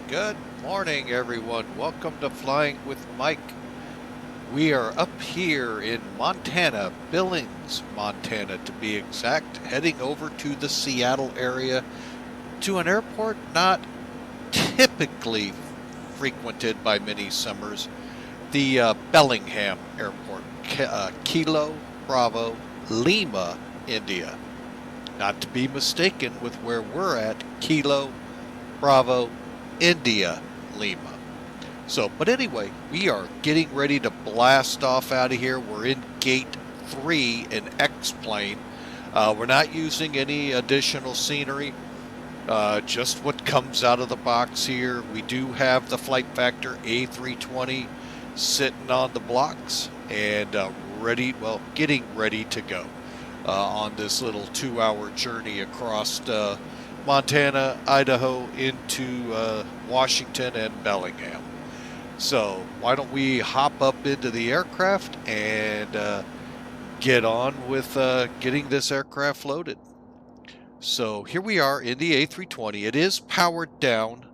Good morning, everyone. Welcome to Flying with Mike. We are up here in Montana, Billings, Montana to be exact, heading over to the Seattle area to an airport not typically frequented by many summers, the Bellingham Airport, Kilo Bravo Lima, India. Not to be mistaken with where we're at, Kilo Bravo India, Lima. So, but anyway, we are getting ready to blast off out of here. We're in Gate 3 in X-plane. We're not using any additional scenery, just what comes out of the box here. We do have the Flight Factor A320 sitting on the blocks and getting ready to go on this little 2-hour journey across Montana, Idaho, into Washington and Bellingham. So why don't we hop up into the aircraft and get on with getting this aircraft loaded. So here we are in the A320. It is powered down,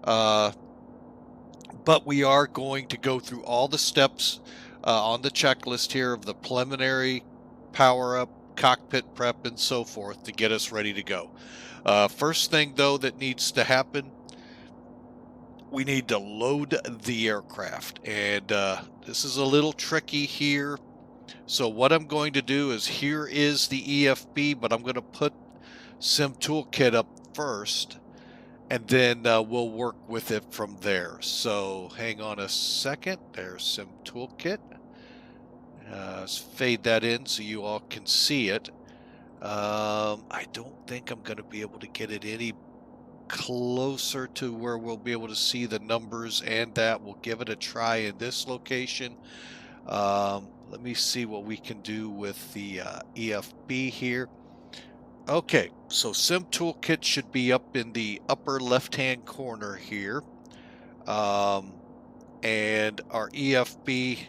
but we are going to go through all the steps on the checklist here of the preliminary power up, cockpit prep, and so forth to get us ready to go. First thing, though, that needs to happen, we need to load the aircraft. And this is a little tricky here. So what I'm going to do is, here is the EFB, but I'm going to put Sim Toolkit up first, and then we'll work with it from there. So hang on a second. There's Sim Toolkit. Let's fade that in so you all can see it. I don't think I'm going to be able to get it any closer to where we'll be able to see the numbers, and that we'll give it a try in this location. Let me see what we can do with the EFB here. Okay, so Sim Toolkit should be up in the upper left-hand corner here, and our EFB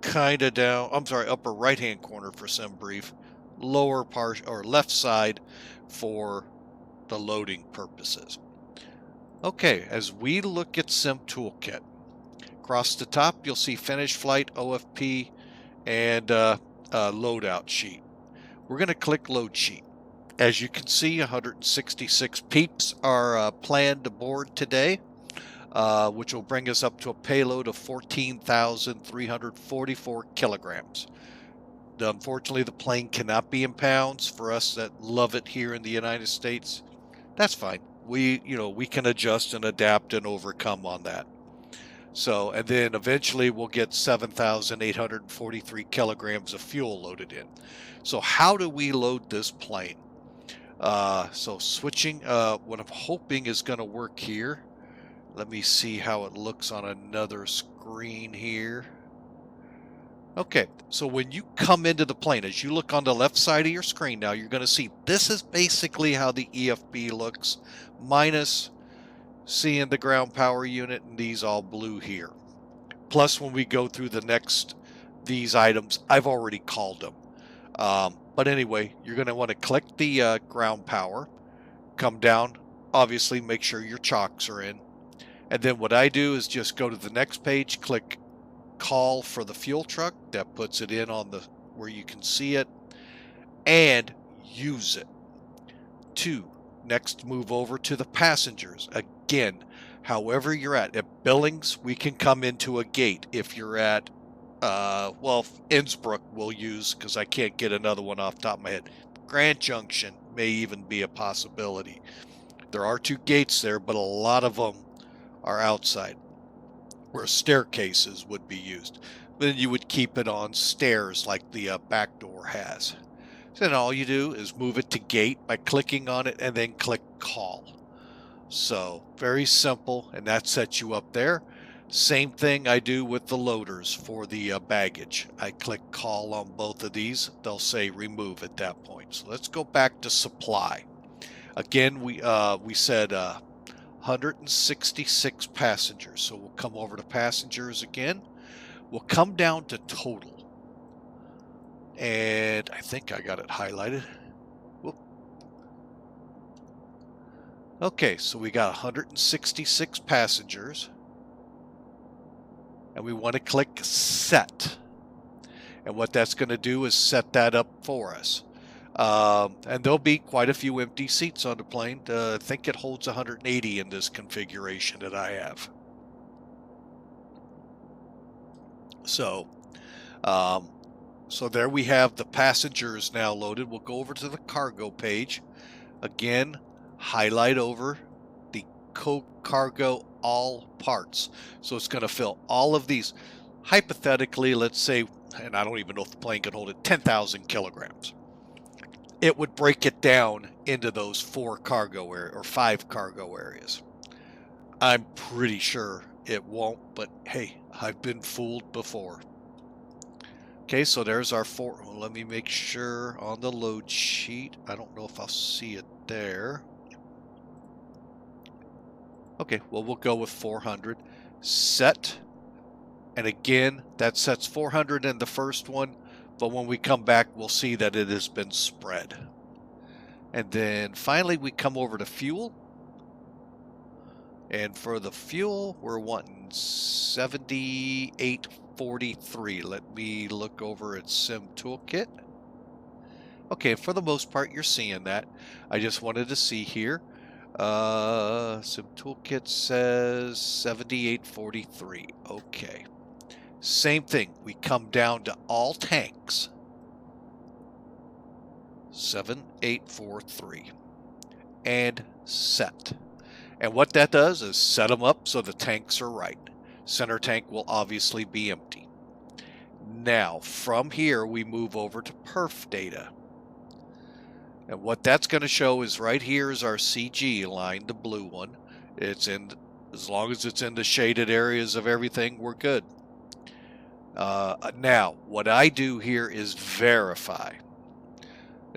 kind of down. I'm sorry, upper right-hand corner for Sim Brief, lower part or left side for the loading purposes. Okay, as we look at Sim Toolkit, across the top you'll see Finish Flight, OFP, and Loadout Sheet. We're going to click Load Sheet. As you can see, 166 peeps are planned to board today, which will bring us up to a payload of 14,344 kilograms. Unfortunately, the plane cannot be in pounds. For us that love it here in the United States, that's fine. We can adjust and adapt and overcome on that. So, and then eventually we'll get 7,843 kilograms of fuel loaded in. So how do we load this plane? So switching, what I'm hoping is going to work here. Let me see how it looks on another screen here. Okay, so when you come into the plane, as you look on the left side of your screen now, you're going to see this is basically how the EFB looks, minus seeing the ground power unit and these all blue here. Plus, when we go through these items, I've already called them. But anyway, you're going to want to click the ground power, come down, obviously make sure your chocks are in. And then what I do is just go to the next page, click call for the fuel truck. That puts it in on where you can see it, and use it. 2, next move over to the passengers. Again, however you're at Billings, we can come into a gate. If you're at well, Innsbruck we'll use because I can't get another one off the top of my head. Grand Junction may even be a possibility. There are 2 gates there, but a lot of them are outside, where staircases would be used. Then you would keep it on stairs like the back door has. So then all you do is move it to gate by clicking on it and then click call. So very simple, and that sets you up there. Same thing I do with the loaders for the baggage. I click call on both of these. They'll say remove at that point. So let's go back to supply. Again, we said 166 passengers. So we'll come over to passengers again. We'll come down to total. And I think I got it highlighted. Whoop. Okay, so we got 166 passengers. And we want to click set. And what that's going to do is set that up for us. And there'll be quite a few empty seats on the plane. I think it holds 180 in this configuration that I have. So there we have the passengers now loaded. We'll go over to the cargo page. Again, highlight over the cargo all parts. So it's going to fill all of these. Hypothetically, let's say, and I don't even know if the plane can hold it, 10,000 kilograms. It would break it down into those 4 cargo areas or 5 cargo areas. I'm pretty sure it won't, but hey, I've been fooled before. Okay, so there's our 4. Well, let me make sure on the load sheet. I don't know if I'll see it there. Okay, well, we'll go with 400. Set. And again, that sets 400 in the first one. But when we come back, we'll see that it has been spread. And then finally, we come over to fuel. And for the fuel, we're wanting 78.43. Let me look over at Sim Toolkit. Okay, for the most part, you're seeing that. I just wanted to see here. Sim Toolkit says 78.43. Okay. Same thing. We come down to all tanks. 7843. And set. And what that does is set them up so the tanks are right. Center tank will obviously be empty. Now, from here, we move over to perf data. And what that's going to show is right here is our CG line, the blue one. It's in, as long as it's in the shaded areas of everything, we're good. Now, what I do here is verify.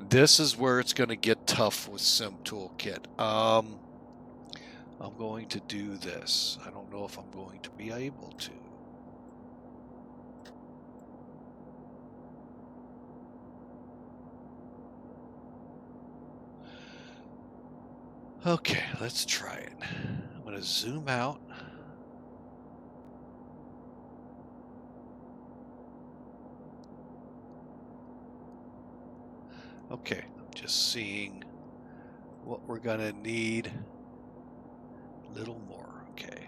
This is where it's going to get tough with Sim Toolkit. I'm going to do this. I don't know if I'm going to be able to. Okay, let's try it. I'm going to zoom out. Okay, I'm just seeing what we're going to need. A little more, okay.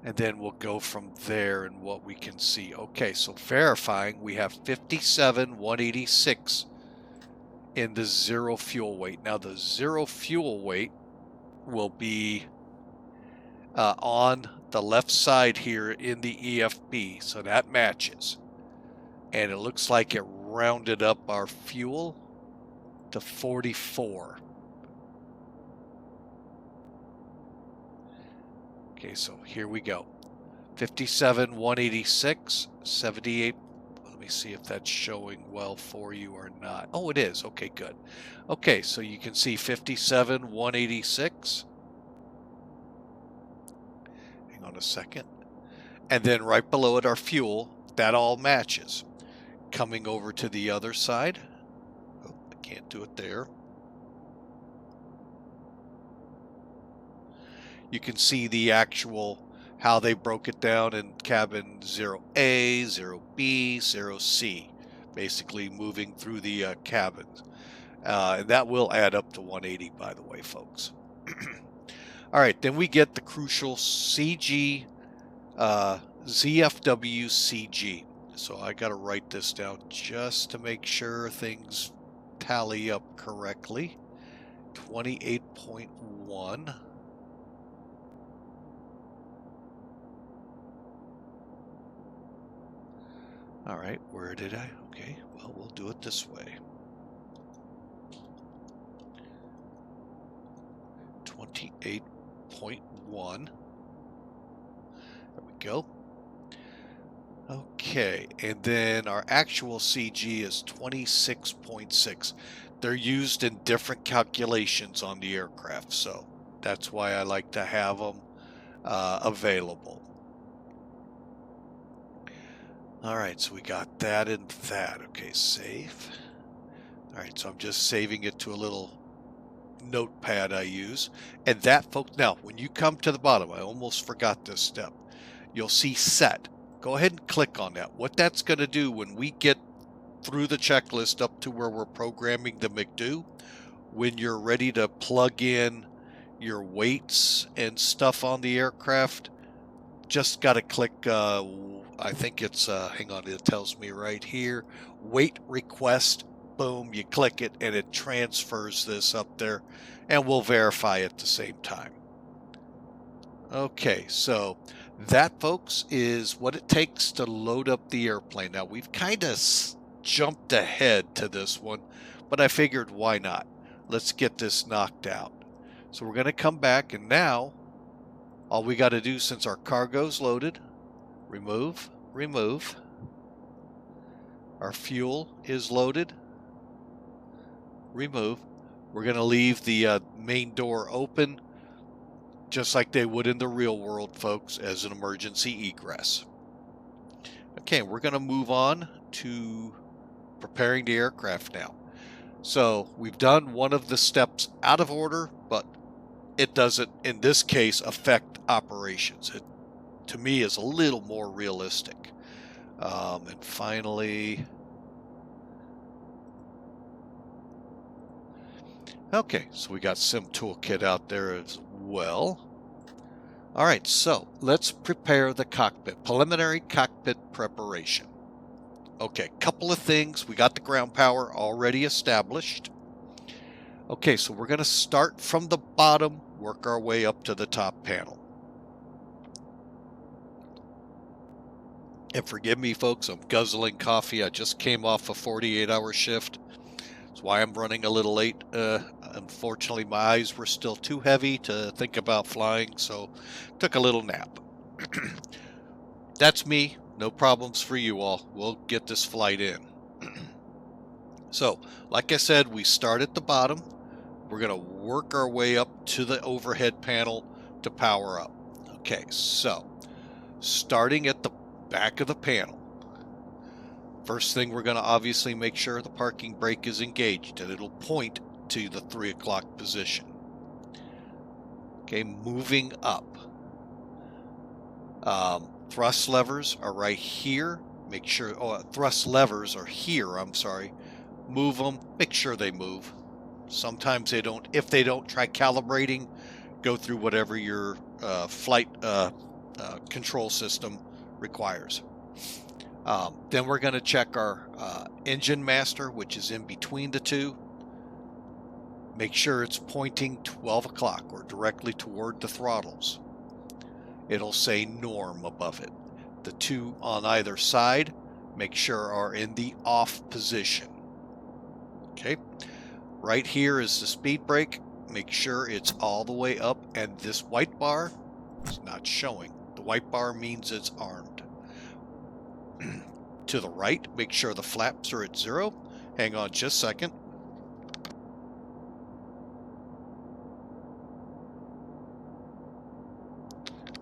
And then we'll go from there and what we can see. Okay, so verifying, we have 57,186 in the zero fuel weight. Now the zero fuel weight will be on the left side here in the EFB, so that matches. And it looks like it rounded up our fuel to 44. Okay, so here we go. 57,186, 78. Let me see if that's showing well for you or not. Oh, it is. Okay, good. Okay, so you can see 57,186. Hang on a second. And then right below it, our fuel. That all matches. Coming over to the other side. Oh, I can't do it there. You can see the actual, how they broke it down in cabin 0A, 0B, 0C, basically moving through the cabins. And that will add up to 180, by the way, folks. All right, then we get the crucial CG, ZFW CG. So I got to write this down just to make sure things tally up correctly. 28.1. All right, where did I? Okay, well, we'll do it this way. 28.1. There we go. Okay, and then our actual CG is 26.6. They're used in different calculations on the aircraft, so that's why I like to have them available. All right, so we got that and that. Okay, save. All right, so I'm just saving it to a little notepad I use. And that, folks, now when you come to the bottom, I almost forgot this step. You'll see set. Go ahead and click on that. What that's going to do when we get through the checklist up to where we're programming the McDo, when you're ready to plug in your weights and stuff on the aircraft, just got to click, I think it's, hang on, it tells me right here, weight request. Boom, you click it and it transfers this up there, and we'll verify at the same time. Okay, so that, folks, is what it takes to load up the airplane. Now, we've kind of jumped ahead to this one, but I figured why not? Let's get this knocked out. So we're going to come back, and now all we got to do, since our cargo's loaded, remove. Our fuel is loaded. Remove. We're going to leave the main door open, just like they would in the real world, folks, as an emergency egress. Okay, we're going to move on to preparing the aircraft now. So we've done one of the steps out of order, but it doesn't, in this case, affect operations. It, to me, is a little more realistic. And finally, okay, so we got Sim Toolkit out there as well. All right, so let's prepare the cockpit, preliminary cockpit preparation. Okay, couple of things. We got the ground power already established. Okay, so we're going to start from the bottom, work our way up to the top panel. And forgive me, folks, I'm guzzling coffee. I just came off a 48-hour shift. That's why I'm running a little late. Unfortunately, my eyes were still too heavy to think about flying, so took a little nap. That's me. No problems for you all. We'll get this flight in. So, like I said, we start at the bottom. We're going to work our way up to the overhead panel to power up. Okay, so starting at the back of the panel. First thing, we're going to obviously make sure the parking brake is engaged, and it'll point to the 3 o'clock position. Okay, moving up. Thrust levers are right here. Make sure, thrust levers are here, I'm sorry. Move them, make sure they move. Sometimes they don't. If they don't, try calibrating. Go through whatever your flight control system requires. Then we're going to check our engine master, which is in between the two. Make sure it's pointing 12 o'clock or directly toward the throttles. It'll say norm above it. The two on either side, make sure are in the off position. Okay. Right here is the speed brake. Make sure it's all the way up, and this white bar is not showing. The white bar means it's armed. To the right, make sure the flaps are at 0. Hang on just a second.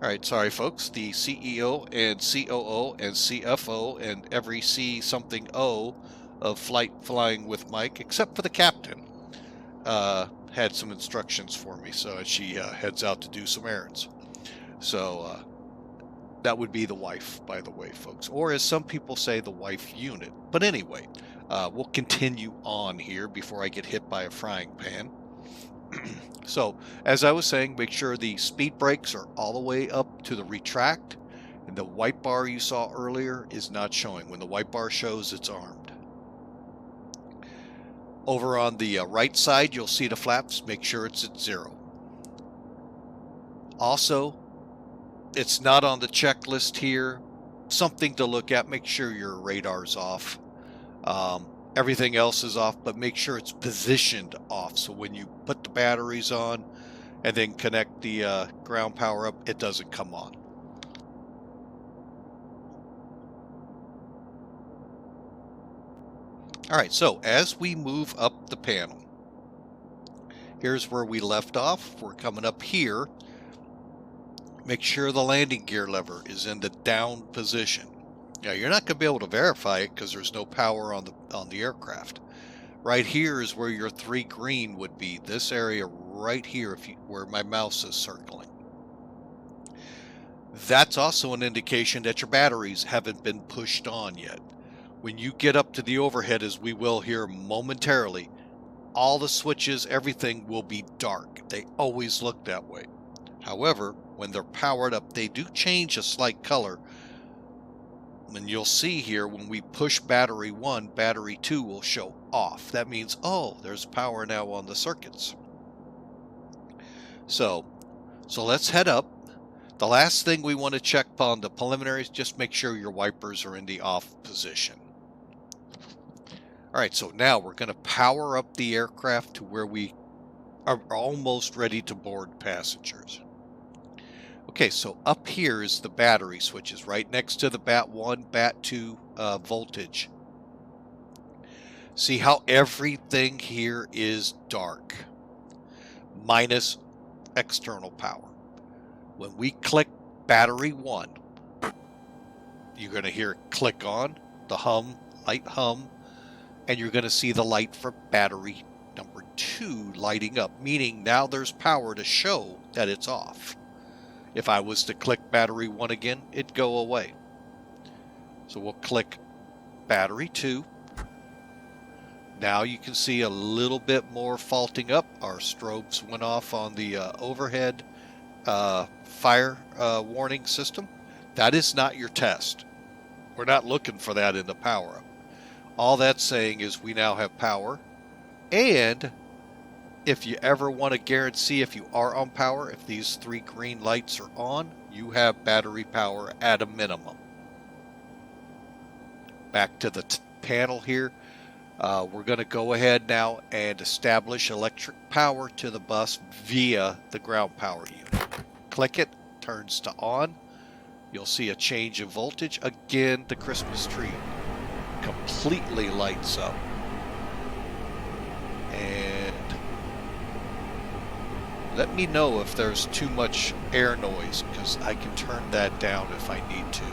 All right, sorry folks, the CEO and COO and CFO and every C something O of Flying with Mike, except for the captain, had some instructions for me, so she heads out to do some errands. So that would be the wife, by the way, folks, or as some people say, the wife unit. But anyway, we'll continue on here before I get hit by a frying pan. So, as I was saying, make sure the speed brakes are all the way up to the retract, and the white bar you saw earlier is not showing. When the white bar shows, it's armed. Over on the right side, you'll see the flaps. Make sure it's at 0. Also, it's not on the checklist here. Something to look at. Make sure your radar's off. Everything else is off, but make sure it's positioned off. So when you put the batteries on and then connect the ground power up, it doesn't come on. All right, so as we move up the panel, here's where we left off. We're coming up here. Make sure the landing gear lever is in the down position. Now, you're not going to be able to verify it because there's no power on the aircraft. Right here is where your 3 green would be. This area right here, where my mouse is circling. That's also an indication that your batteries haven't been pushed on yet. When you get up to the overhead, as we will here momentarily, all the switches, everything will be dark. They always look that way. However, when they're powered up, they do change a slight color. And you'll see here when we push battery 1, battery 2 will show off. That means, oh, there's power now on the circuits. So let's head up. The last thing we want to check on the preliminaries, just make sure your wipers are in the off position. All right, so now we're going to power up the aircraft to where we are almost ready to board passengers. Okay, so up here is the battery switches right next to the BAT1, BAT2 voltage. See how everything here is dark, minus external power. When we click battery 1, you're going to hear it click on, the hum, light hum, and you're going to see the light for battery number 2 lighting up, meaning now there's power to show that it's off. If I was to click battery 1 again, it'd go away. So we'll click battery 2. Now you can see a little bit more faulting up. Our strobes went off on the overhead fire warning system. That is not your test. We're not looking for that in the power up. All that's saying is we now have power, and if you ever want to guarantee if you are on power, if these 3 green lights are on, you have battery power at a minimum. Back to the panel here. We're going to go ahead now and establish electric power to the bus via the ground power unit. Click it, turns to on. You'll see a change in voltage. Again, the Christmas tree completely lights up. And let me know if there's too much air noise, because I can turn that down if I need to.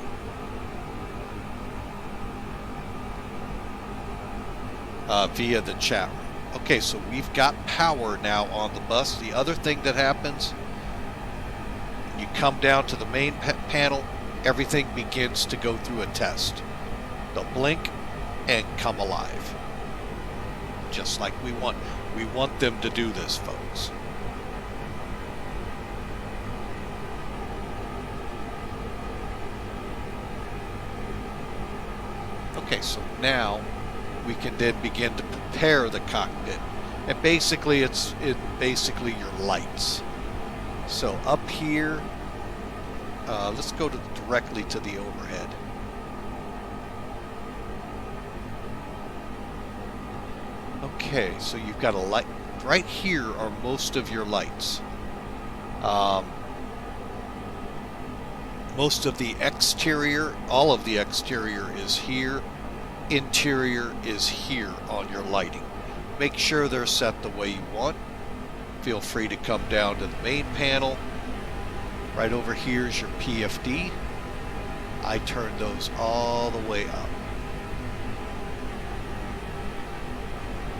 Via the chat room. Okay, so we've got power now on the bus. The other thing that happens, you come down to the main panel, everything begins to go through a test. They'll blink and come alive. Just like we want. We want them to do this, folks. Okay, so now we can then begin to prepare the cockpit. And basically it's basically your lights. So up here, let's go directly to the overhead. Okay, so you've got a light. Right here are most of your lights. Most of the exterior, all of the exterior is here. Interior is here on your lighting. Make sure they're set the way you want. Feel free to come down to the main panel. Right over here is your PFD. I turn those all the way up.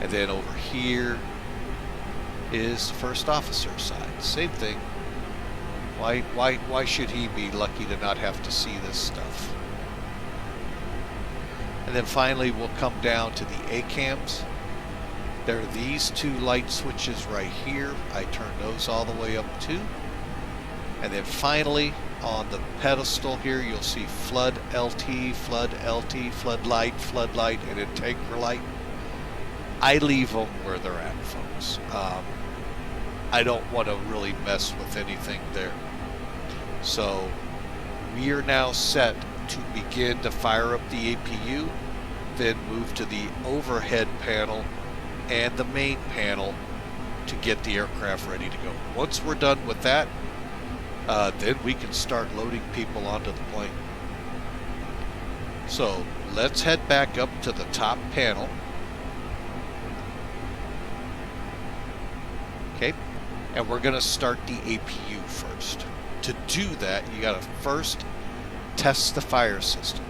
And then over here is the first officer side. Same thing. Why should he be lucky to not have to see this stuff? And then finally we'll come down to the ACAMs. There are these two light switches right here. I turn those all the way up too. And then finally, on the pedestal here, you'll see flood LT, flood LT, floodlight, and integra light. I leave them where they're at, folks. I don't want to really mess with anything there. So we are now set to begin to fire up the APU, then move to the overhead panel and the main panel to get the aircraft ready to go. Once we're done with that, then we can start loading people onto the plane. So let's head back up to the top panel. Okay, and we're going to start the APU first. To do that, you got to first test the fire system.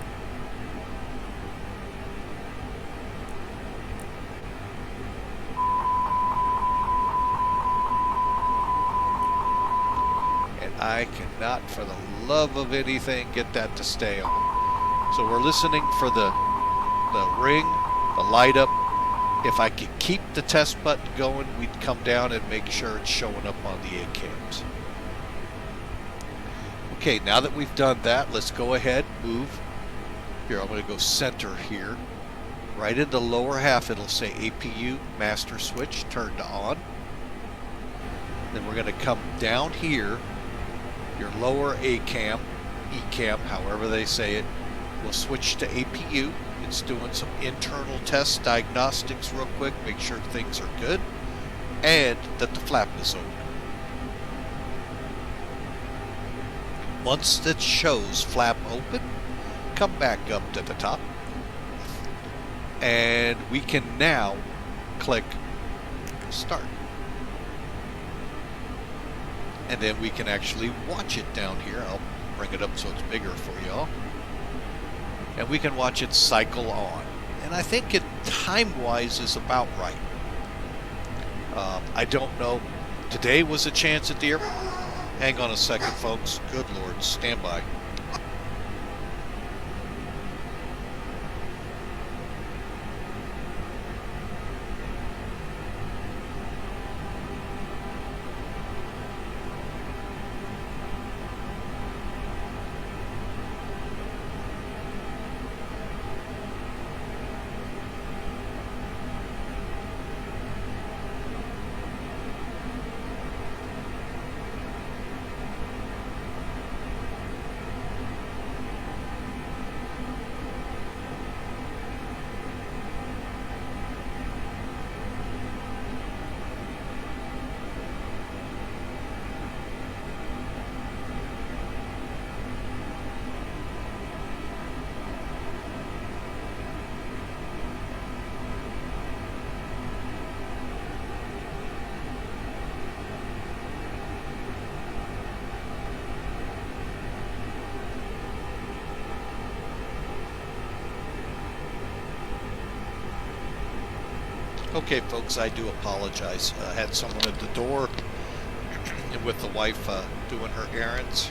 And I cannot, for the love of anything, get that to stay on. So we're listening for the ring, the light up. If I could keep the test button going, we'd come down and make sure it's showing up on the ACAMs. Okay, now that we've done that, let's go ahead, move. Here, I'm going to go center here. Right in the lower half, it'll say APU master switch turned on. Then we're going to come down here. Your lower ACAM, ECAM, however they say it, will switch to APU. It's doing some internal test diagnostics real quick, make sure things are good, and that the flap is open. Once it shows flap open, come back up to the top, and we can now click start. And then we can actually watch it down here. I'll bring it up so it's bigger for y'all. And we can watch it cycle on. And I think it time-wise is about right. I don't know. Today was a chance at the airport. Hang on a second, folks. Good Lord, stand by. Okay, folks, I do apologize. I had someone at the door and with the wife doing her errands.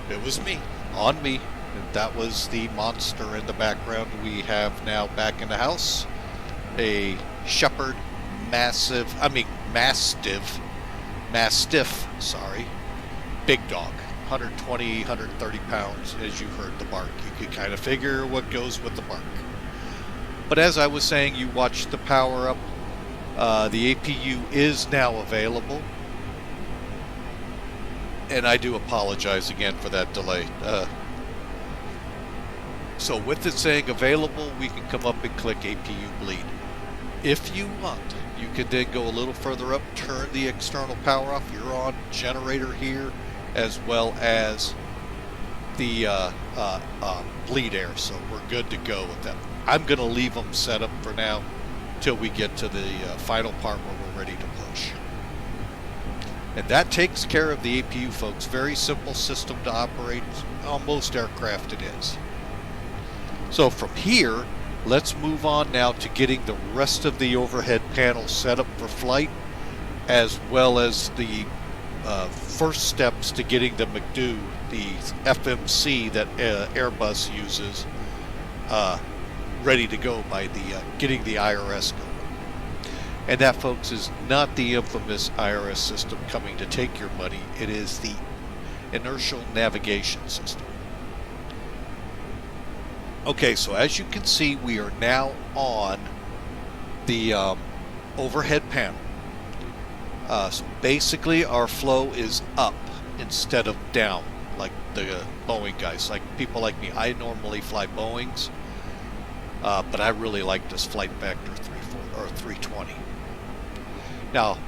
It was me, on me. And that was the monster in the background we have now back in the house. A Shepherd Mastiff, sorry, big dog, 120, 130 pounds, as you heard the bark. You could kind of figure what goes with the bark. But as I was saying, you watched the power up. The APU is now available. And I do apologize again for that delay. So with it saying available, we can come up and click APU bleed. If you want, you can then go a little further up, turn the external power off. You're on generator here, as well as the bleed air. So we're good to go with that. I'm going to leave them set up for now till we get to the final part where we're ready to push. And that takes care of the APU, folks. Very simple system to operate. On most aircraft it is. So from here, let's move on now to getting the rest of the overhead panel set up for flight, as well as the first steps to getting the McDo, the FMC that Airbus uses, ready to go by the getting the IRS going. And that, folks, is not the infamous IRS system coming to take your money. It is the inertial navigation system. Okay, so as you can see, we are now on the overhead panel. So basically our flow is up instead of down, like the Boeing guys, like people like me. I normally fly Boeings, but I really like this flight factor 320. Now,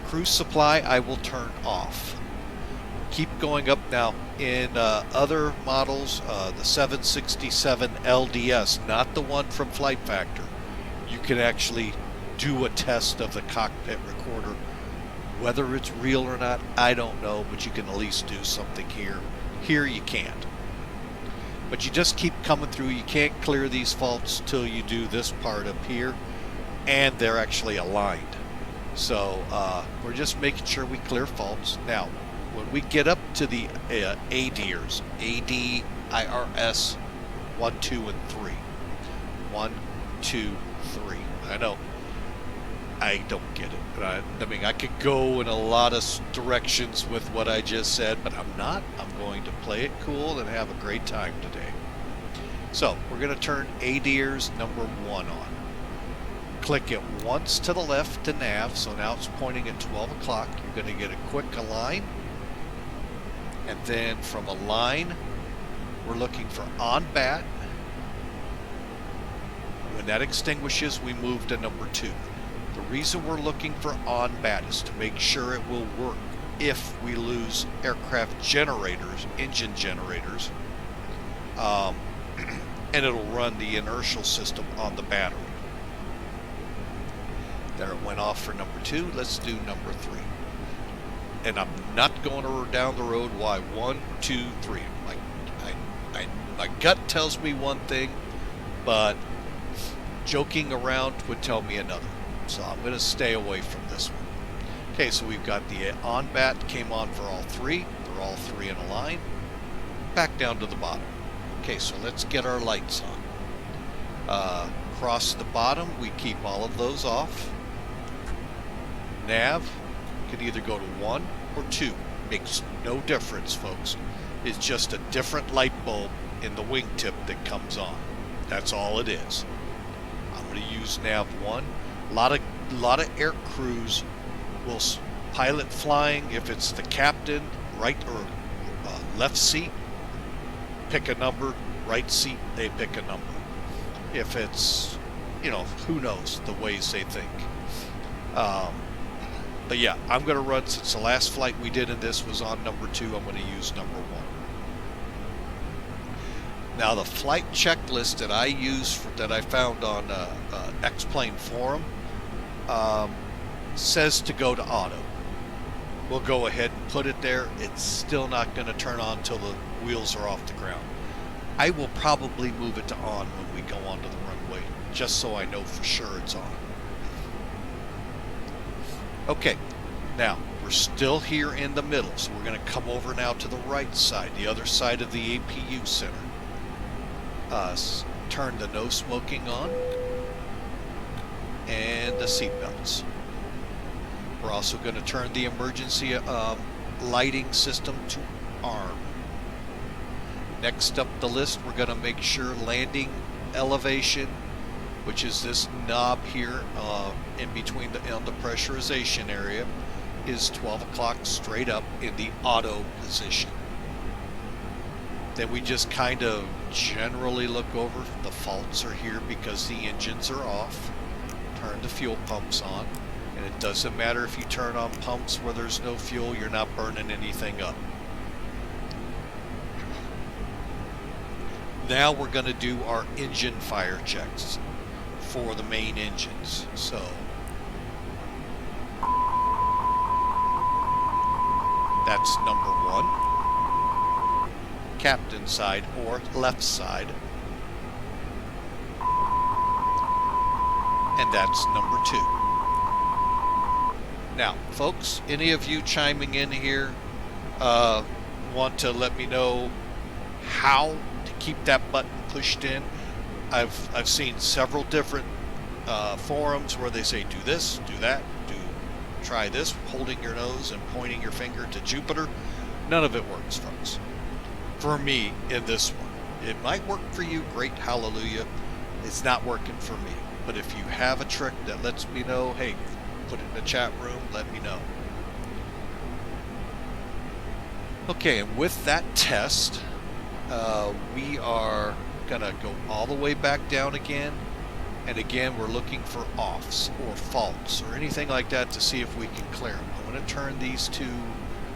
cruise supply I will turn off. Keep going up now. In other models, the 767 LDS, not the one from Flight Factor, you can actually do a test of the cockpit recorder. Whether it's real or not, I don't know, but you can at least do something here. Here you can't. But you just keep coming through. You can't clear these faults till you do this part up here, and they're actually aligned. So we're just making sure we clear faults. Now, when we get up to the ADIRS, ADIRS 1, 2, and 3. 1, 2, 3. I know. I don't get it. I mean, I could go in a lot of directions with what I just said, but I'm not. I'm going to play it cool and have a great time today. So, we're going to turn ADIRS number 1 on. Click it once to the left to nav, so now it's pointing at 12 o'clock. You're going to get a quick align. And then from align, we're looking for on bat. When that extinguishes, we move to number 2. The reason we're looking for on bat is to make sure it will work if we lose aircraft generators, engine generators, and it'll run the inertial system on the battery. There it went off for number 2. Let's do number 3. And I'm not going down the road. Why? 1, 2, 3. My gut tells me one thing, but joking around would tell me another. So I'm going to stay away from this one. Okay, so we've got the on bat came on for all 3. They're all 3 in a line. Back down to the bottom. Okay, so let's get our lights on. Across the bottom, we keep all of those off. Nav can either go to 1 or 2. Makes no difference, folks. It's just a different light bulb in the wingtip that comes on. That's all it is. I'm going to use nav 1. A lot of air crews will pilot flying. If it's the captain, right or left seat, pick a number. Right seat, they pick a number. If it's, who knows the ways they think. But yeah, I'm going to run, since the last flight we did in this was on number 2, I'm going to use number 1. Now the flight checklist that I use, that I found on X-Plane Forum, says to go to auto. We'll go ahead and put it there. It's still not going to turn on until the wheels are off the ground. I will probably move it to on when we go onto the runway, just so I know for sure it's on. Okay, now we're still here in the middle, so we're going to come over now to the right side, the other side of the APU center. Turn the no smoking on and the seat belts. We're also going to turn the emergency lighting system to arm. Next up the list, we're going to make sure landing elevation, which is this knob here in between on the pressurization area, is 12 o'clock straight up in the auto position. Then we just kind of generally look over. The faults are here because the engines are off. Turn the fuel pumps on. And it doesn't matter if you turn on pumps where there's no fuel, you're not burning anything up. Now we're going to do our engine fire checks for the main engines. So that's number 1. Captain side or left side. And that's number 2. Now, folks, any of you chiming in here want to let me know how to keep that button pushed in? I've seen several different forums where they say do this, do that, try this, holding your nose and pointing your finger to Jupiter. None of it works, folks. For me, in this one, it might work for you. Great, hallelujah. It's not working for me. But if you have a trick that lets me know, hey, put it in the chat room, let me know. Okay, and with that test, we are gonna go all the way back down again. And again, we're looking for offs or faults or anything like that to see if we can clear them. I'm going to turn these two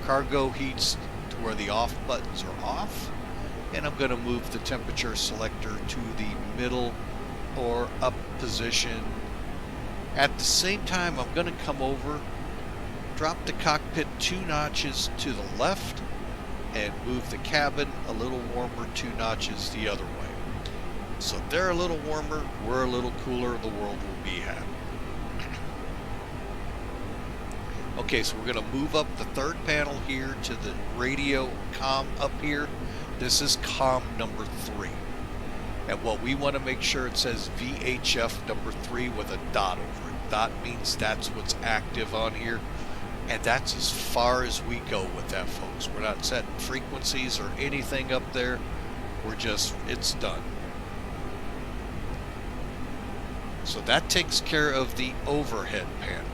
cargo heats to where the off buttons are off. And I'm going to move the temperature selector to the middle or up position. At the same time, I'm going to come over, drop the cockpit 2 notches to the left, and move the cabin a little warmer 2 notches the other way. So they're a little warmer, we're a little cooler, the world will be happy. Okay, so we're going to move up the third panel here to the radio comm up here. This is comm number 3. And what we want to make sure it says VHF number 3 with a dot over it. Dot means that's what's active on here. And that's as far as we go with that, folks. We're not setting frequencies or anything up there. We're just, it's done. So that takes care of the overhead panel.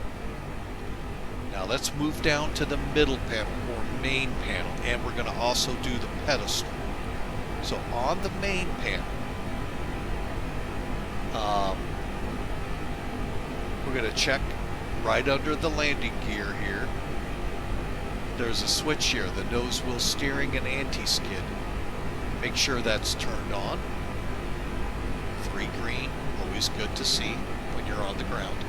Now let's move down to the middle panel or main panel, and we're going to also do the pedestal. So on the main panel, we're going to check right under the landing gear here. There's a switch here, the nose wheel steering and anti-skid. Make sure that's turned on. 3 green. Always good to see when you're on the ground.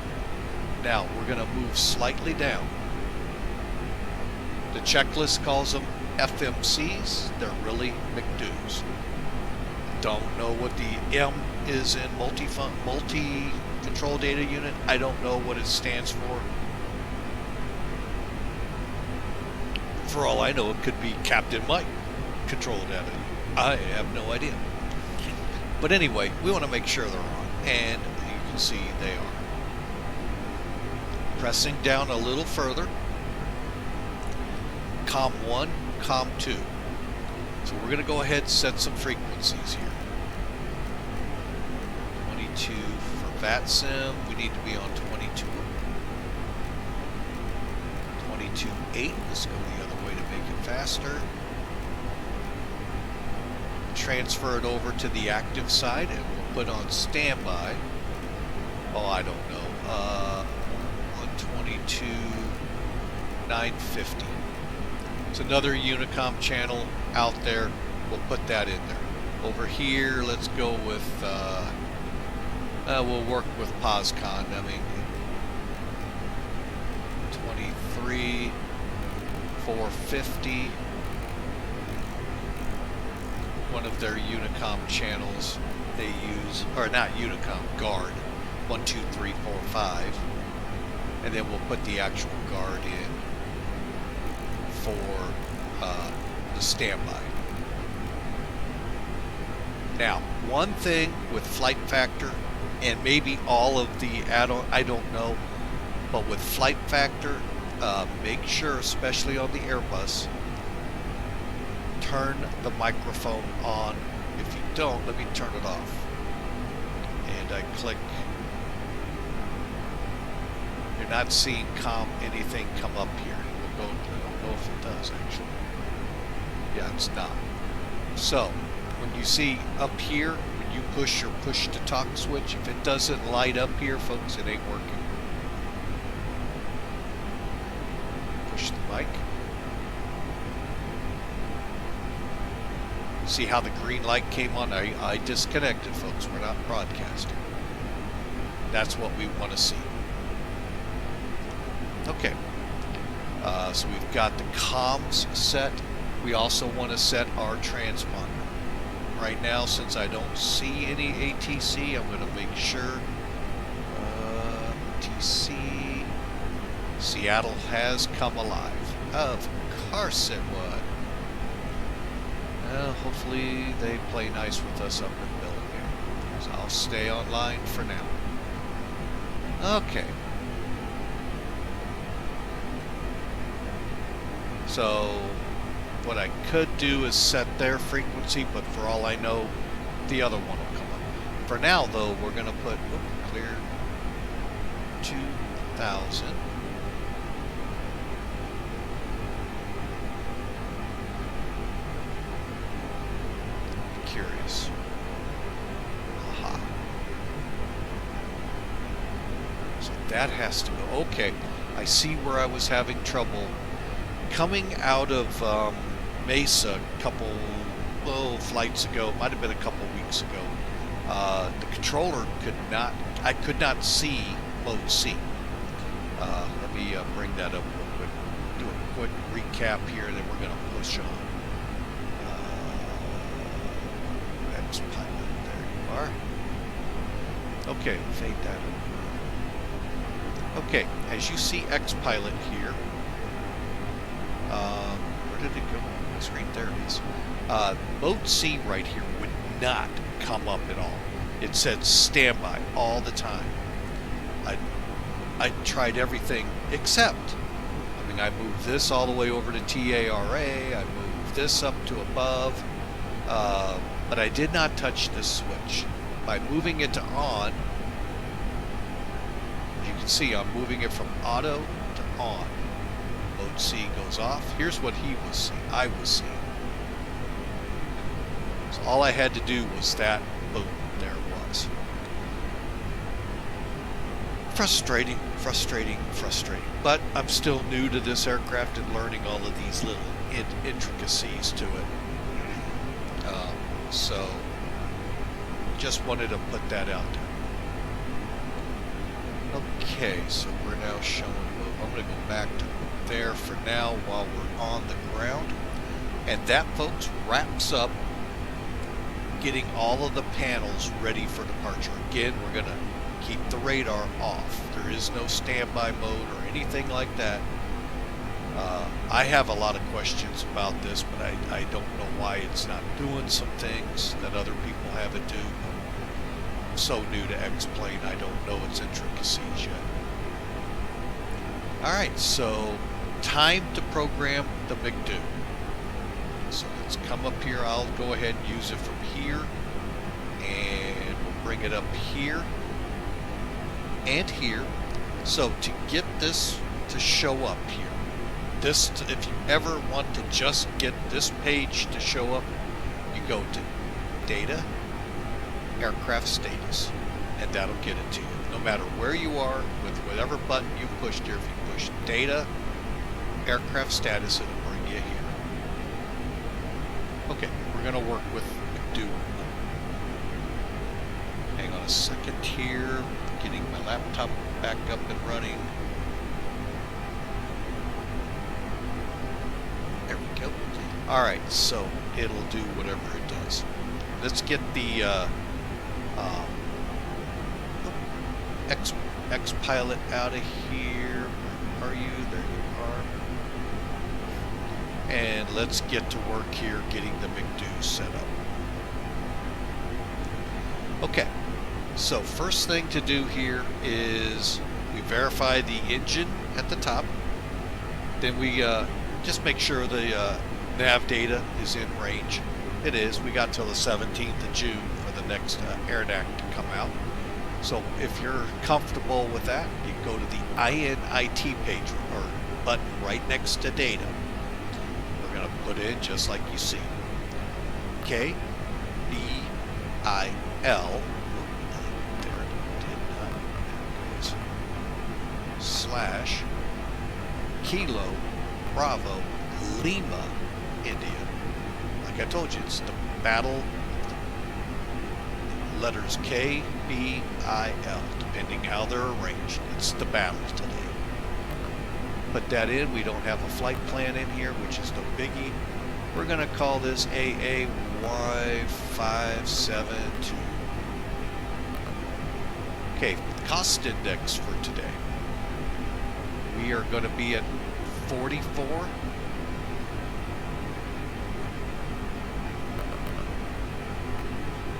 Now we're going to move slightly down. The checklist calls them FMCs. They're really McDo's. Don't know what the M is in multi-control data unit. I don't know what it stands for. For all I know, it could be Captain Mike control data. I have no idea. But anyway, we want to make sure they're on. And you can see they are. Pressing down a little further. COM 1, COM 2. So we're going to go ahead and set some frequencies here. 22 for VATSIM. We need to be on 22. 22.8. Let's go the other way to make it faster. Transfer it over to the active side and we'll put on standby. Oh, I don't know. 122 950. It's another Unicom channel out there. We'll put that in there. Over here, let's go with we'll work with POSCON. I mean 23 450. One of their Unicom channels they use, or not Unicom, Guard, 1, 2, 3, 4, 5, and then we'll put the actual Guard in for the standby. Now, one thing with flight factor, and maybe all of the add-on, I don't know, but with flight factor, make sure, especially on the Airbus, turn the microphone on. If you don't, let me turn it off. And I click. You're not seeing anything come up here. We'll go, I don't know if it does actually. Yeah, it's not. So when you see up here, when you push your push to talk switch, if it doesn't light up here, folks, it ain't working. Push the mic. See how the green light came on? I disconnected, folks. We're not broadcasting. That's what we want to see. Okay. So we've got the comms set. We also want to set our transponder. Right now, since I don't see any ATC, I'm going to make sure. ATC. Seattle has come alive. Of course it would. Well, hopefully they play nice with us up in Bellingham. So I'll stay online for now. Okay. So what I could do is set their frequency, but for all I know, the other one will come up. For now, though, we're going to put clear 2,000. Curious. Aha. So that has to go. Okay, I see where I was having trouble. Coming out of Mesa a couple flights ago, might have been a couple weeks ago, the controller I could not see mode C. Let me bring that up real quick. Do a quick recap here, then we're going to push on. X-Pilot, there you are. Okay, fade that over. Okay, as you see X-Pilot here, where did it go on my screen? There it is. Mode C right here would not come up at all. It said standby all the time. I tried everything except, I moved this all the way over to TARA, I moved this up to above, but I did not touch this switch. By moving it to on, you can see I'm moving it from auto to on. Mode C goes off. Here's what I was seeing. So all I had to do was that, boom, there it was. Frustrating. But I'm still new to this aircraft and learning all of these little intricacies to it. So just wanted to put that out there. Okay, so we're now showing, I'm going to go back to there for now while we're on the ground. And that, folks, wraps up getting all of the panels ready for departure. Again, we're going to keep the radar off. There is no standby mode or anything like that. I have a lot of questions about this, but I don't know why it's not doing some things that other people have it do. I'm so new to X-Plane, I don't know its intricacies yet. Alright, so time to program the McDo. So let's come up here. I'll go ahead and use it from here, and we'll bring it up here and here. So to get this to show up here, if you ever want to just get this page to show up, you go to Data, Aircraft Status, and that'll get it to you. No matter where you are, with whatever button you pushed here, if you push Data, Aircraft Status, it'll bring you here. Okay, we're going to work with McDo. Hang on a second here, getting my laptop back up and running. There we go. Alright, so it'll do whatever it does. Let's get the X-Pilot out of here. Where are you? There you are. And let's get to work here getting the McDo set up. Okay, so first thing to do here is we verify the engine at the top. Then we just make sure the nav data is in range. It is. We got till the 17th of June for the next AirDAC to come out. So if you're comfortable with that, you go to the INIT page or button right next to data. We're going to put in just like you see. KBIL. / Kilo Bravo Lima India. Like I told you, it's the battle letters K, B, I, L, depending how they're arranged. It's the battle today. Put that in. We don't have a flight plan in here, which is no biggie. We're going to call this AAY572. Okay, cost index for today. We are going to be at 44.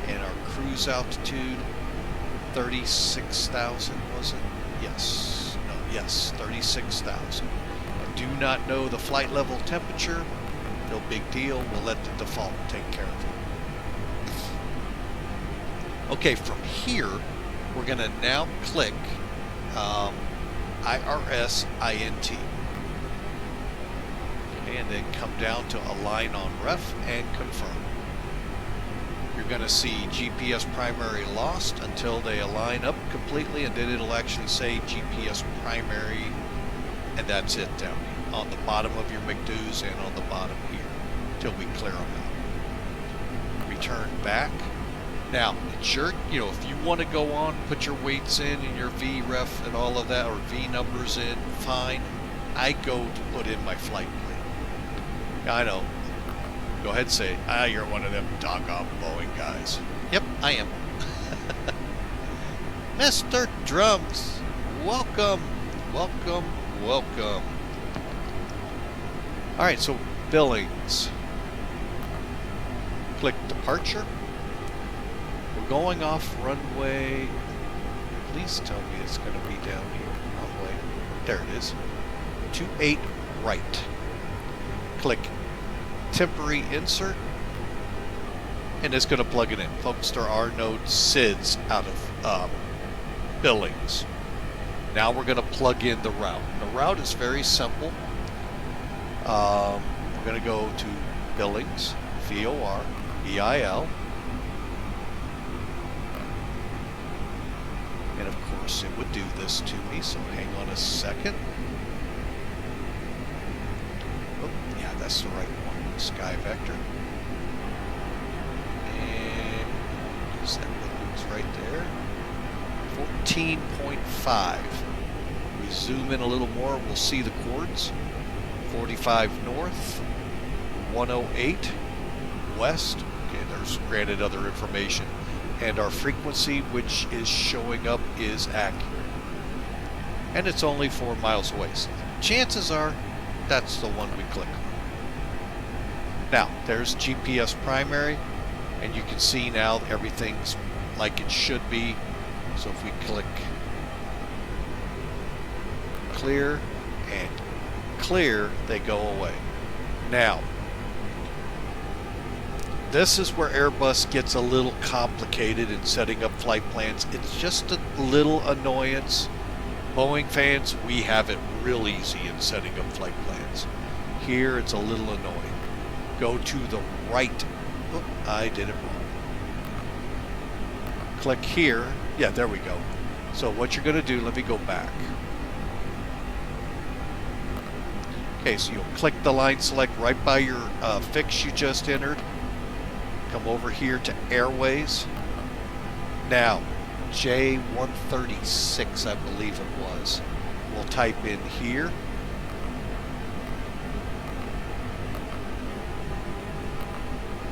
And our cruise altitude, 36,000, was it? Yes. No, yes, 36,000. I do not know the flight level temperature. No big deal. We'll let the default take care of it. Okay, from here, we're going to now click IRS INT. Okay, and then come down to Align on Ref and confirm. You're going to see GPS primary lost until they align up completely, and then it'll actually say GPS primary, and that's it down here on the bottom of your McDo's and on the bottom here till we clear them out. Return back. Now, it's your, if you want to go on, put your weights in and your VREF and all of that, or V numbers in, fine. I go to put in my flight plan. I know. Go ahead and say, you're one of them doggone Boeing guys. Yep, I am. Mr. Drums, welcome, welcome, welcome. All right, so Billings. Click Departure. We're going off runway. Please tell me it's going to be down here. Runway. There it is. 28 right. Click Temporary Insert, and it's going to plug it in. Folks, there are no SIDs out of Billings. Now we're going to plug in the route. The route is very simple. We're going to go to Billings, VOR, BIL, and of course it would do this to me, so hang on a second. Oh, yeah, that's the right one. Sky Vector. And is that Billings right there? 14.5. We zoom in a little more, we'll see the chords. 45 north, 108 west. Okay, there's granted other information. And our frequency, which is showing up, is accurate. And it's only 4 miles away. So chances are that's the one we click on. Now, there's GPS primary, and you can see now everything's like it should be. So if we click clear and clear, they go away. Now, this is where Airbus gets a little complicated in setting up flight plans. It's just a little annoyance. Boeing fans, we have it real easy in setting up flight plans. Here, it's a little annoying. Go to the right. Oh, I did it wrong. Click here. Yeah, there we go. So what you're going to do, let me go back. Okay, so you'll click the line select right by your fix you just entered. Come over here to Airways. Now, J136, I believe it was. We'll type in here.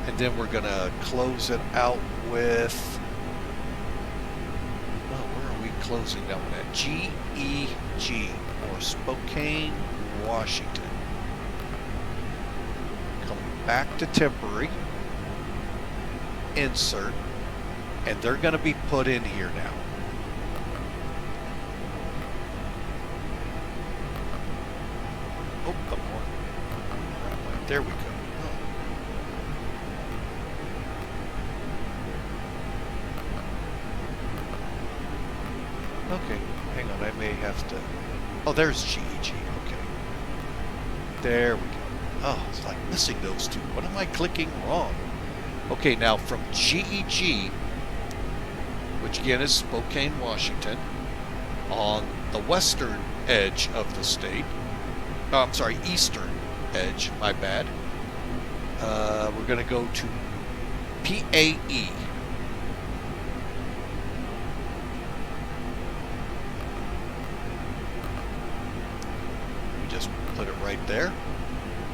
And then we're going to close it out with, well, where are we closing that one at? GEG, or Spokane, Washington. Come back to temporary, insert, and they're going to be put in here now. Oh, come on. There we go. Okay, hang on, I may have to... Oh, there's GEG, okay. There we go. Oh, it's like missing those two. What am I clicking wrong? Okay, now from GEG, which again is Spokane, Washington, on the western edge of the state, oh, I'm sorry, eastern edge, my bad, we're going to go to PAE. Put it right there.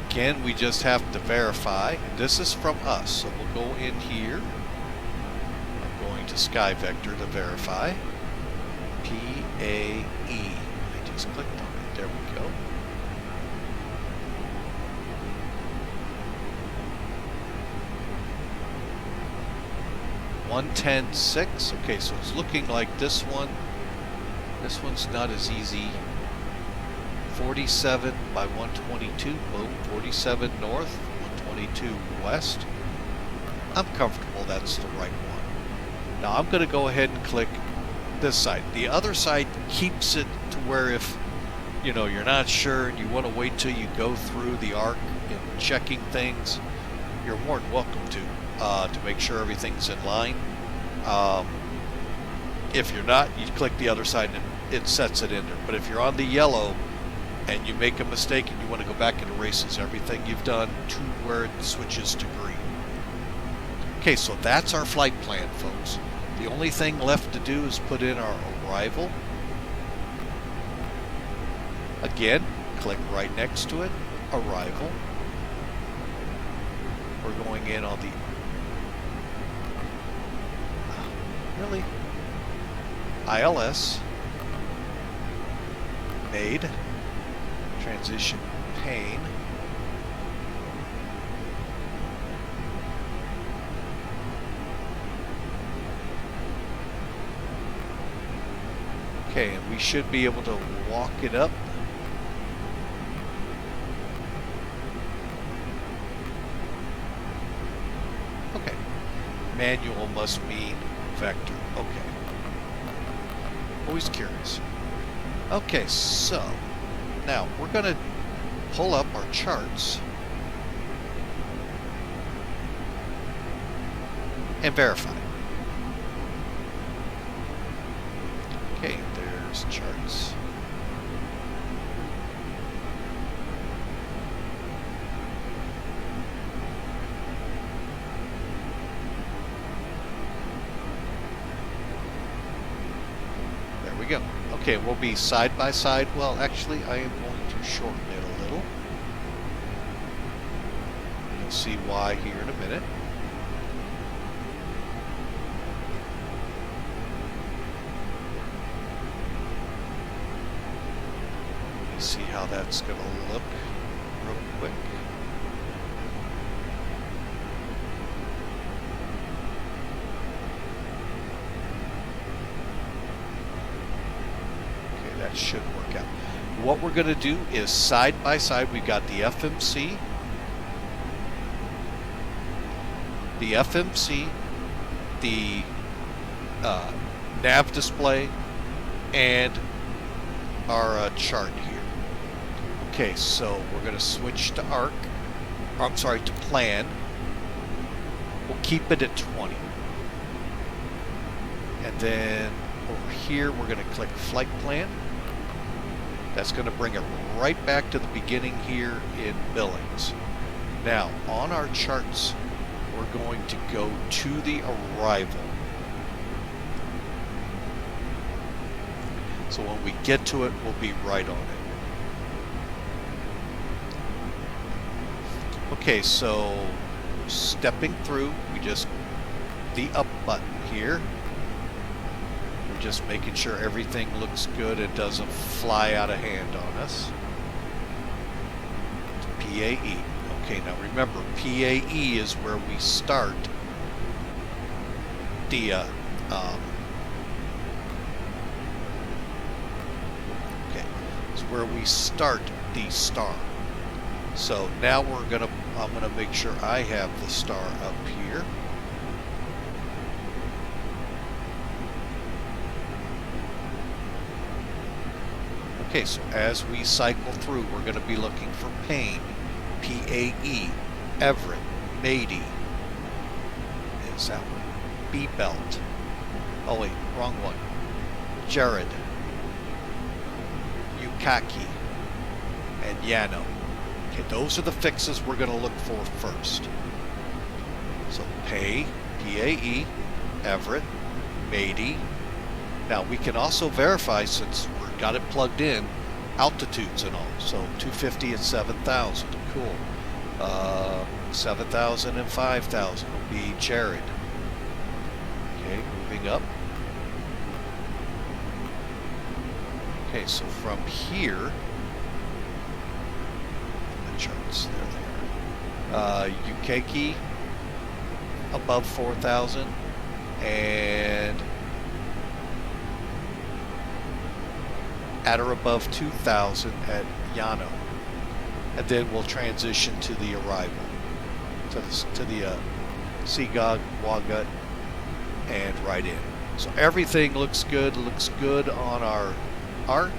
Again, we just have to verify. This is from us, so we'll go in here. I'm going to Sky Vector to verify. PAE. I just clicked on it. There we go. $110.6. Okay, so it's looking like this one This one's not as easy. 47 by 122, boom, 47 north, 122 west. I'm comfortable that's the right one. Now I'm going to go ahead and click this side. The other side keeps it to where if you're not sure and you want to wait till you go through the arc and checking things, you're more than welcome to make sure everything's in line. If you're not, you click the other side and it sets it in there. But if you're on the yellow and you make a mistake and you want to go back and erases everything you've done to where it switches to green. Okay, so that's our flight plan, folks. The only thing left to do is put in our arrival. Again, click right next to it, arrival. We're going in on the... Really? ILS. Made. Transition pane. Okay, and we should be able to walk it up. Okay. Manual must mean vector. Okay. Always curious. Okay, so now we're going to pull up our charts and verify. Okay, there's charts. There we go. Okay, we'll be side by side. Well, actually, I am going to shorten it a little. You'll see why here in a minute. See how that's going to look real quick. Okay, that should work out. What we're going to do is side by side, we've got the FMC, the nav display, and our chart here. Okay, so we're going to switch to arc, or I'm sorry, to plan. We'll keep it at 20. And then over here, we're going to click flight plan. That's going to bring it right back to the beginning here in Billings. Now, on our charts, we're going to go to the arrival. So when we get to it, we'll be right on it. Okay, so stepping through, the up button here. We're just making sure everything looks good. It doesn't fly out of hand on us. PAE. Okay, now remember, PAE is where we start the where we start the star. So now I'm gonna make sure I have the star up here. Okay, so as we cycle through, we're gonna be looking for Payne, PAE, Everett, Mady. Is that one? B-Belt. Oh wait, wrong one. Jared, Yukaki, and Yano. Okay, those are the fixes we're going to look for first. So PAE, Everett, Mady. Now we can also verify, since we've got it plugged in, altitudes and all. So 250 and 7,000. Cool. 7,000 and 5,000 will be Jared. Okay, moving up. Okay, so from here, the charts, there they are. Yukaki above 4,000, and at or above 2,000 at Yano. And then we'll transition to the arrival, to the Seagog, Wagut, and right in. So everything looks good on our ARC.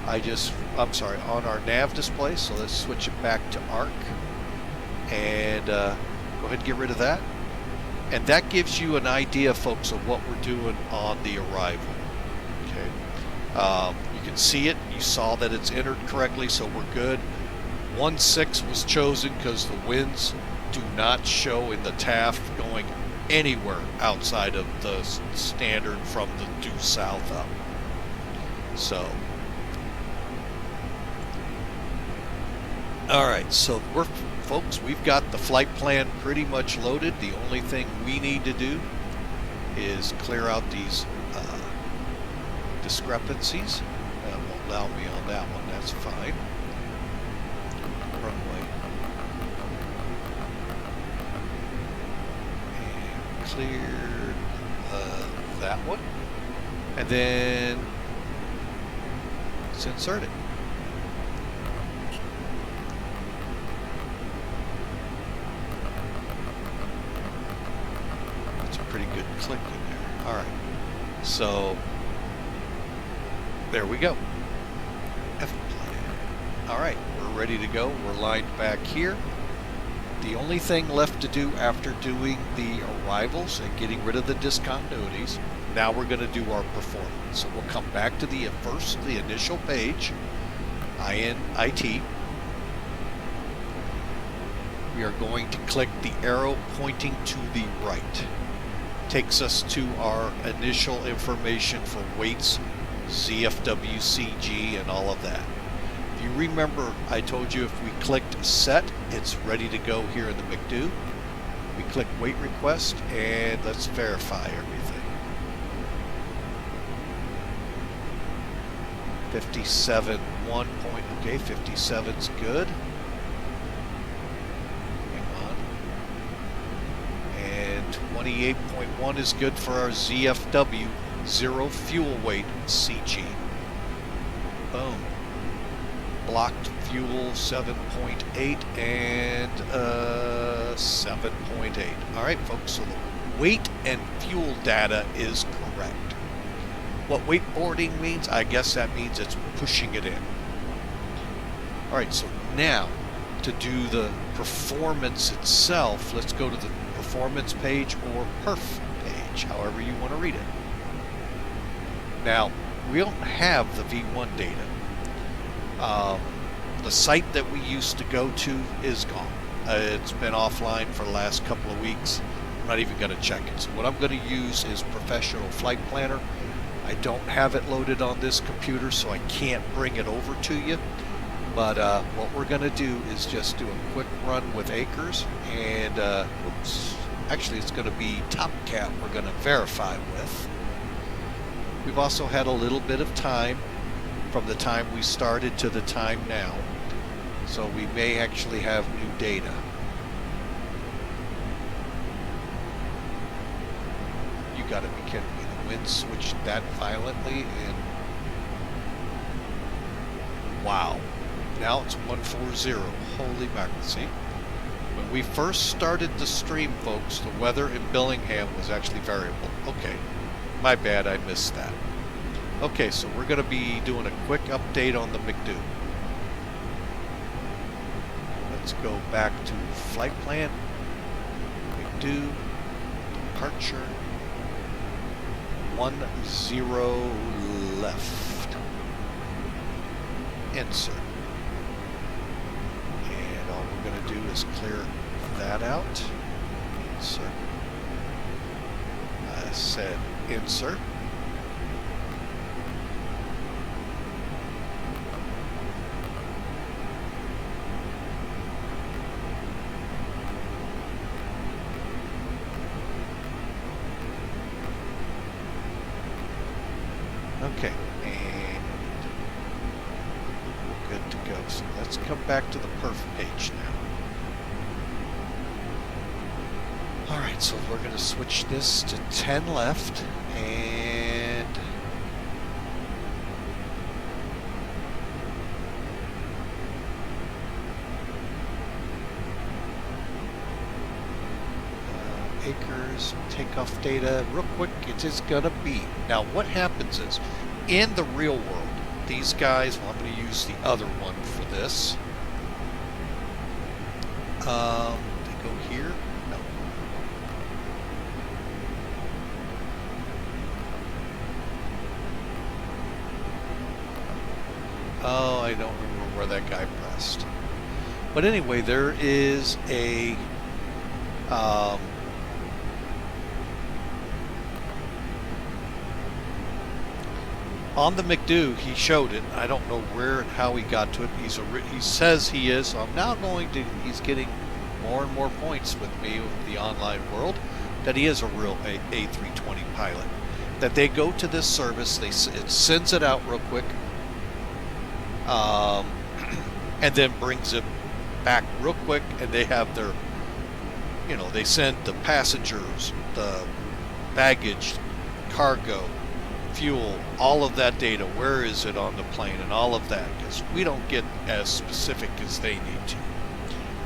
I'm sorry, on our nav display. So let's switch it back to ARC and go ahead and get rid of that. And that gives you an idea, folks, of what we're doing on the arrival. Okay, you can see it. You saw that it's entered correctly, so we're good. 1-6 was chosen because the winds do not show in the TAF going anywhere outside of the standard from the due south up. So, all right, so folks, we've got the flight plan pretty much loaded. The only thing we need to do is clear out these discrepancies. That won't allow me on that one, that's fine. Runway. And cleared that one. And then let's insert it. That's a pretty good click in there. All right. So there we go. All right, we're ready to go. We're lined back here. The only thing left to do after doing the arrivals and getting rid of the discontinuities, now we're going to do our performance. So we'll come back to the initial page, INIT. We are going to click the arrow pointing to the right. Takes us to our initial information for weights, ZFW, CG, and all of that. If you remember, I told you if we clicked set, it's ready to go here in the McDo. We click weight request, and let's verify everything. 57.1 point, okay, 57's good. Hang on. And 28.1 is good for our ZFW, zero fuel weight CG. Boom. Blocked fuel 7.8 and 7.8. All right, folks, so the weight and fuel data is correct. What wakeboarding means, I guess that means it's pushing it in. All right, so now to do the performance itself, let's go to the performance page or perf page, however you want to read it. Now, we don't have the V1 data. The site that we used to go to is gone. It's been offline for the last couple of weeks. I'm not even going to check it. So what I'm going to use is Professional Flight Planner. I don't have it loaded on this computer, so I can't bring it over to you. But what we're going to do is just do a quick run with Acres, and oops, actually it's going to be TopCat we're going to verify with. We've also had a little bit of time from the time we started to the time now, so we may actually have new data. You gotta be kidding me. The wind switched that violently, and wow. Now it's 140. Holy mackerel. See? When we first started the stream, folks, the weather in Bellingham was actually variable. Okay. My bad, I missed that. Okay, so we're going to be doing a quick update on the McDo. Let's go back to flight plan, McDo, departure, 10 left, insert. And all we're going to do is clear that out, insert. I said insert. Okay, and we're good to go. So let's come back to the perf page now. Alright, so we're going to switch this to 10 left, and acres, takeoff data, real quick, it is gonna be. Now what happens is, in the real world, these guys, well, I'm gonna use the other one for this. They go here? No. Oh, I don't remember where that guy pressed. But anyway, there is a on the McDo, he showed it. I don't know where and how he got to it. He says he is. So I'm now going to. He's getting more and more points with me with the online world. That he is a real A320 pilot. That they go to this service. It sends it out real quick, and then brings it back real quick. And they have their, you know, they send the passengers, the baggage, cargo, fuel, all of that data, where is it on the plane, and all of that, because we don't get as specific as they need to.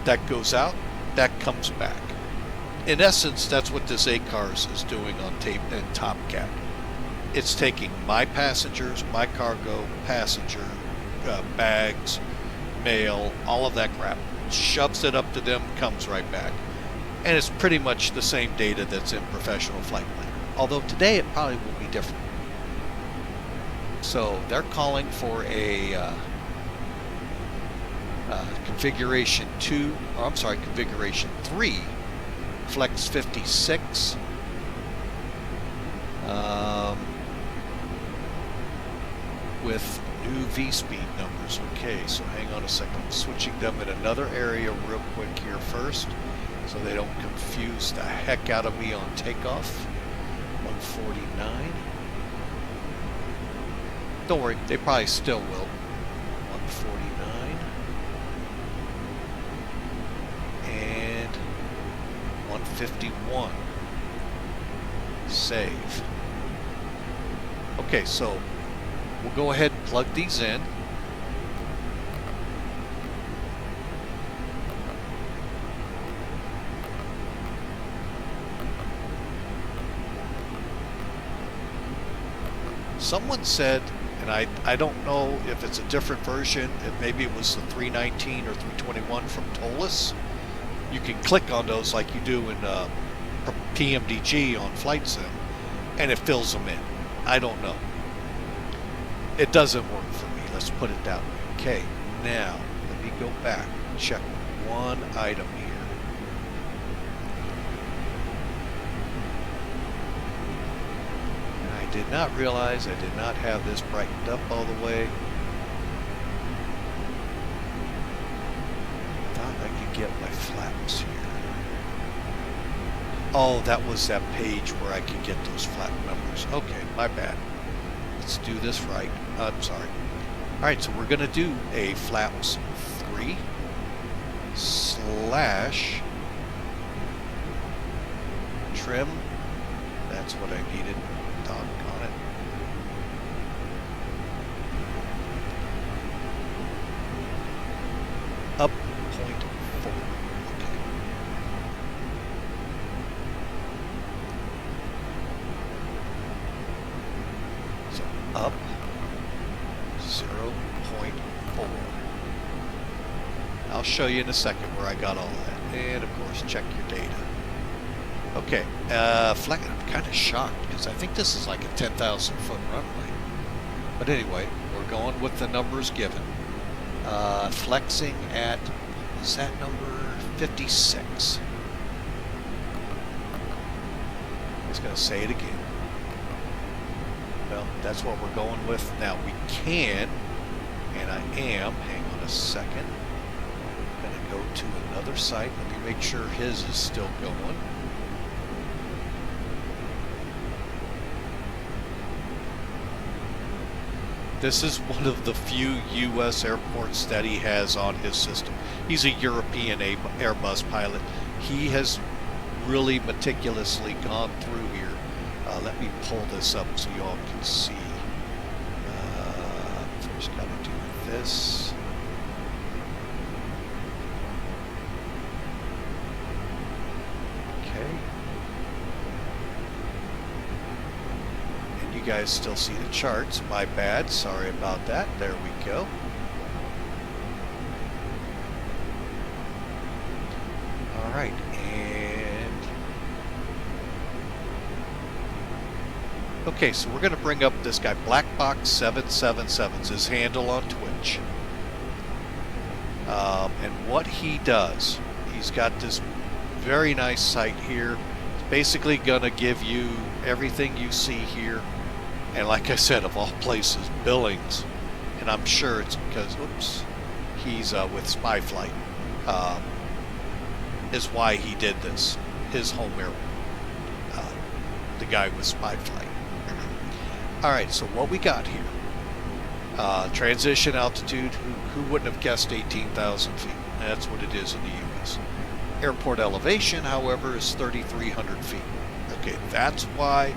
That goes out, that comes back. In essence, that's what this ACARS is doing on tape and Top Cat. It's taking my passengers, my cargo, passenger, bags, mail, all of that crap, shoves it up to them, comes right back. And it's pretty much the same data that's in Professional Flight Planner. Although today it probably will be different. So they're calling for a configuration 3 Flex 56 with new V-speed numbers. Okay, so hang on a second. I'm switching them in another area real quick here first, so they don't confuse the heck out of me on takeoff. 149. Don't worry, they probably still will. 149. And 151. Save. Okay, so we'll go ahead and plug these in. Someone said, and I don't know if it's a different version, if maybe it was the 319 or 321 from Tolis. You can click on those like you do in PMDG on FlightSim, and it fills them in. I don't know. It doesn't work for me, let's put it that way. Okay, now let me go back and check one item here. I did not realize I did not have this brightened up all the way. Thought I could get my flaps here. Oh, that was that page where I could get those flap numbers. Okay, my bad. Let's do this right. I'm sorry. Alright, so we're going to do a flaps 3 slash trim. That's what I needed. Doggone it. Up 0.4. Okay. So up 0.4. I'll show you in a second where I got all that. And of course, check your data. Okay, I'm kind of shocked because I think this is like a 10,000 foot runway. But anyway, we're going with the numbers given. Flexing at, is that number 56? I was going to say it again. Well, that's what we're going with. Now we can, and I am, hang on a second. I'm going to go to another site. Let me make sure his is still going. This is one of the few U.S. airports that he has on his system. He's a European Airbus pilot. He has really meticulously gone through here. Let me pull this up so you all can see. First got to do this. Okay. guys still see the charts. My bad. Sorry about that. There we go. All right, and okay, so we're going to bring up this guy, Blackbox777's his handle on Twitch. And what he does, he's got this very nice site here. It's basically going to give you everything you see here. And like I said, of all places, Billings. And I'm sure it's because, oops, he's with Spyflight. Is why he did this. His home air. The guy with Spyflight. Alright, so what we got here. Transition altitude, who wouldn't have guessed 18,000 feet? That's what it is in the U.S. Airport elevation, however, is 3,300 feet. Okay, that's why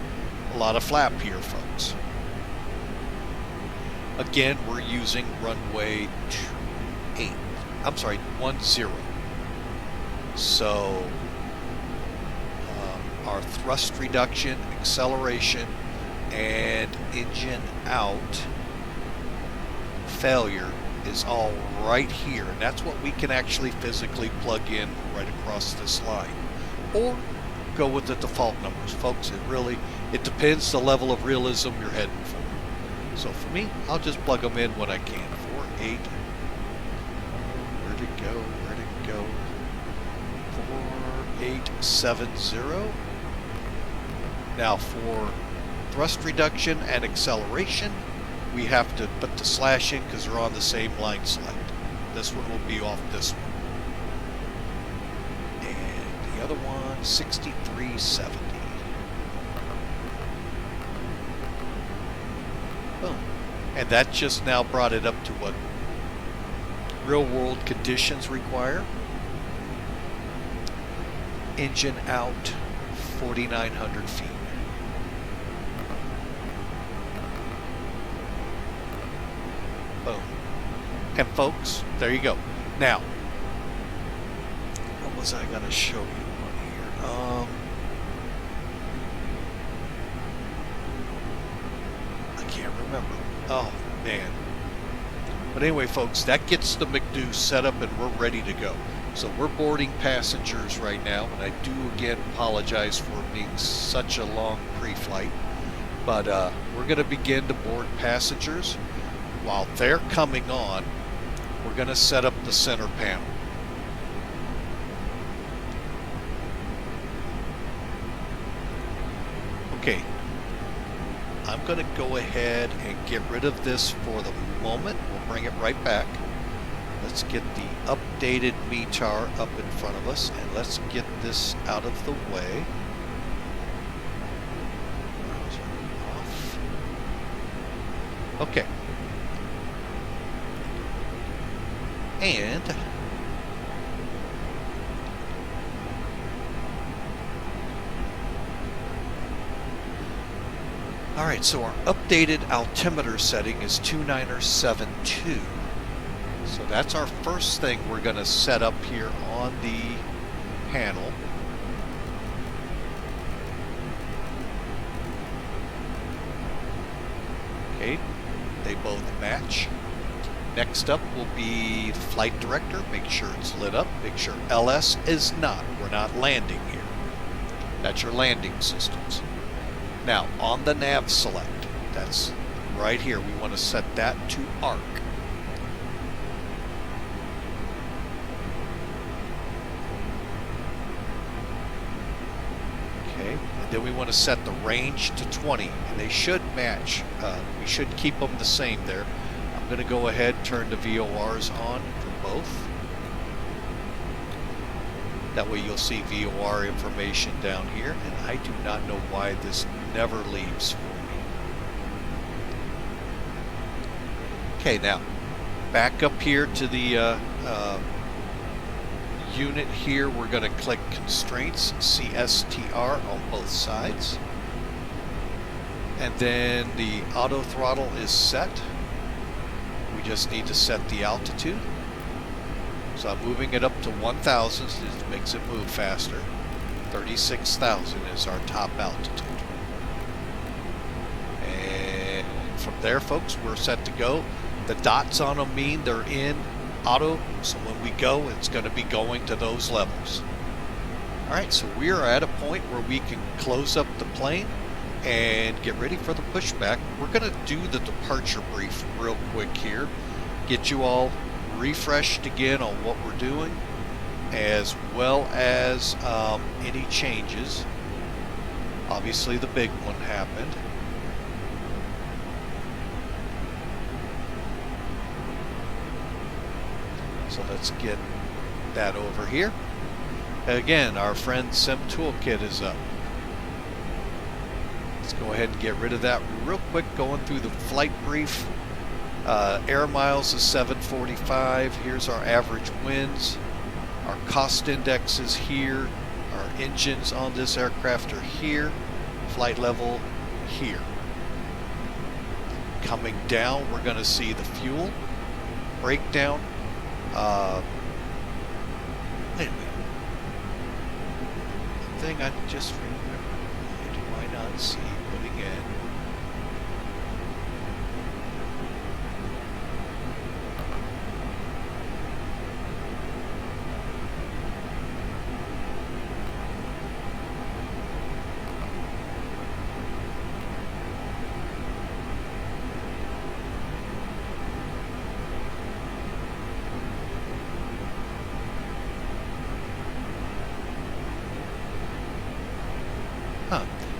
a lot of flap here, folks. Again, we're using runway 10. So, our thrust reduction, acceleration, and engine out failure is all right here, and that's what we can actually physically plug in right across this line, or go with the default numbers, folks. It depends the level of realism you're heading for. So for me, I'll just plug them in when I can. 48. Where'd it go? 4870. Now for thrust reduction and acceleration, we have to put the slash in because they're on the same line select. This one will be off this one. And the other one, 6370. Boom. And that just now brought it up to what real world conditions require. Engine out, 4,900 feet. Boom. And folks, there you go. Now, what was I going to show you on here? I can't remember. Oh, man. But anyway, folks, that gets the McDo set up and we're ready to go. So we're boarding passengers right now, and I do again apologize for being such a long pre-flight. But we're going to begin to board passengers. While they're coming on, we're going to set up the center panel. Okay, I'm going to go ahead and get rid of this for the moment. We'll bring it right back. Let's get the updated MACAIR up in front of us, and let's get this out of the way. Off. Okay. And all right, so our updated altimeter setting is 2972. So that's our first thing we're going to set up here on the panel. Okay, they both match. Next up will be the flight director. Make sure it's lit up. Make sure LS is not. We're not landing here. That's your landing systems. Now, on the nav select, that's right here. We want to set that to arc. Okay, and then we want to set the range to 20, and they should match. We should keep them the same there. I'm going to go ahead and turn the VORs on for both. That way you'll see VOR information down here, and I do not know why this never leaves for me. Okay, now back up here to the unit here. We're going to click Constraints, CSTR on both sides. And then the auto throttle is set. We just need to set the altitude. So I'm moving it up to 1,000, so it makes it move faster. 36,000 is our top altitude. from there, folks, we're set to go. The dots on them mean they're in auto, so when we go, it's going to be going to those levels. All right, so we are at a point where we can close up the plane and get ready for the pushback. We're going to do the departure brief real quick here, get you all refreshed again on what we're doing, as well as any changes. Obviously, the big one happened. So let's get that over here. Again, our friend Sim Toolkit is up. Let's go ahead and get rid of that real quick, going through the flight brief. Air miles is 745. Here's our average winds. Our cost index is here. Our engines on this aircraft are here. Flight level here. Coming down, we're going to see the fuel breakdown. Wait a minute. The thing I just remembered. Why not see putting in?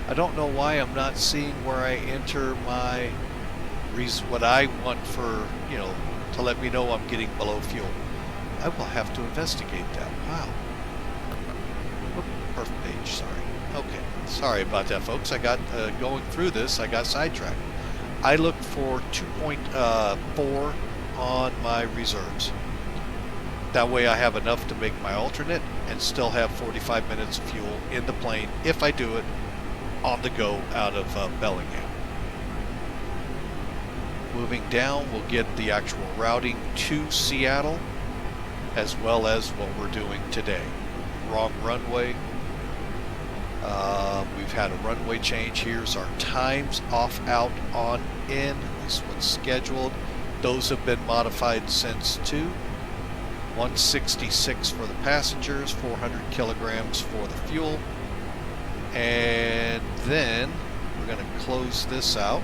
I don't know why I'm not seeing where I enter my what I want for, you know, to let me know I'm getting below fuel. I will have to investigate that. Wow. Oop, perfect page, sorry. Okay, sorry about that, folks. I got going through this, I got sidetracked. I look for 2.4 on my reserves. That way I have enough to make my alternate and still have 45 minutes of fuel in the plane if I do it on the go out of Bellingham. Moving down, we'll get the actual routing to Seattle, as well as what we're doing today. Wrong runway. We've had a runway change. Here's our times, off, out, on, in. This is what's scheduled. Those have been modified since too. 166 for the passengers, 400 kilograms for the fuel. And then we're going to close this out,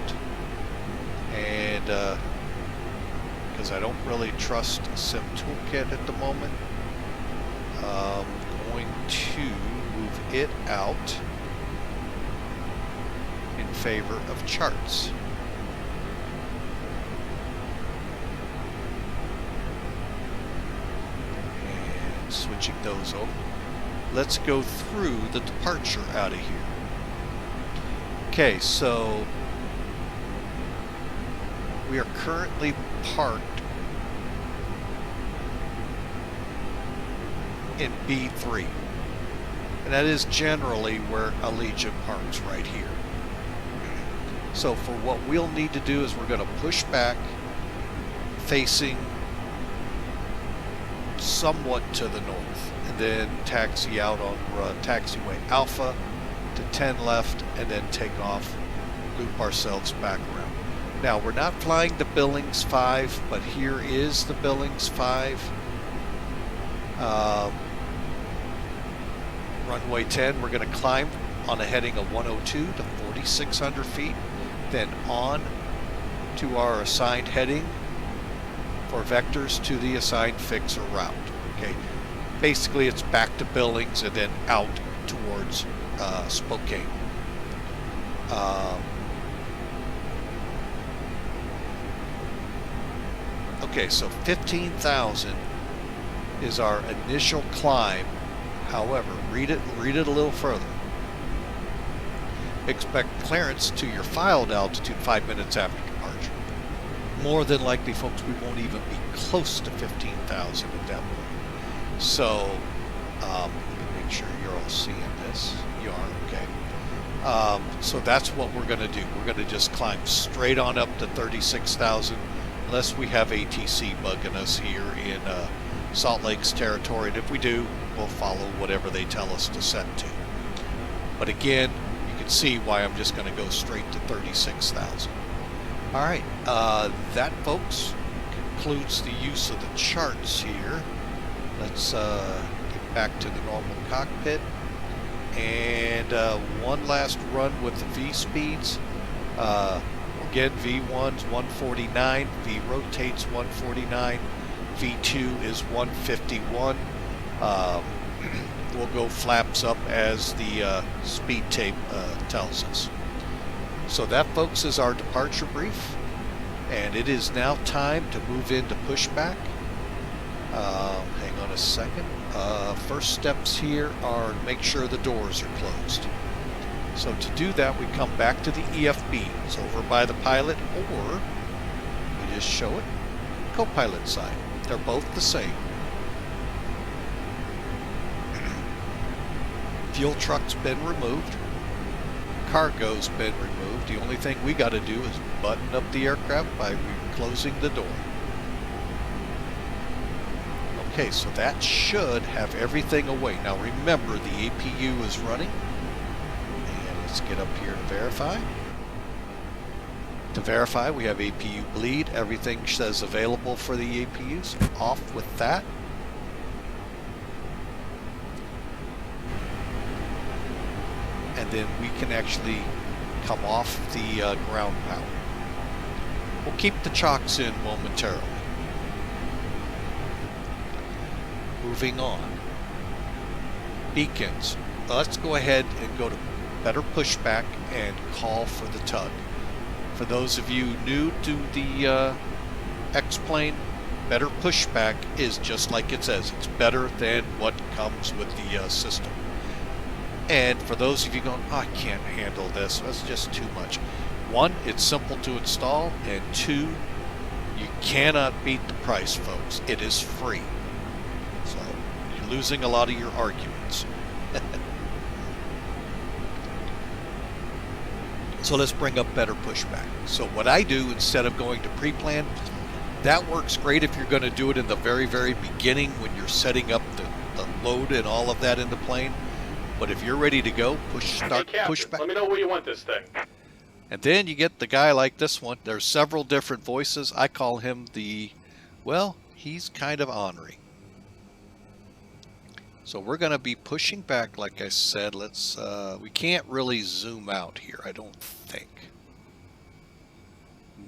and because I don't really trust Sim Toolkit at the moment, I'm going to move it out in favor of charts. And switching those over. Let's go through the departure out of here. Okay, so we are currently parked in B3. And that is generally where Allegiant parks, right here. So for what we'll need to do is we're going to push back facing somewhat to the north, and then taxi out on taxiway Alpha to 10 left, and then take off, loop ourselves back around. Now we're not flying the Billings 5, but here is the Billings 5. Runway 10, we're going to climb on a heading of 102 to 4,600 feet, then on to our assigned heading for vectors to the assigned fixer route. Okay, basically it's back to Billings and then out towards Spokane. Okay, so 15,000 is our initial climb. However, read it a little further. Expect clearance to your filed altitude 5 minutes after departure. More than likely, folks, we won't even be close to 15,000 at that point. So, let me make sure you're all seeing this. You are, okay. So that's what we're going to do. We're going to just climb straight on up to 36,000, unless we have ATC bugging us here in Salt Lake's territory. And if we do, we'll follow whatever they tell us to set to. But again, you can see why I'm just going to go straight to 36,000. All right, that, folks, concludes the use of the charts here. Let's get back to the normal cockpit. And one last run with the V speeds. Again, V1's 149, V rotates 149, V2 is 151. We'll go flaps up as the speed tape tells us. So that, folks, is our departure brief, and it is now time to move into pushback. Hang on a second. First steps here are to make sure the doors are closed. So to do that, we come back to the EFB. It's over by the pilot, or we just show it co-pilot side. They're both the same. Fuel truck's been removed. Cargo's been removed. The only thing we got to do is button up the aircraft by closing the door. Okay, so that should have everything away. Now remember, the APU is running. And let's get up here to verify. To verify, we have APU bleed. Everything says available for the APUs. Off with that. And then we can actually come off the ground power. We'll keep the chocks in momentarily. Moving on. Beacons. Let's go ahead and go to better pushback and call for the tug. For those of you new to the X-plane, better pushback is just like it says. It's better than what comes with the system. And for those of you going, oh, I can't handle this, that's just too much. One, it's simple to install, and two, you cannot beat the price, folks. It is free. So you're losing a lot of your arguments. So let's bring up better pushback. So what I do, instead of going to pre-plan, that works great if you're going to do it in the very, very beginning when you're setting up the load and all of that in the plane. But if you're ready to go, start pushback. Let me know where you want this thing. And then you get the guy like this one. There's several different voices. I call him well, he's kind of ornery. So we're going to be pushing back, like I said. Let's, we can't really zoom out here, I don't think.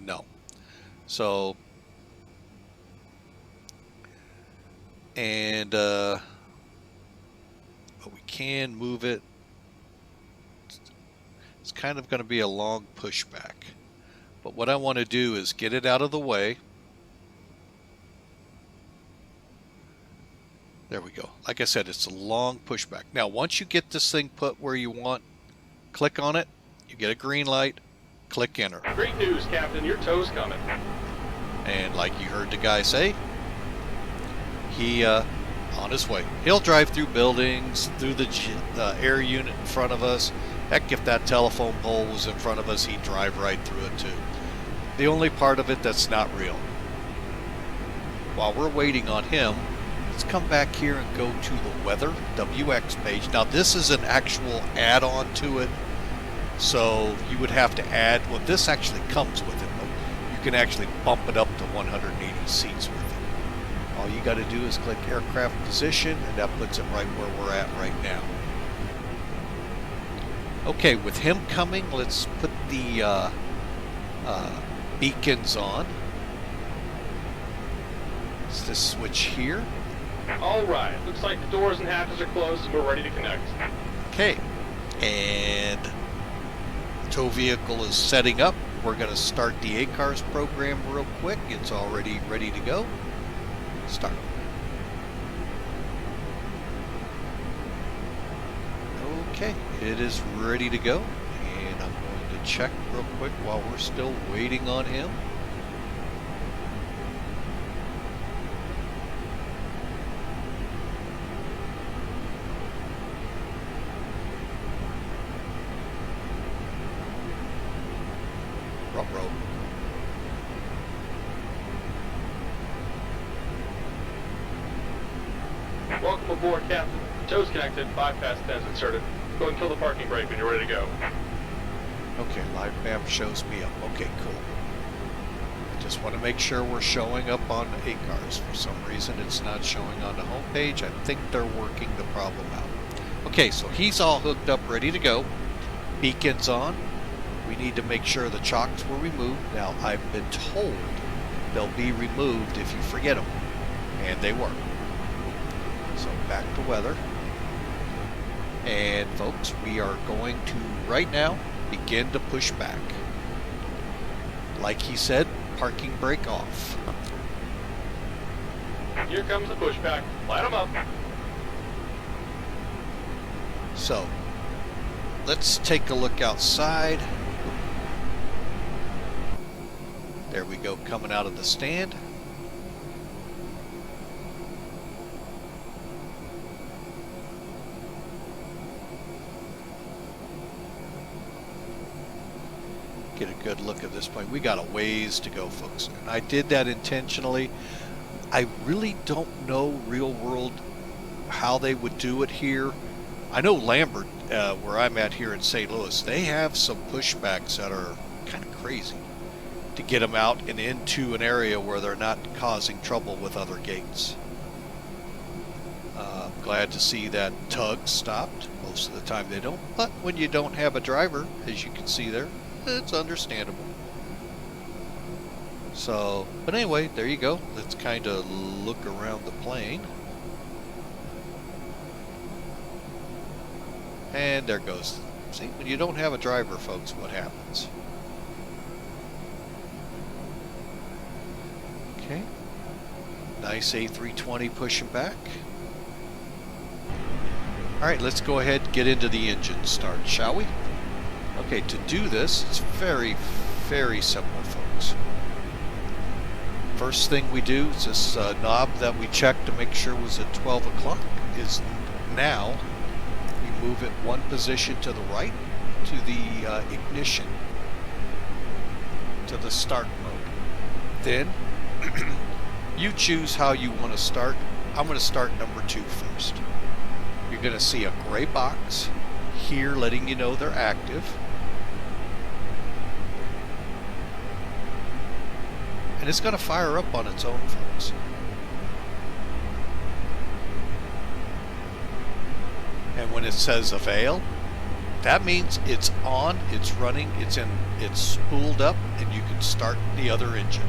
No. So, and, but we can move it. It's kind of going to be a long pushback. But what I want to do is get it out of the way. There we go. Like I said, it's a long pushback. Now, once you get this thing put where you want, click on it. You get a green light. Click enter. Great news, Captain. Your tow's coming. And like you heard the guy say, he on his way. He'll drive through buildings, through the air unit in front of us. Heck, if that telephone pole was in front of us, he'd drive right through it too. The only part of it that's not real. While we're waiting on him, let's come back here and go to the weather WX page. Now this is an actual add-on to it, so you would have to add, well, this actually comes with it, but you can actually bump it up to 180 seats with it. All you got to do is click aircraft position, and that puts it right where we're at right now. Okay, with him coming, let's put the beacons on. It's this switch here. All right. Looks like the doors and hatches are closed and we're ready to connect. Okay, and the tow vehicle is setting up. We're going to start the ACARS program real quick. It's already ready to go. Start. Okay, it is ready to go, and I'm going to check real quick while we're still waiting on him. Ruh-roh. Welcome aboard, Captain. Tow's connected, 5 past 10's inserted. Go and kill the parking brake when you're ready to go. Okay, live map shows me up. Okay, cool. Just want to make sure we're showing up on ACARS. For some reason it's not showing on the home page. I think they're working the problem out. Okay, so he's all hooked up, ready to go. Beacon's on. We need to make sure the chocks were removed. Now, I've been told they'll be removed if you forget them. And they were. So back to weather. And folks, we are going to, right now, begin to push back. Like he said, parking brake off. Here comes the pushback. Light them up. So, let's take a look outside. There we go, coming out of the stand. Get a good look at this point. We got a ways to go, folks. And I did that intentionally. I really don't know real world how they would do it here. I know Lambert, where I'm at here in St. Louis, they have some pushbacks that are kind of crazy to get them out and into an area where they're not causing trouble with other gates. Glad to see that tugs stopped. Most of the time they don't, but when you don't have a driver, as you can see there, it's understandable. So, but anyway, there you go. Let's kind of look around the plane. And there goes. See, when you don't have a driver, folks, what happens? Okay. Nice A320 pushing back. Alright, let's go ahead and get into the engine start, shall we? Okay, to do this, it's very, very simple, folks. First thing we do is this knob that we checked to make sure was at 12 o'clock is now. We move it one position to the right to the ignition, to the start mode. Then you choose how you want to start. I'm going to start number 2 first. You're going to see a gray box here letting you know they're active. And it's going to fire up on its own, folks. And when it says avail, that means it's on, it's running, it's spooled up, and you can start the other engine.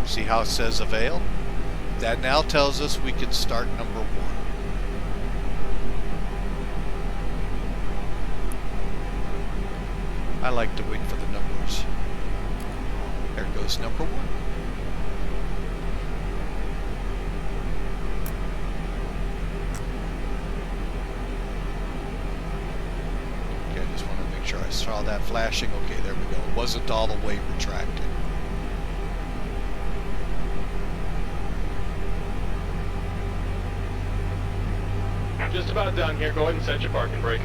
See how it says avail? That now tells us we can start number 1. I like to wait for the numbers. There goes number 1. Okay, I just want to make sure I saw that flashing. Okay, there we go. It wasn't all the way retracted. Just about done here. Go ahead and set your parking brake.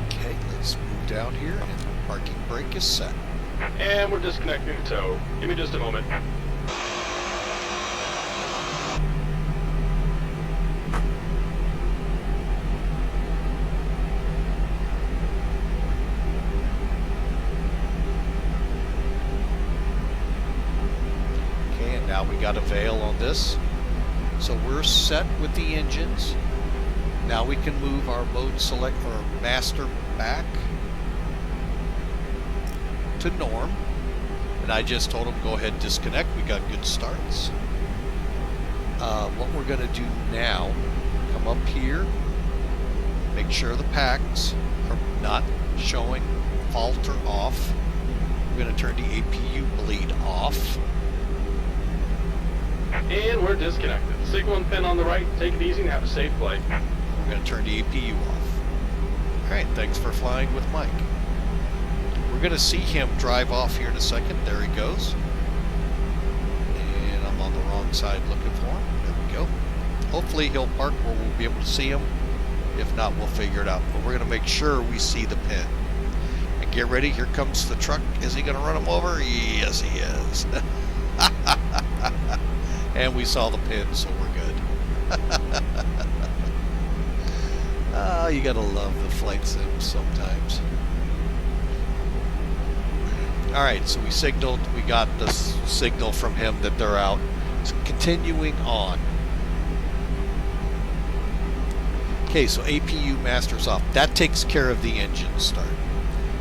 Okay, let's move down here, and the parking brake is set. And we're disconnecting the tow. Give me just a moment. Okay, and now we got a veil on this. So we're set with the engines. Now we can move our mode select or master back to norm. And I just told him go ahead and disconnect. We got good starts. What we're going to do now, come up here, make sure the packs are not showing fault or off. We're going to turn the APU bleed off. And we're disconnected. Signaling pin on the right. Take it easy and have a safe flight. We're going to turn the APU off. Alright, thanks for flying with Mike. We're going to see him drive off here in a second. There he goes. And I'm on the wrong side looking for him. There we go. Hopefully he'll park where we'll be able to see him. If not, we'll figure it out. But we're going to make sure we see the pin. And get ready, here comes the truck. Is he going to run him over? Yes, he is. And we saw the pin, so we're good. Oh, you got to love the flight sims sometimes. All right, so we signaled. We got the signal from him that they're out. So continuing on. Okay, so APU master's off. That takes care of the engine start.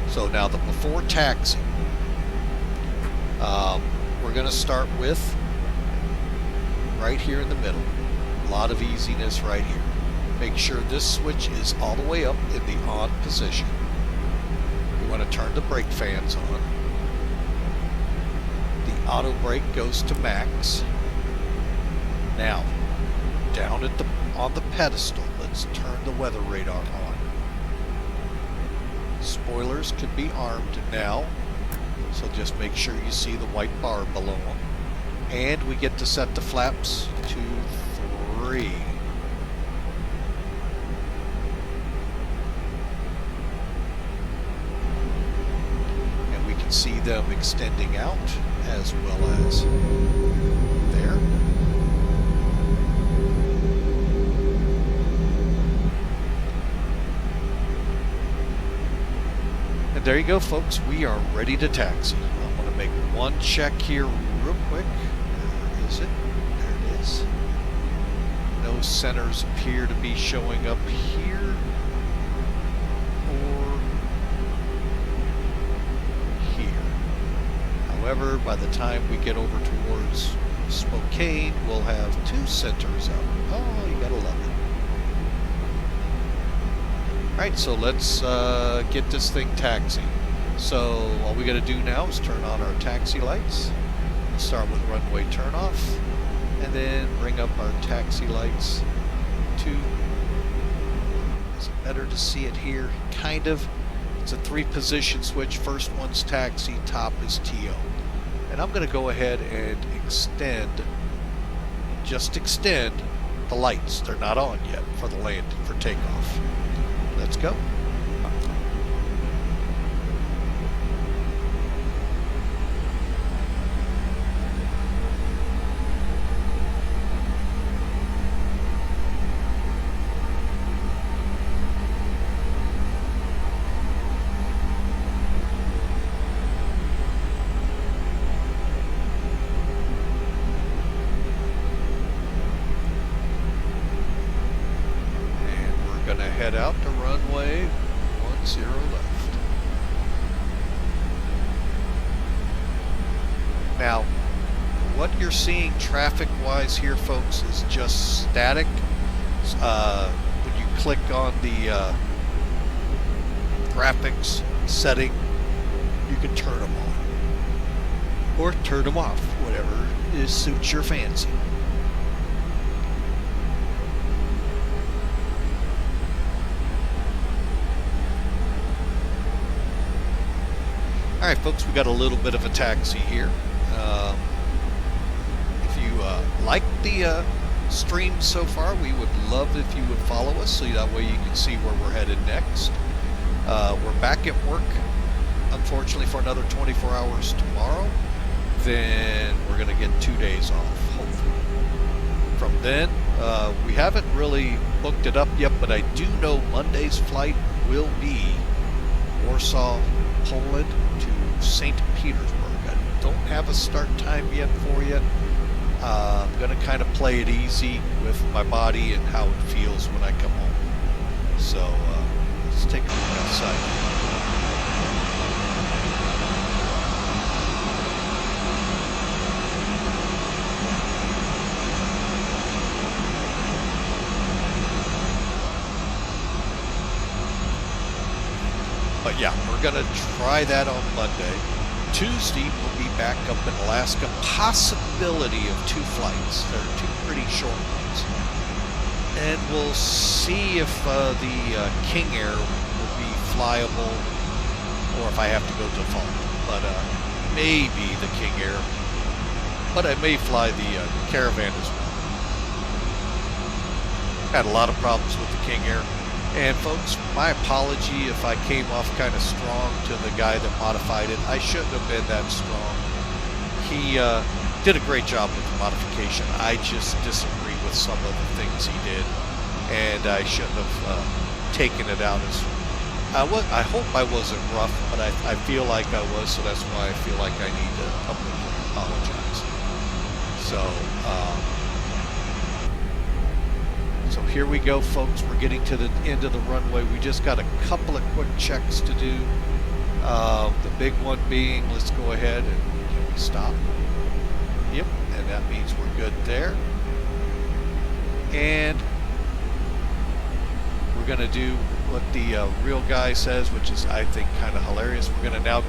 So now the before taxi, we're going to start with right here in the middle. A lot of easiness right here. Make sure this switch is all the way up in the on position. We want to turn the brake fans on. The auto brake goes to max. Now, down at on the pedestal, let's turn the weather radar on. Spoilers can be armed now, so just make sure you see the white bar below them. And we get to set the flaps to 3. And we can see them extending out as well as there. And there you go, folks. We are ready to taxi. I'm going to make one check here real quick. Where is it? There it is. No centers appear to be showing up here or here. However, by the time we get over towards Spokane, we'll have 2 centers up. Oh, you gotta love it. Alright, so let's get this thing taxiing. So all we got to do now is turn on our taxi lights. Start with runway turnoff, and then bring up our taxi lights to. Is it better to see it here? Kind of. It's a 3-position switch. First one's taxi, top is TO. And I'm going to go ahead and just extend the lights. They're not on yet for the landing, for takeoff. Let's go. Head out to runway 10 left. Now, what you're seeing traffic-wise here, folks, is just static. When you click on the graphics setting, you can turn them on or turn them off, whatever suits your fancy. Alright, folks, we got a little bit of a taxi here. If you like the stream so far, we would love if you would follow us, so that way you can see where we're headed next. We're back at work, unfortunately, for another 24 hours tomorrow. Then we're going to get 2 days off, hopefully. From then, we haven't really booked it up yet, but I do know Monday's flight will be Warsaw, Poland to St. Petersburg. I don't have a start time yet for you. I'm going to kind of play it easy with my body and how it feels when I come home. So let's take a look outside. But yeah, we're going to try that on Monday. Tuesday, we'll be back up in Alaska. Possibility of 2 flights. They're 2 pretty short ones. And we'll see if the King Air will be flyable or if I have to go default. But maybe the King Air. But I may fly the Caravan as well. Had a lot of problems with the King Air. And folks, my apology if I came off kind of strong to the guy that modified it. I shouldn't have been that strong. He did a great job with the modification. I just disagree with some of the things he did, and I shouldn't have taken it out as... I hope I wasn't rough, but I feel like I was, so that's why I feel like I need to publicly apologize. So here we go, folks. We're getting to the end of the runway. We just got a couple of quick checks to do. The big one being, let's go ahead and can we stop? Yep, and that means we're good there. And we're going to do what the real guy says, which is, I think, kind of hilarious. We're going to now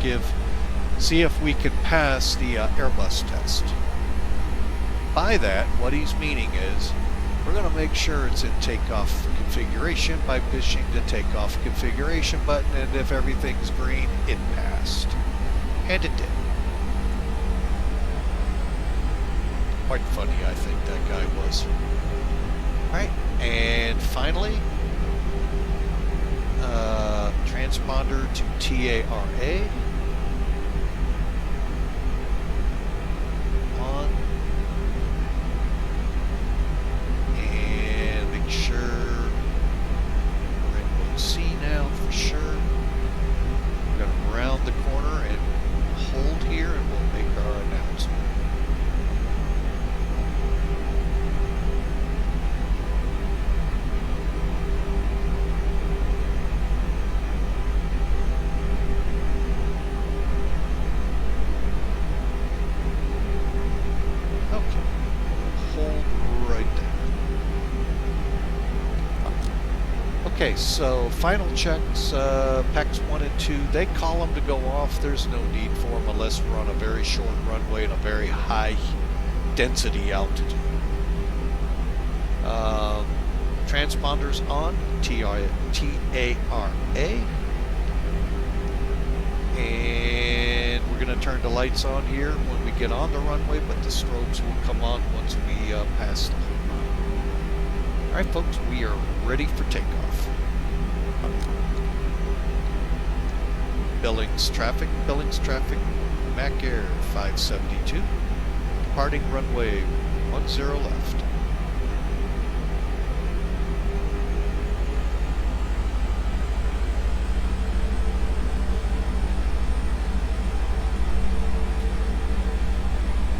see if we can pass the Airbus test. By that, what he's meaning is, we're going to make sure it's in takeoff configuration by pushing the takeoff configuration button, and if everything's green, it passed. And it did. Quite funny, I think that guy was. Alright, and finally, transponder to TARA. On. And make sure we're in mode C now for sure. We're going to round the corner and hold here, and we'll make our announcement. Okay, so final checks, packs 1 and 2, they call them to go off. There's no need for them unless we're on a very short runway and a very high density altitude. Transponders on, TARA. And we're going to turn the lights on here when we get on the runway, but the strobes will come on once we pass the whole line. Alright folks, we are ready for takeoff. Billings traffic, MACAIR 572, departing runway 10 left.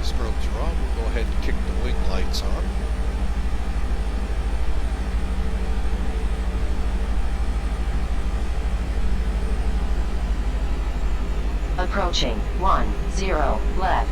Strobes are on, we'll go ahead and kick the wing lights on. Approaching 10 left.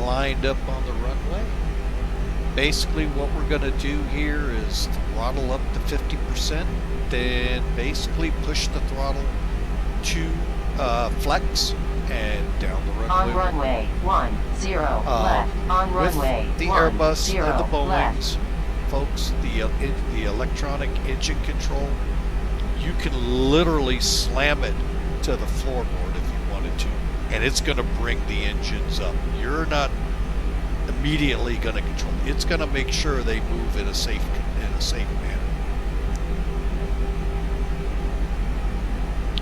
Lined up on the runway. Basically what we're going to do here is throttle up to 50%, then basically push the throttle to flex and down the runway. On runway 10 left. On runway with the 10 Airbus and the Boeings, left. folks, the electronic engine control, you can literally slam it to the floorboard if you wanted to, and it's going to bring the engines up. You're not immediately going to control it. It's going to make sure they move in a safe manner.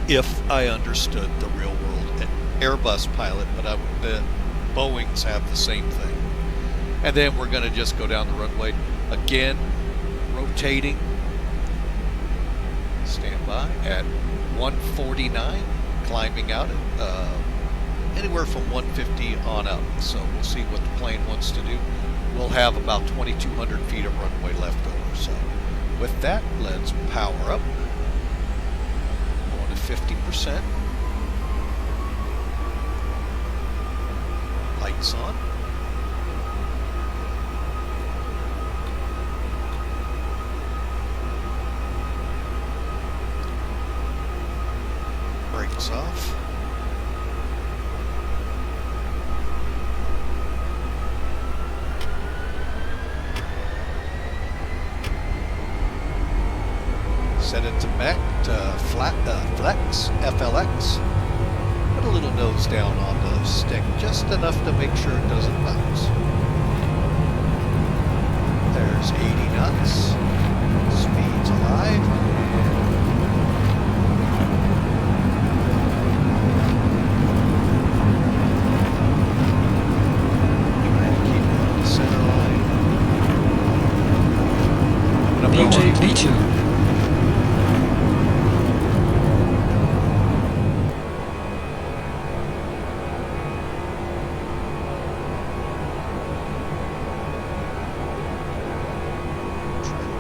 If I understood the real world Airbus pilot, but the Boeings have the same thing. And then we're going to just go down the runway again, rotating. Stand by at 149, climbing out at anywhere from 150 on up. So we'll see what the plane wants to do. We'll have about 2,200 feet of runway left over. So with that, let's power up. Going to 50%. Lights on. Brakes off. Set it to mech, to flex, FLX. Put a little nose down on the stick, just enough to make sure it doesn't bounce. There's 80 knots. Speed's alive. Trying to keep it on the center line. B2.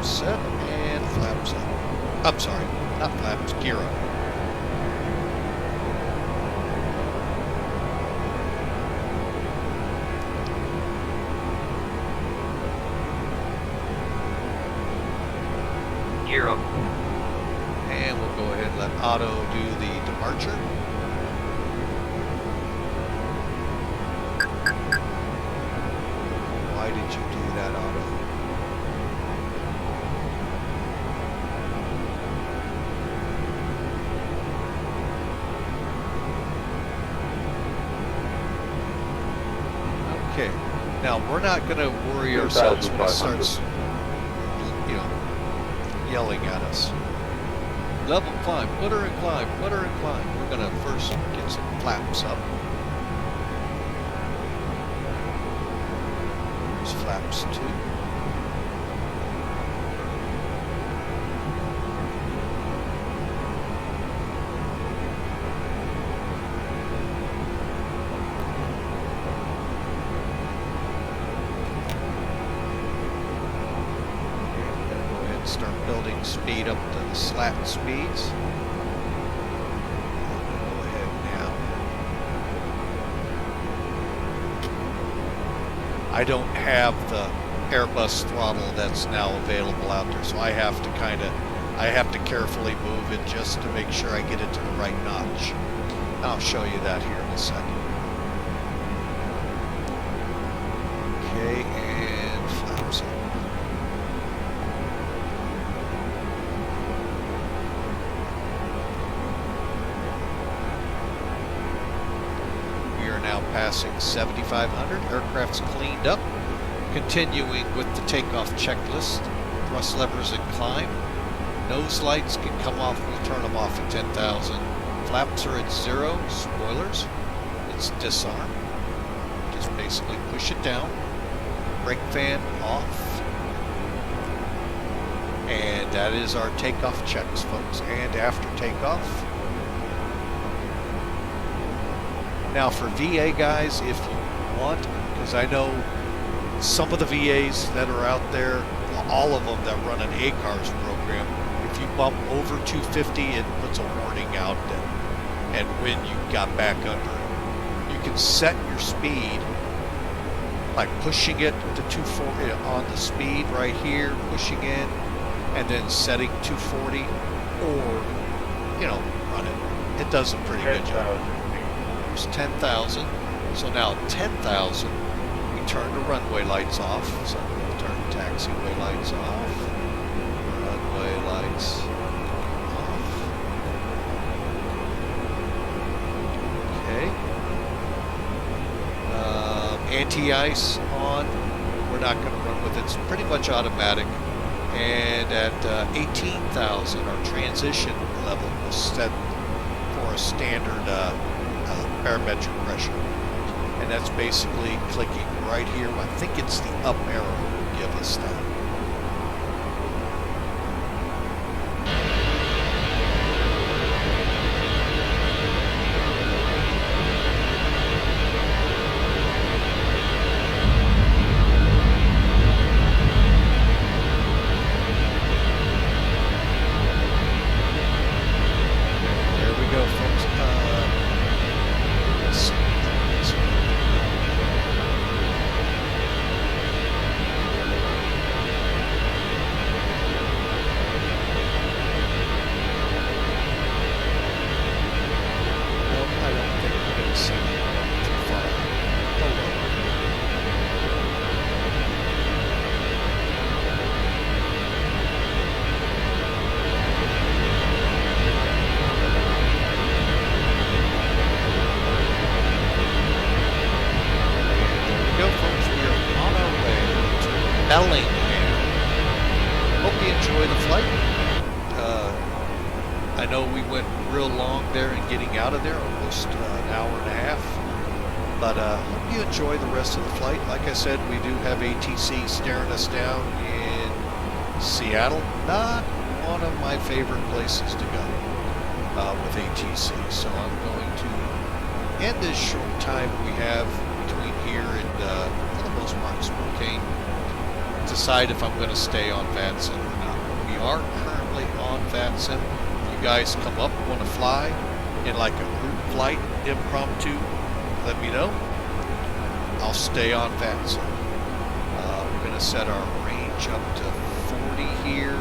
Set and flaps up. I'm sorry, not flaps, gear up. Gear up. And we'll go ahead and let auto do the departure. Why did you do that, auto? Okay, now we're not going to worry ourselves when it starts, you know, yelling at us. Level climb, putter and climb, putter and climb. We're going to first get some flaps up. There's flaps 2. Start building speed up to the slat speeds. Go ahead now. I don't have the Airbus throttle that's now available out there, so I have to carefully move it just to make sure I get it to the right notch. I'll show you that here in a second. Okay, and flaps up. Now passing 7,500. Aircraft's cleaned up. Continuing with the takeoff checklist. Thrust levers and climb. Nose lights can come off. We'll turn them off at 10,000. Flaps are at 0. Spoilers. It's disarm. Just basically push it down. Brake fan off. And that is our takeoff checks, folks. And after takeoff. Now for VA guys, if you want, because I know some of the VAs that are out there, all of them that run an ACARS program, if you bump over 250, it puts a warning out and when you got back under it. You can set your speed by pushing it to 240 on the speed right here, pushing in, and then setting 240, or, you know, run it. It does a pretty good job. 10,000. So now at 10,000, we turn the runway lights off. So we'll turn the taxiway lights off. Runway lights off. Okay. Anti-ice on. We're not going to run with it. It's pretty much automatic. And at 18,000, our transition level was set for a standard barometric pressure. and that's basically clicking right here. I think it's the up arrow will give us that. Bellingham. Hope you enjoy the flight. I know we went real long there in getting out of there, almost an hour and a half. But hope you enjoy the rest of the flight. Like I said, we do have ATC staring us down in Seattle. Not one of my favorite places to go with ATC. So I'm going to end this short time we have between here and, for the most part, Spokane. Decide if I'm going to stay on VATSIM or not. We are currently on VATSIM. If you guys come up and want to fly in like a group flight, impromptu, let me know. I'll stay on VATSIM. We're going to set our range up to 40 here.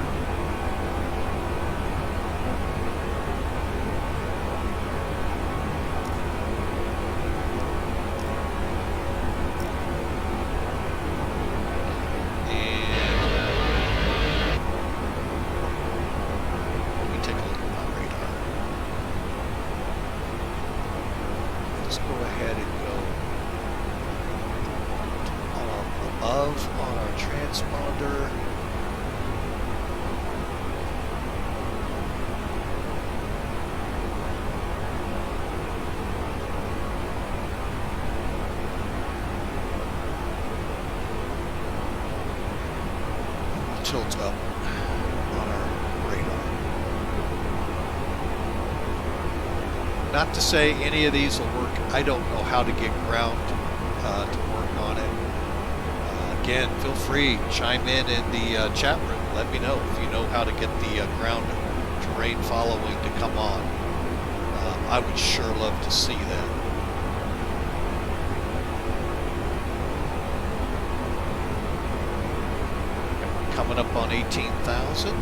Tilt up on our radar. Not to say any of these will work. I don't know how to get ground to work on it. Again, feel free, chime in the chat room. Let me know if you know how to get the ground terrain following to come on. I would sure love to see that. Coming up on 18,000.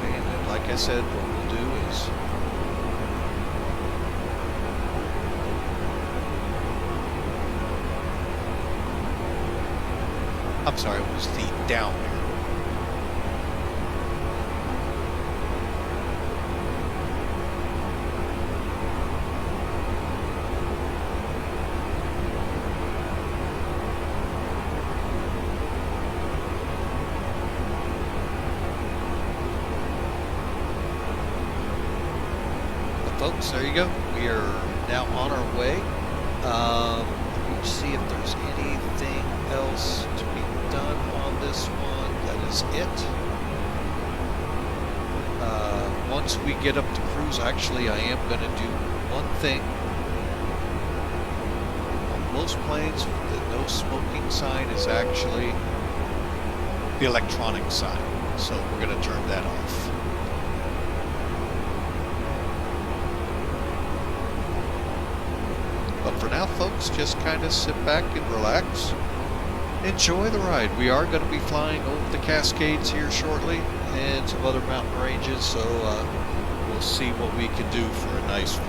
And then, like I said, what we'll do is I'm sorry, it was the down arrow. Folks, there you go. We are now on our way. Let me see if there's anything else to be done on this one. That is it. Once we get up to cruise, actually, I am going to do one thing. On most planes, the no smoking sign is actually the electronic sign. So we're going to turn that off. But for now, folks, just kind of sit back and relax. Enjoy the ride. We are going to be flying over the Cascades here shortly and some other mountain ranges, so we'll see what we can do for a nice view.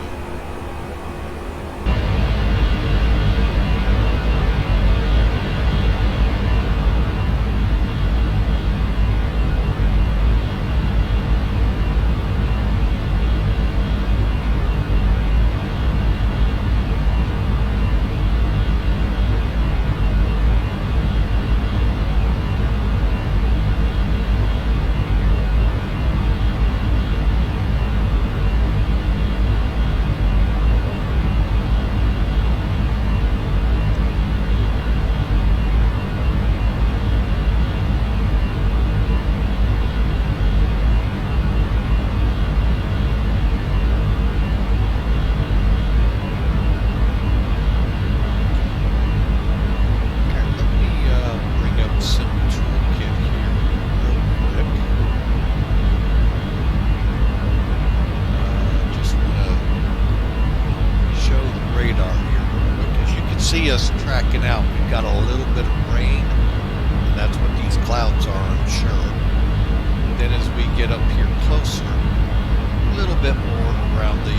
clouds are, I'm sure. Then as we get up here closer, a little bit more around the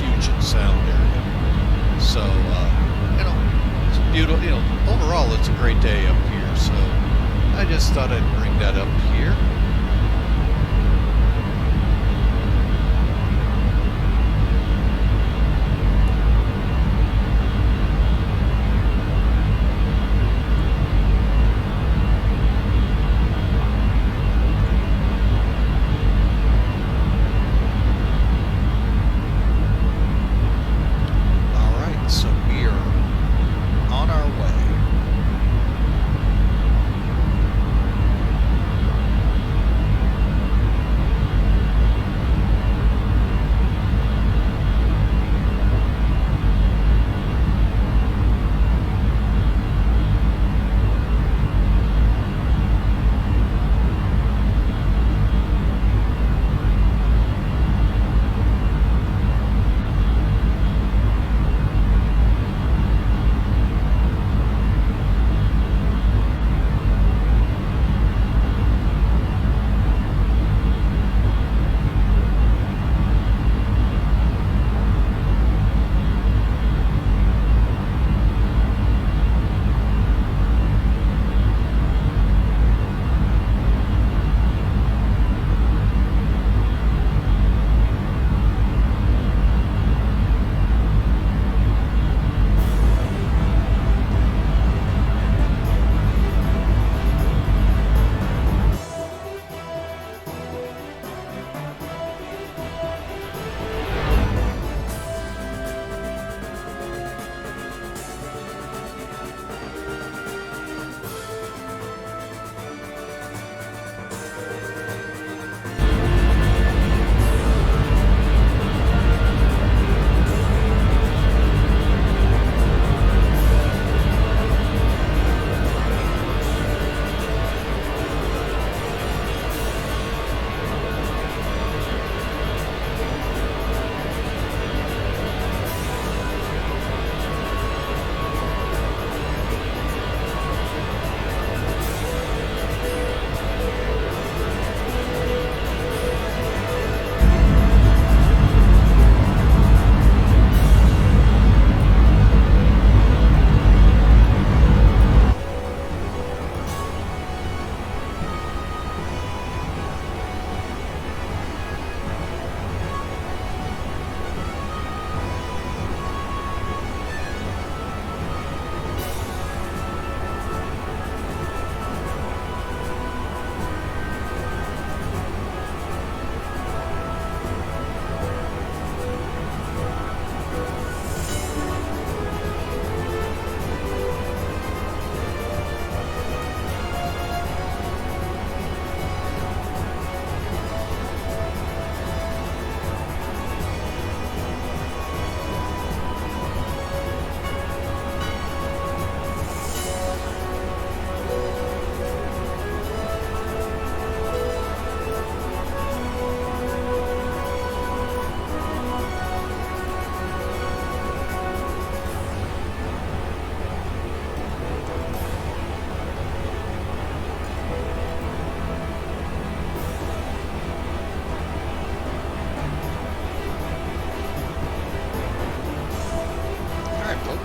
Puget Sound area. So, it's beautiful. Overall, it's a great day up here. So I just thought I'd bring that up here.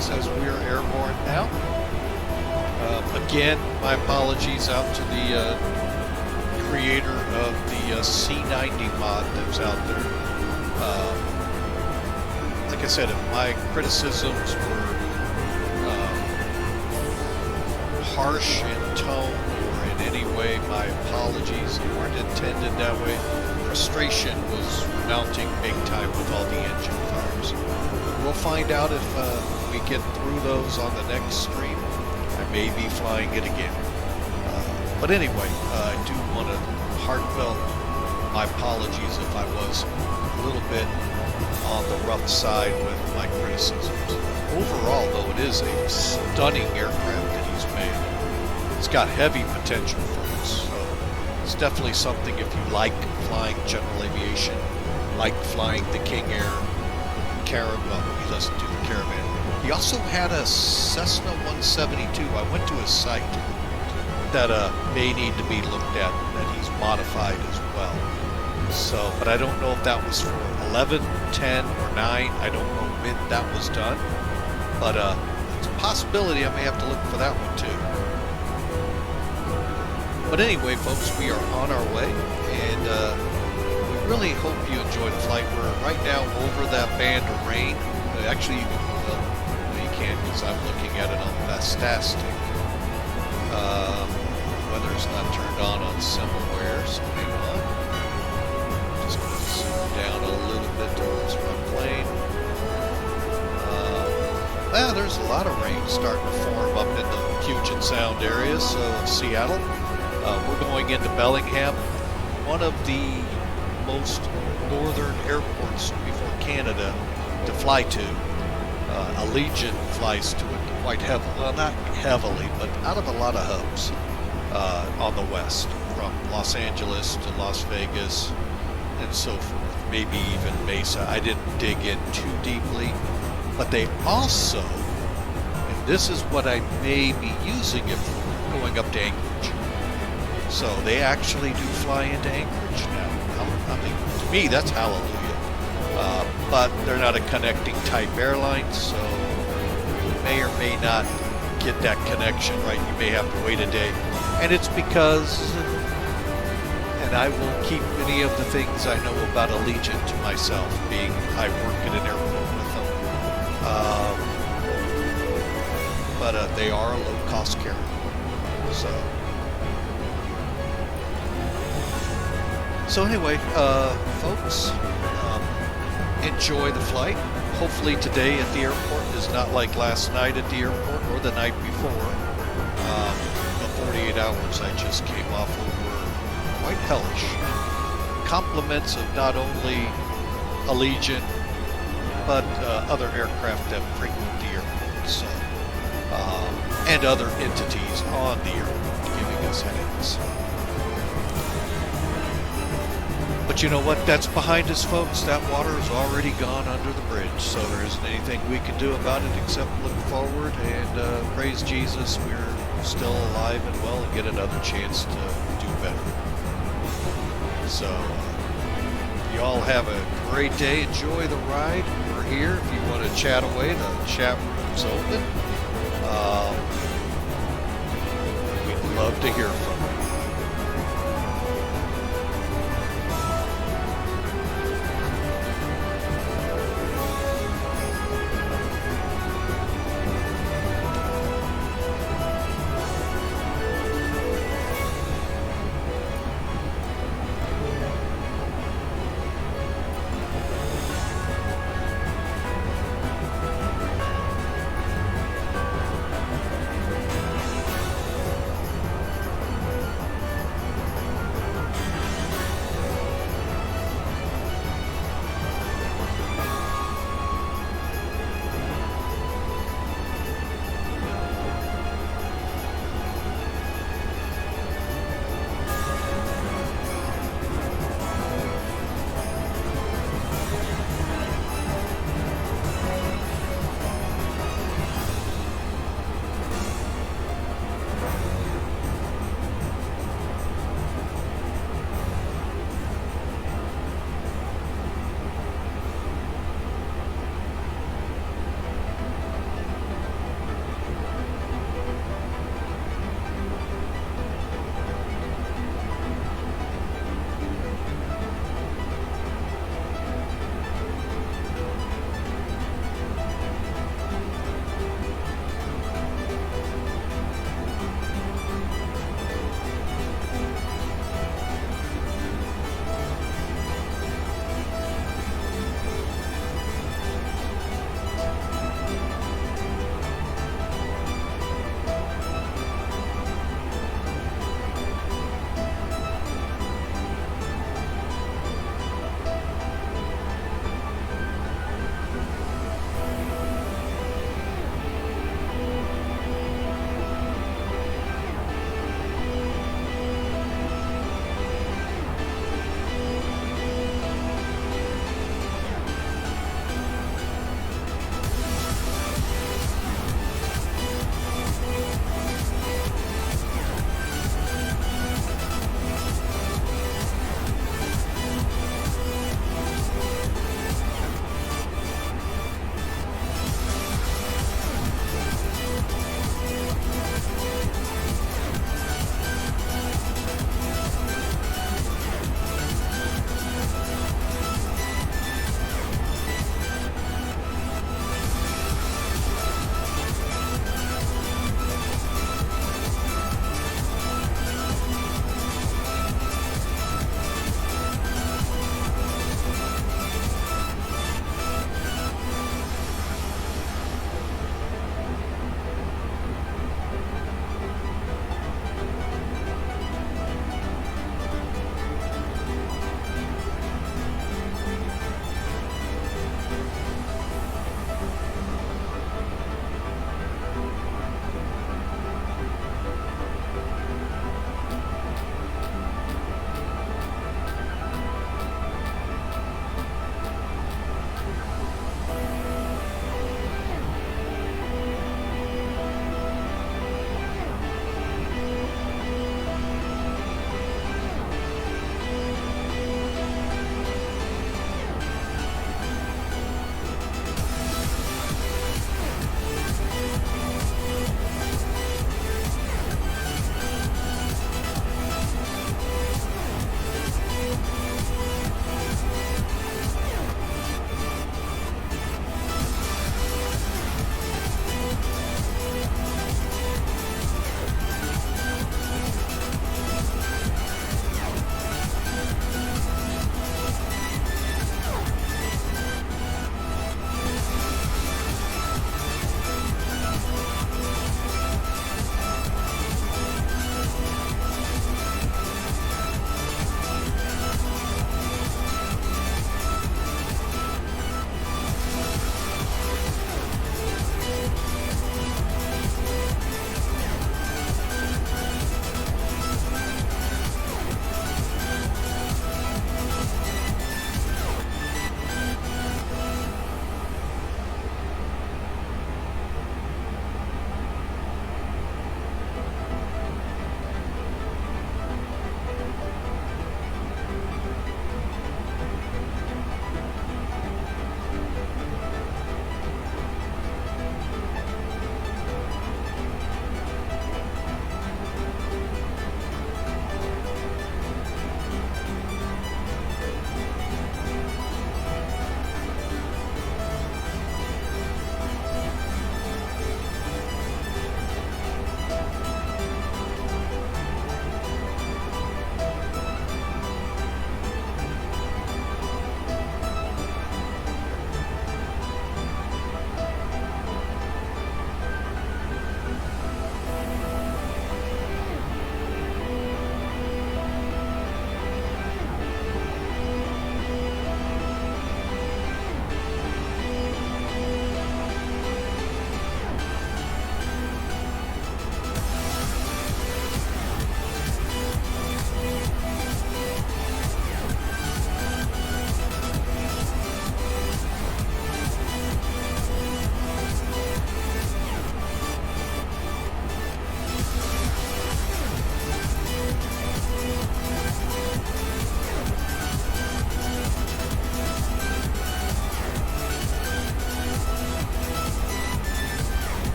Says we are airborne now. Again, my apologies out to the creator of the C90 mod that's out there. Like I said, if my criticisms were harsh in tone or in any way, my apologies. They weren't intended that way. Frustration was mounting big time with all the engine fires. We'll find out if we get through those on the next stream. I may be flying it again. But anyway, I do want to heartfelt my apologies if I was a little bit on the rough side with my criticisms. Overall, though, it is a stunning aircraft that he's made. It's got heavy potential for us. So it's definitely something if you like flying general aviation, like flying the King Air Caravan. Well, he doesn't do the Caravan. He also had a Cessna 172. I went to his site. that may need to be looked at, that he's modified as well. So, but I don't know if that was for 11, 10, or 9. I don't know when that was done, but it's a possibility. I may have to look for that one too. But anyway, folks, we are on our way, and we really hope you enjoy the flight. We're right now over that band of rain. Actually, well, you can't because I'm looking at it on Fantastic. Weather's not turned on somewhere, so hang on. Just going to zoom down a little bit towards my plane. Well, there's a lot of rain starting to form up in the Puget Sound area, so Seattle. We're going into Bellingham, one of the most northern airports before Canada to fly to. Allegiant flies to it quite heavily, well, not heavily, but out of a lot of hubs on the west, from Los Angeles to Las Vegas and so forth, maybe even Mesa. I didn't dig in too deeply, but they also, and this is what I may be using it for, going up to Anchorage. So they actually do fly into Anchorage now. I mean, to me, that's hallelujah. But they're not a connecting type airline, so you may or may not get that connection, right? You may have to wait a day. And it's because, and I will keep many of the things I know about Allegiant to myself, being I work at an airport with them. But they are a low-cost carrier. So anyway, folks, enjoy the flight. Hopefully today at the airport is not like last night at the airport or the night before. The 48 hours I just came off of were quite hellish. Compliments of not only Allegiant, but other aircraft that frequent the airport, so, and other entities on the airport giving us headaches. But you know what? That's behind us, folks. That water is already gone under the bridge, so there isn't anything we can do about it except look forward and praise Jesus. We're still alive and well and get another chance to do better. So, you all have a great day. Enjoy the ride. We're here. If you want to chat away, the chat room's open. We'd love to hear from you.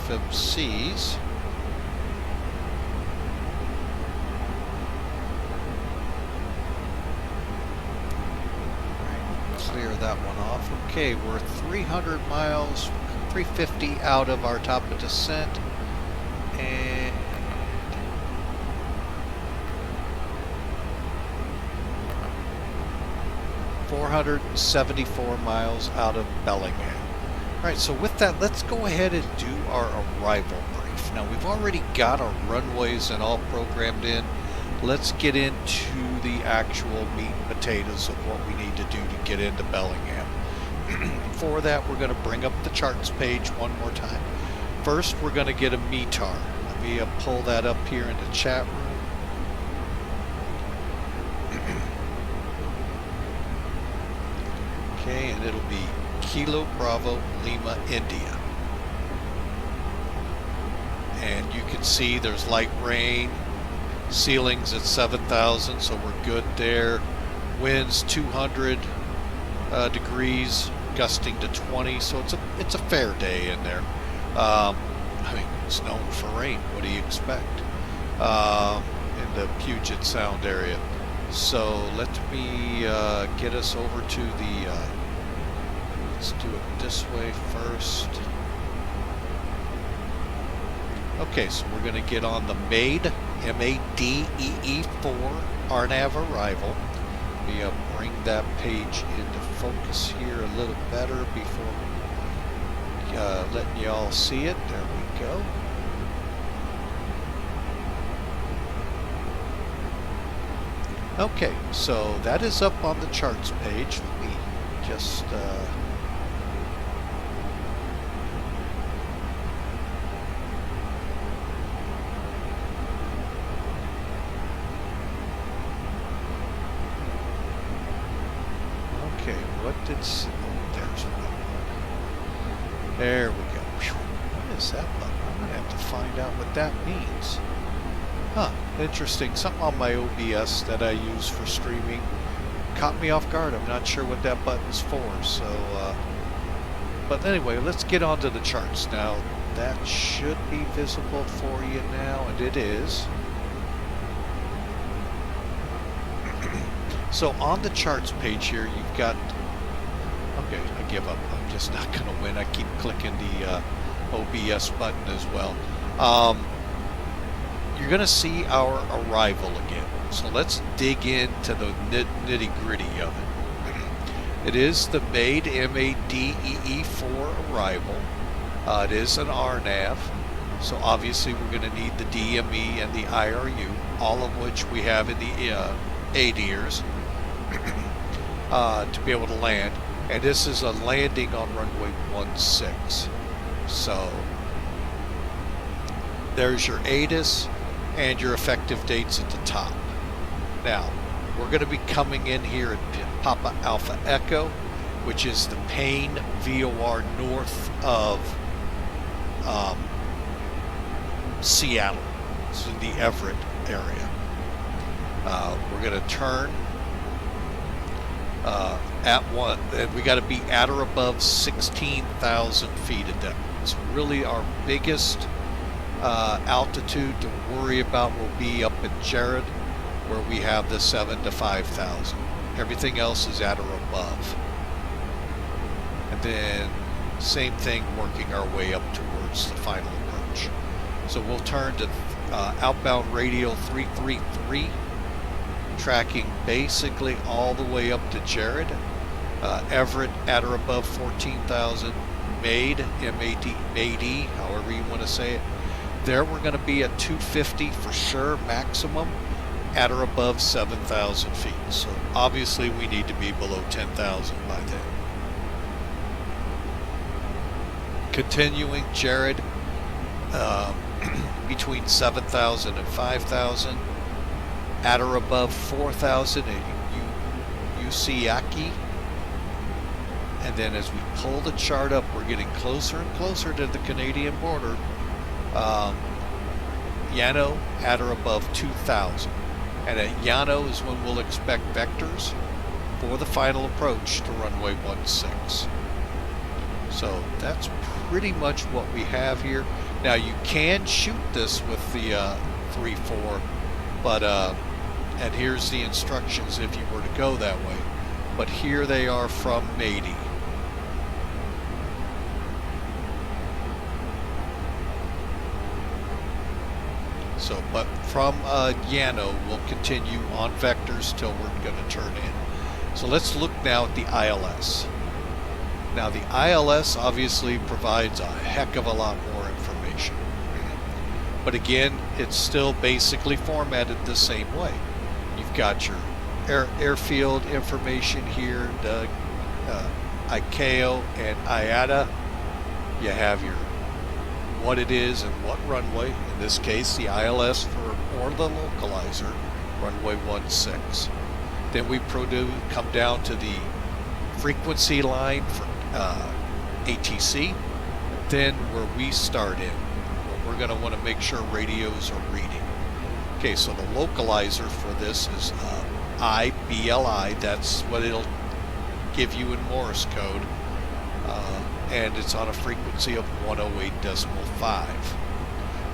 FMCs. Clear that one off. Okay, we're 300 miles, 350 out of our top of descent, and 474 miles out of Bellingham. All right, so with that, let's go ahead and do our arrival brief. Now, we've already got our runways and all programmed in. Let's get into the actual meat and potatoes of what we need to do to get into Bellingham. For that, we're going to bring up the charts page one more time. First, we're going to get a METAR. Let me pull that up here in the chat room. Okay, and it'll be Kilo Bravo Lima India. And you can see there's light rain. Ceilings at 7,000, so we're good there. Winds 200 degrees, gusting to 20, so it's a fair day in there. I mean, it's known for rain. What do you expect in the Puget Sound area? So let me get us over to the. Let's do it this way first. Okay, so we're going to get on the MADE, MADEE4 RNAV arrival. Let me bring that page into focus here a little better before letting you all see it. There we go. Okay, so that is up on the charts page. Let me just okay, what did there's one. There we go. Whew. What is that button? I'm gonna have to find out what that means. Huh, interesting. Something on my OBS that I use for streaming caught me off guard. I'm not sure what that button's for, so, but anyway, let's get onto the charts. Now, that should be visible for you now, and it is. So on the charts page here, you've got, okay, I give up. I'm just not going to win. I keep clicking the OBS button as well. You're going to see our arrival again. So let's dig into the nitty-gritty of it. It is the MADE, MADEE4 arrival. It is an RNAV. So obviously we're going to need the DME and the IRU, all of which we have in the ADIRs to be able to land. And this is a landing on runway 16. So there's your ATIS and your effective dates at the top. Now, we're going to be coming in here at Papa Alpha Echo, which is the Payne VOR north of Seattle. It's in the Everett area. We're going to turn at one, and we got to be at or above 16,000 feet at depth. It's really our biggest altitude to worry about will be up in Jared, where we have the 7 to 5,000. Everything else is at or above. And then same thing, working our way up towards the final approach. So we'll turn to outbound radial 333, tracking basically all the way up to Jared. Everett at or above 14,000. MADE, MAD, however you want to say it. There we're going to be at 250 for sure, maximum, at or above 7,000 feet. So obviously we need to be below 10,000 by then. Continuing Jared, between 7,000 and 5,000, at or above 4,000 at Usiaki. And then as we pull the chart up, we're getting closer and closer to the Canadian border. Yano at or above 2,000. And at Yano is when we'll expect vectors for the final approach to runway 16. So that's pretty much what we have here. Now you can shoot this with the 3-4, but and here's the instructions if you were to go that way. But here they are from Mady. So, but from Yano, we'll continue on vectors till we're going to turn in. So let's look now at the ILS. Now the ILS obviously provides a heck of a lot more information. But again, it's still basically formatted the same way. You've got your airfield information here, the ICAO and IATA. You have your what it is and what runway, in this case the ILS or the localizer, runway 16. Then we come down to the frequency line for ATC, then where we start in. We're going to want to make sure radios are reading. Okay, so the localizer for this is IBLI, that's what it'll give you in Morse code. And it's on a frequency of 108.5.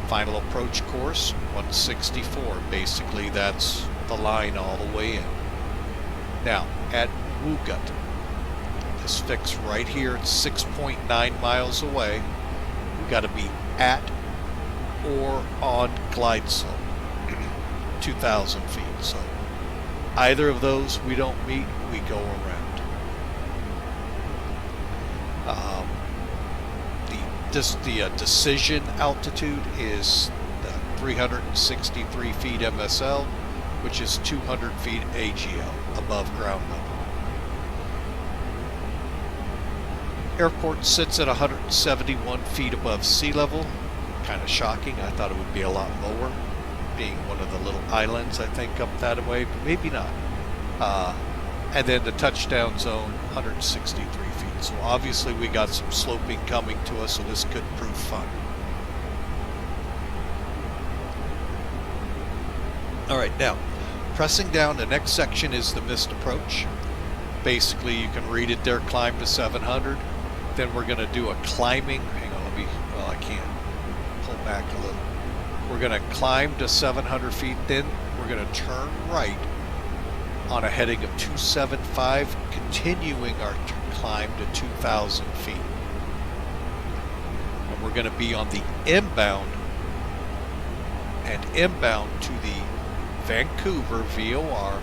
Final approach course 164. Basically, that's the line all the way in. Now, at Wugat, this fix right here, it's 6.9 miles away. We got to be at or on glide slope, 2,000 feet. So either of those we don't meet, we go around. The decision altitude is 363 feet MSL, which is 200 feet AGL, above ground level. Airport sits at 171 feet above sea level. Kind of shocking. I thought it would be a lot lower, being one of the little islands, I think, up that way, but maybe not. And then the touchdown zone, 163 feet. So obviously we got some sloping coming to us, so this could prove fun. All right, now, pressing down, the next section is the missed approach. Basically, you can read it there, climb to 700. Then we're going to do a climbing. Hang on, I can't pull back a little. We're going to climb to 700 feet. Then we're going to turn right on a heading of 275, continuing our climb to 2,000 feet. And we're going to be on the inbound to the Vancouver VOR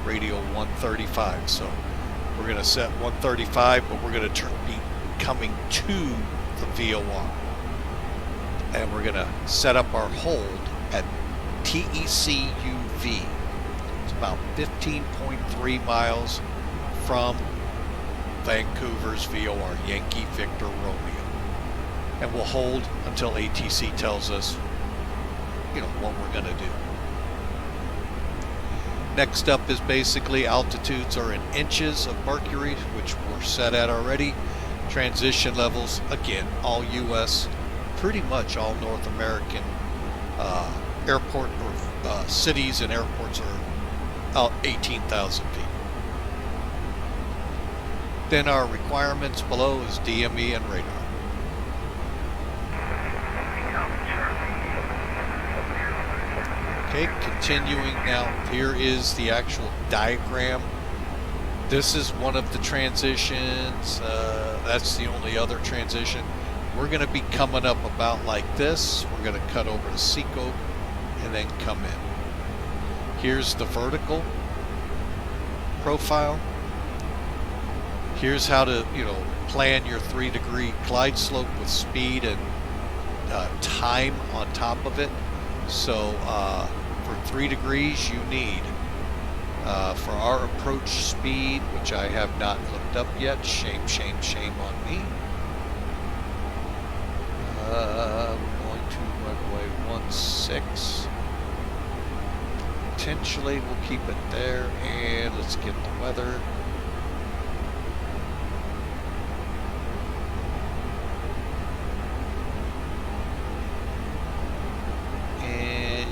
radio 135. So we're going to set 135, but we're going to be coming to the VOR. And we're going to set up our hold at TECUV. It's about 15.3 miles from Vancouver's VOR, Yankee Victor Romeo. And we'll hold until ATC tells us, what we're going to do. Next up is basically altitudes are in inches of mercury, which we're set at already. Transition levels, again, all U.S., pretty much all North American airport or cities and airports are out 18,000 feet. Then our requirements below is DME and radar. Okay, continuing now, here is the actual diagram. This is one of the transitions. That's the only other transition. We're going to be coming up about like this. We're going to cut over to Seco and then come in. Here's the vertical profile. Here's how to, plan your 3-degree glide slope with speed and time on top of it. So for 3 degrees, you need, for our approach speed, which I have not looked up yet, shame on me. We're going to runway 16. Potentially we'll keep it there, and let's get the weather. And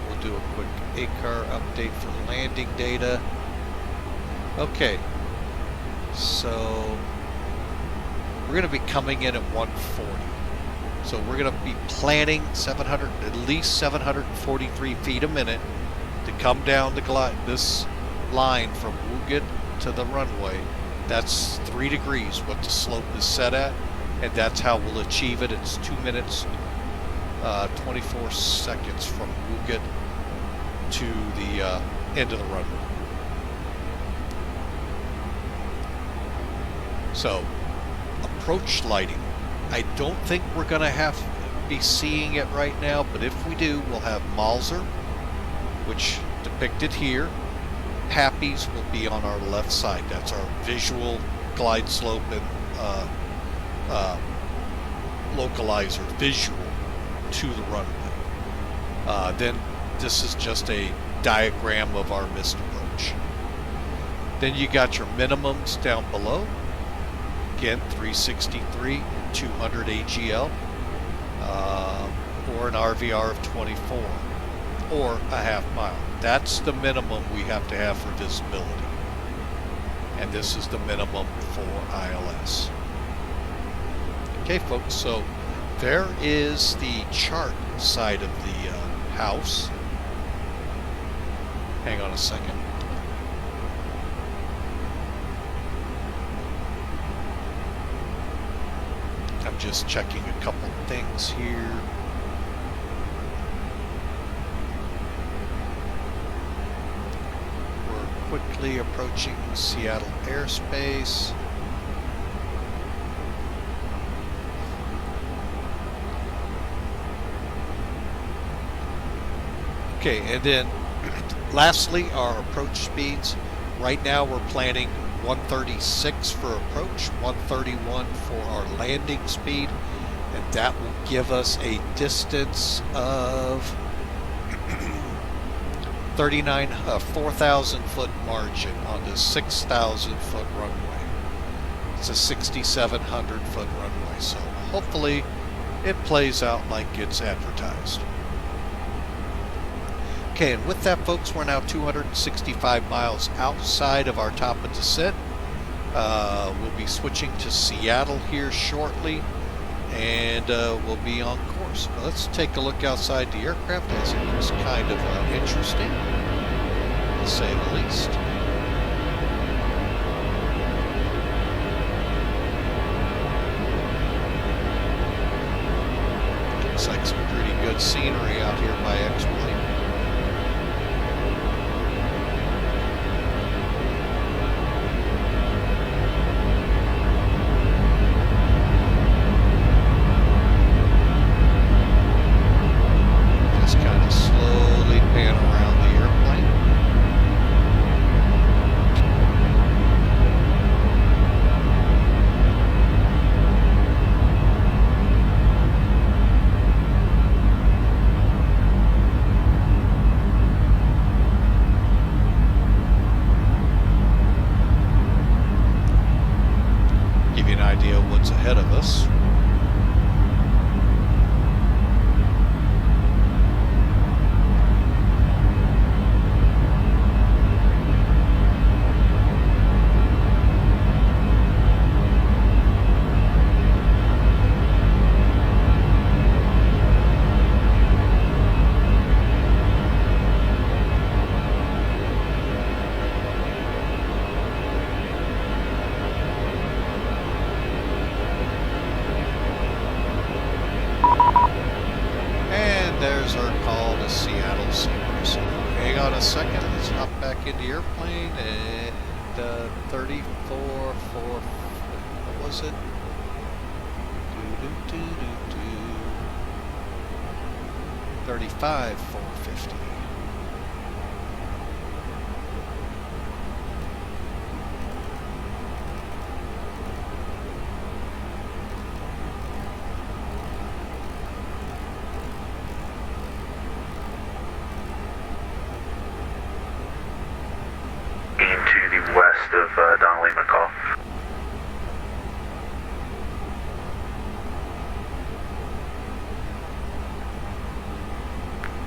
we'll do a quick ACAR update for landing data. Okay, so we're going to be coming in at 140. So we're going to be planning at least 743 feet a minute to come down this line from Wuget to the runway. That's 3 degrees what the slope is set at, and that's how we'll achieve it. It's 2 minutes 24 seconds from Wuget to the end of the runway. So, approach lighting. I don't think we're going to be seeing it right now, but if we do, we'll have Malzer, which depicted here. Pappies will be on our left side. That's our visual glide slope and localizer visual to the runway. Then this is just a diagram of our missed approach. Then you got your minimums down below. Again, 363, 200 AGL, or an RVR of 24, or a half mile. That's the minimum we have to have for visibility. And this is the minimum for ILS. Okay, folks, so there is the chart side of the house. Hang on a second. I'm just checking a couple things here. We're quickly approaching Seattle airspace. Okay, and then lastly, our approach speeds. Right now we're planning 136 for approach, 131 for our landing speed, and that will give us a distance of 4,000 foot margin on the 6,000 foot runway. It's a 6,700 foot runway, so hopefully it plays out like it's advertised. Okay, and with that, folks, we're now 265 miles outside of our top of descent. We'll be switching to Seattle here shortly, and we'll be on course. But let's take a look outside the aircraft, as it looks kind of interesting, to say the least. Looks like some pretty good scenery out here by X-Plane. Ahead of us. There's our call to Seattle Center. So hang on a second, let's hop back into the airplane, and 34, what was it? 35, 450. West of Donnelly McCall.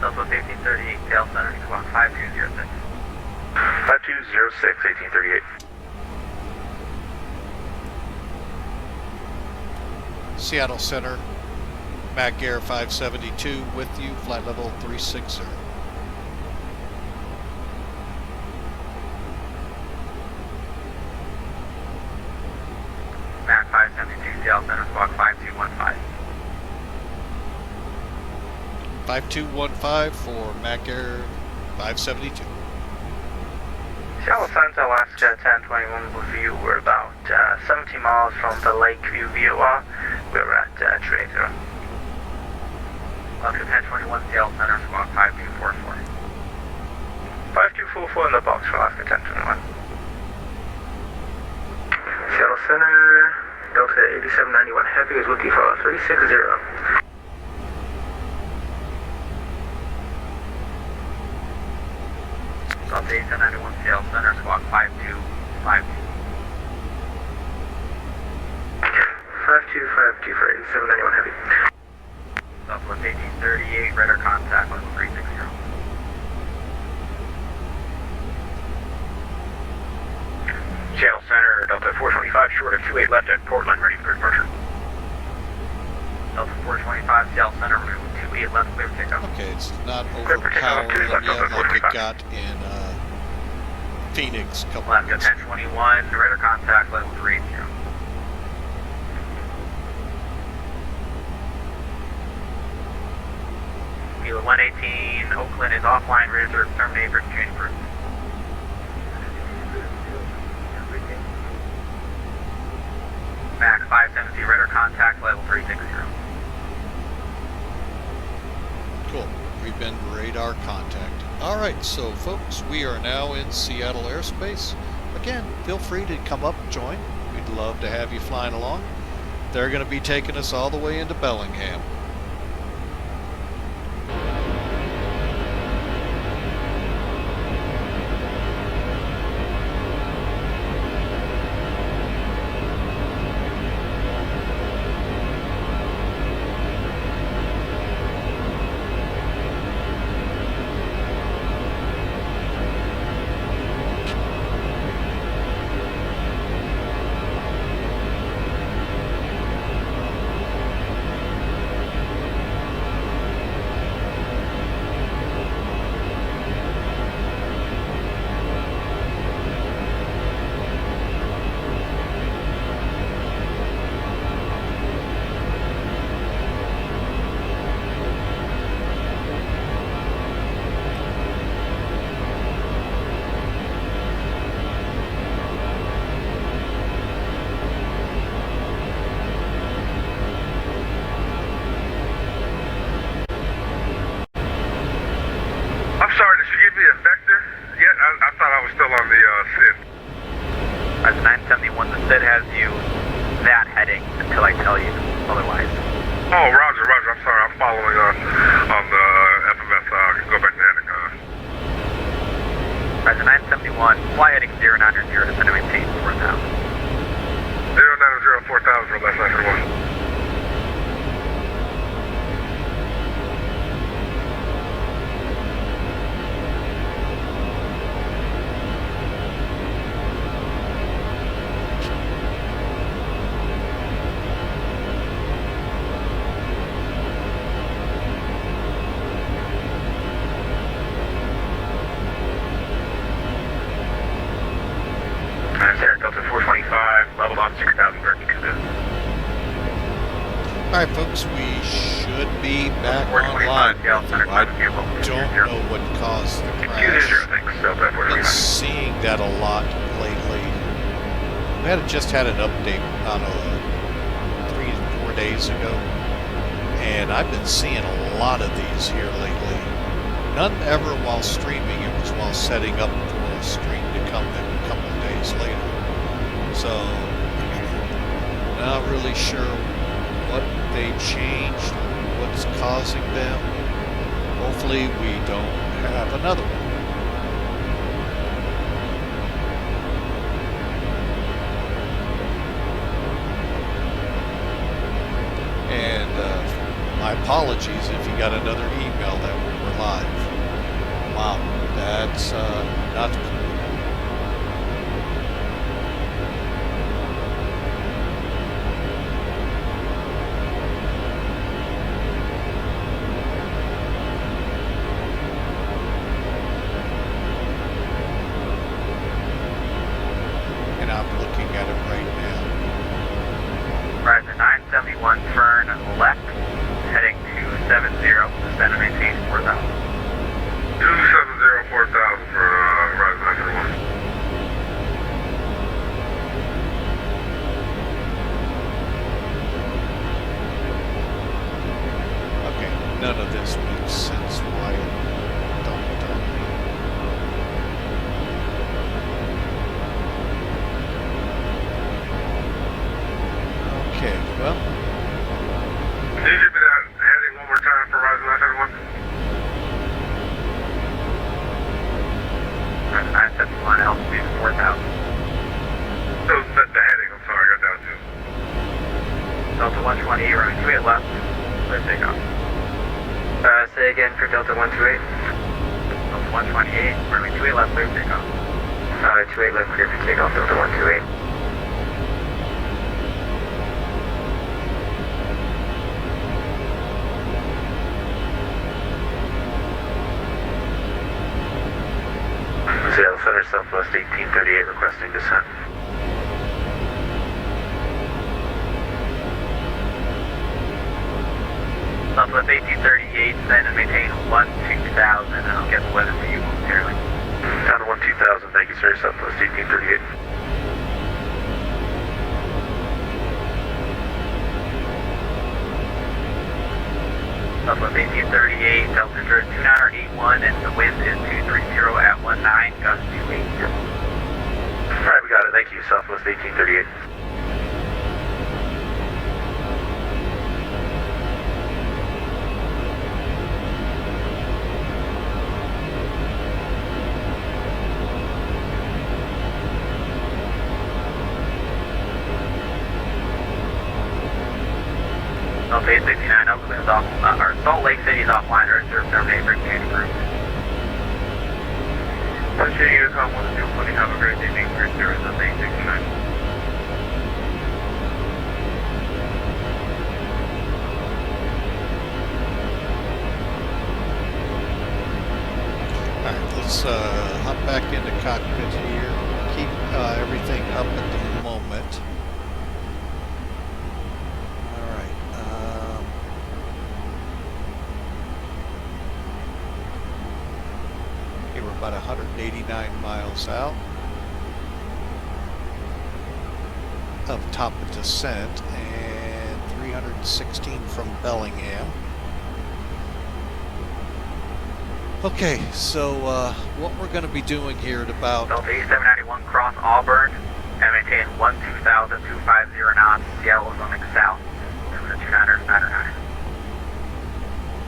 Delta 1838, tail center, squawk 5206. 5206, 1838. Seattle Center, MACAIR 572 with you, flight level 360. MAC 572, Seattle Center Squawk 5215. 5215 for MACAIR 572. Seattle Center, Alaska 1021 with you. We're about 70 miles from the Lakeview VOR. We're at 380. Alaska 1021, Seattle Center Squawk 5244. 5244 in the box for Alaska 1021. Seattle Center, Delta 8791 Heavy is with you for 360. Delta 8791 Seattle Center, Squawk 5252. 5252 for 8791 Heavy. Southwest 1838, radar contact, level 360. Seattle Center, Delta 425, short of 28 left at Portland, ready for departure. Delta 425, Seattle Center, 28 left, clear for takeoff. Okay, it's not overpowering yet like it got in Phoenix a couple of Alaska weeks. 1021, radar contact, level 380. Kilo 118, Oakland is offline, ready to terminate for change group. MAC 570, radar contact, level 360. Cool. We've been radar contact. All right, so folks, we are now in Seattle airspace. Again, feel free to come up and join. We'd love to have you flying along. They're going to be taking us all the way into Bellingham. As 971, the SID has you that heading until I tell you otherwise. Oh, roger. I'm sorry. I'm following on the FMS. Go back to heading. As 971, fly heading 090 to maintain 4000. 090 4000 for last 931. Delta 425, level on 6000 All right, folks, we should be back online. I don't know what caused the crash. I've been seeing that a lot lately. We just had an update about 3 or 4 days ago, and I've been seeing a lot of these here lately. None ever while streaming. It was while setting up for a stream to come in a couple of days later. So, not really sure what they changed, what's causing them. Hopefully we don't have another one. And my apologies if you got another email that we were live. Wow, that's not cool. around 4,000 for Rise 931. Okay, none of this makes sense. Why don't Okay, well, Can you give me that heading one more time for Rise 931? Rise 971, altitude 4,000. So the heading, I'm sorry, I got down to. Delta 128, runway 28 left. Clear takeoff. Say again for Delta 128. Delta 128, runway 28 left, clear for takeoff. 28 left, clear for takeoff, Delta 128. Seattle Center, Southwest 1838, requesting descent. Southwest 1838, send and maintain 1-2000, and I'll get the weather for you momentarily. Down to 1-2000, thank you, sir. Southwest 1838. Southwest 1838, Delta 2981, and the wind is 230 at 19, gust 28. Alright, we got it. Thank you, Southwest 1838. Delta 869, Oakland's off, or Salt Lake City's offline, or terminate for change group. City Unicom 1220, have a great evening, first service of 869. Alright, let's hop back into cockpit here. Keep everything up at the moment. Alright. Okay, we're about 189 miles out of top of descent and 316 from Bellingham. Okay, so what we're going to be doing here at about Delta 8791, cross Auburn, and maintain 1-2000, 250 knots, Seattle Islamic South, 2999.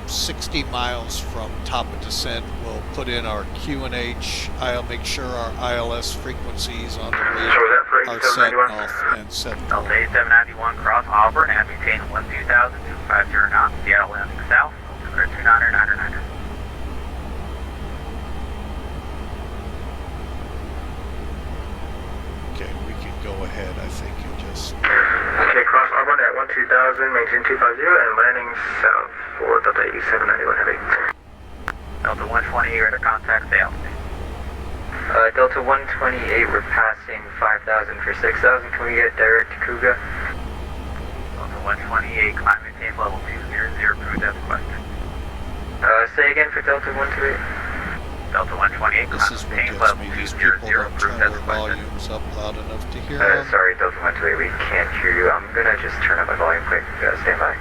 60 miles from top of descent. We'll put in our QNH. I'll make sure our ILS frequencies on the way So was that for are set 8791? off and set Delta north. 8791, cross Auburn, and maintain 1-2000, 250 knots, Seattle Islamic South, 2999. Okay, we can go ahead, I think, and just... Okay, cross Auburn at 1-2000, maintain 250, and landing south for Delta 8791 Heavy. Delta 128, radar contact, sail. Delta 128, we're passing 5,000 for 6,000. Can we get direct to Kuga? Delta 128, climb maintain level 200, cruise as requested. Say again for Delta 128. Delta 128, This climb is what maintain gives level me these 200, people don't cruise turn as their requested. volumes up loud enough to hear them. Sorry, Delta 128, we can't hear you. I'm gonna just turn up my volume quick. Stand by.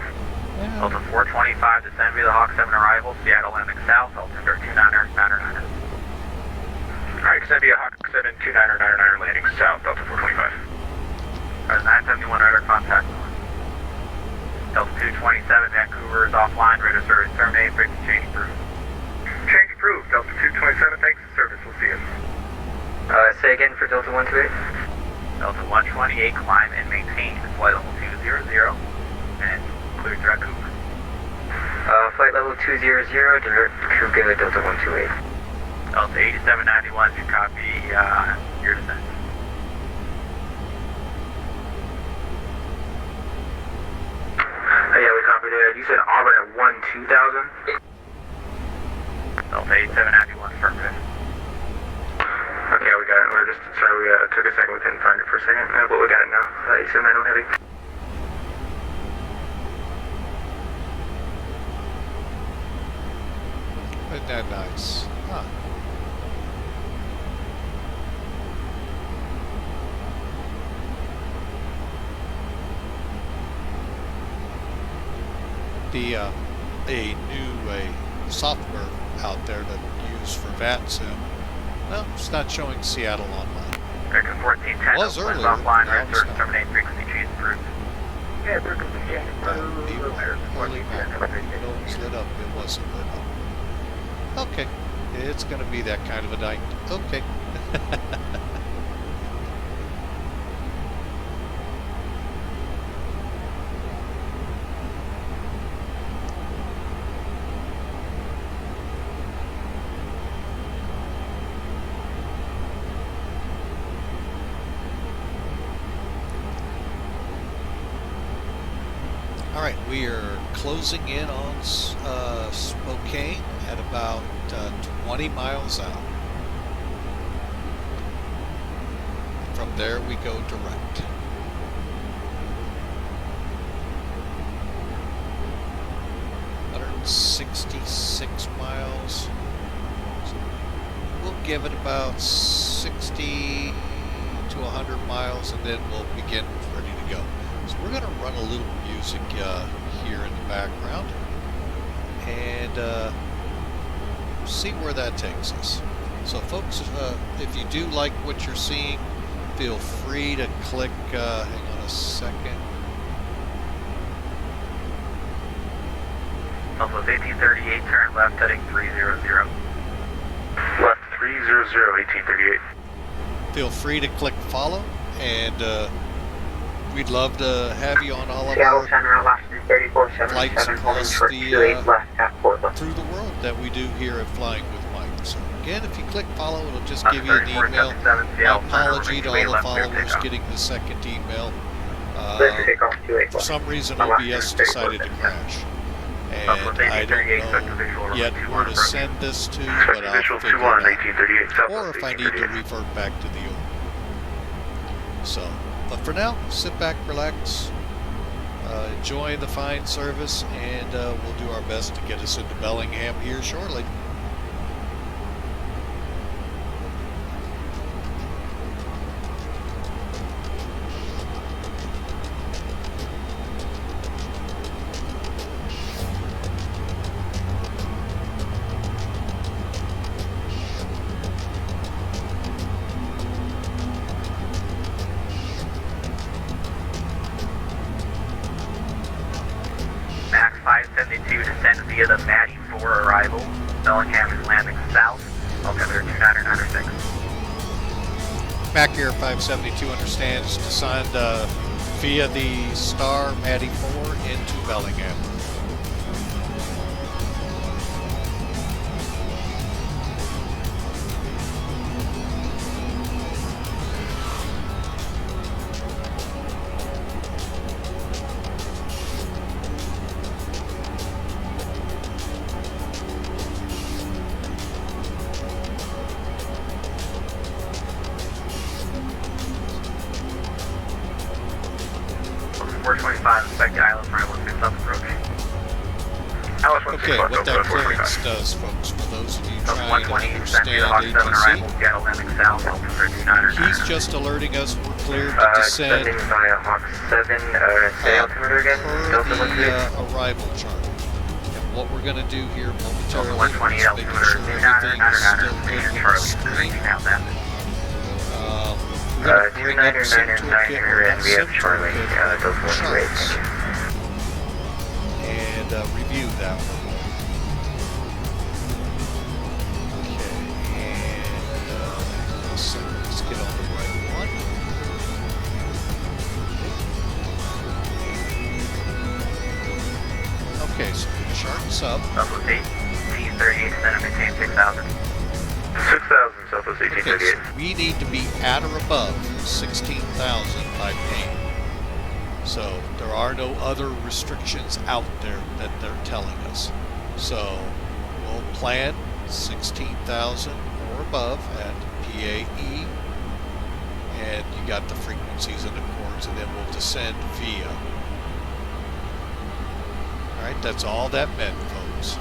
Delta 425, descend via the Hawk 7 arrival, Seattle Atlantic South, altimeter 2999. Alright, descend via Hawk 7 2999 landing south, Delta 425. 971 radar contact. Delta 227, Vancouver is offline, radar service terminated, frequency change approved. Change approved, Delta 227, thanks for service, we'll see you. Say again for Delta 128. Delta 128, climb and maintain flight level 200, and clear direct Cooper. Flight level 200, direct Kuga, Delta 128. Delta 8791, you copy your descent. Yeah, we copied it. You said Auburn at 1-2000? Delta 8791, affirmative. Okay, we got it. We're just, sorry, we took a second. We couldn't find it for a second. But we got it now. 8791 Heavy. Isn't that nice? Huh. the a software out there to use for VATSIM. Well, it's not showing Seattle online. American 1410 Was earlier, offline, now right it's source not. terminate frequency change approved. Yeah, frequency change approved. Holy mackerel, no, it's lit up. It wasn't lit up. Okay, it's going to be that kind of a night. Okay. All right, we are closing in on Spokane at about 20 miles out. From there, we go direct. $166 miles. So we'll give it about 60 to 100 miles, and then we'll begin ready to go. So we're going to run a little music here in the background and see where that takes us. So folks, if you do like what you're seeing, feel free to click, hang on a second. Southwest 1838, turn left heading 300. Left 300, 1838. Feel free to click follow, and we'd love to have you on all of Seattle our Center, Alaska 3477, flights across short the 28 left at Portland. through the world that we do here at Flying with Mike. So again, if you click follow, it'll just give you an email. My apology to all the followers getting the second email. For some reason, OBS decided to crash. And I don't know yet where to send this to, but I'll Visual figure 21, it out. 1838. Or if I need to revert back to the old. So, but for now, sit back, relax, enjoy the fine service, and we'll do our best to get us into Bellingham here shortly. Max 572, descend via the Matty 4 arrival. Bellingham is landing south, altimeter 29906. MACAIR 572 understands, descend via the Star Matty 4 into Bellingham. Expect the island runway 6 up approach. Okay, what that clearance does, folks, for those of you trying to 120, send me the Hawk 7 arrival, ATC, Seattle landing south, altimeter 299. he's just alerting us we're cleared to descend Descending via Hawk 7, say altimeter again, Delta per 13. the arrival chart. And what we're going to do here momentarily 120, is making altimeter sure everything is still good on the Charlie, screen. out that. We're going to bring up SimToolkit, and we have Charlie, Delta 128, charts, thank you. and review that one. Okay, and let's get on the right one. Okay, so the chart's up. Southwest 1838, descend and maintain 6,000. 6,000, Southwest Okay, 1838. so we need to be at or above 16,000 by pain. So there are no other restrictions out there that they're telling us. So we'll plan 16,000 or above at PAE, and you got the frequencies and the chords, and then we'll descend via. All right, that's all that meant, folks.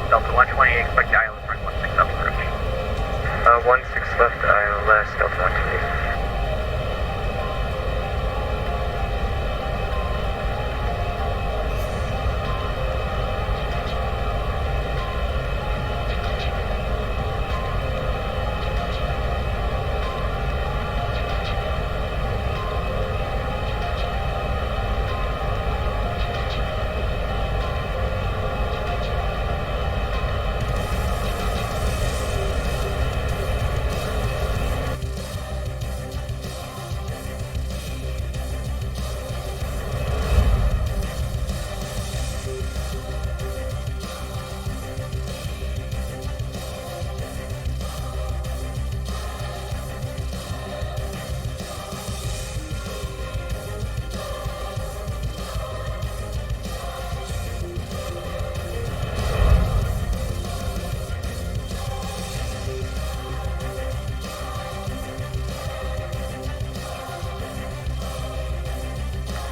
Delta 128, expect ILS running 16 up approach. 16 left, ILS, Delta 128.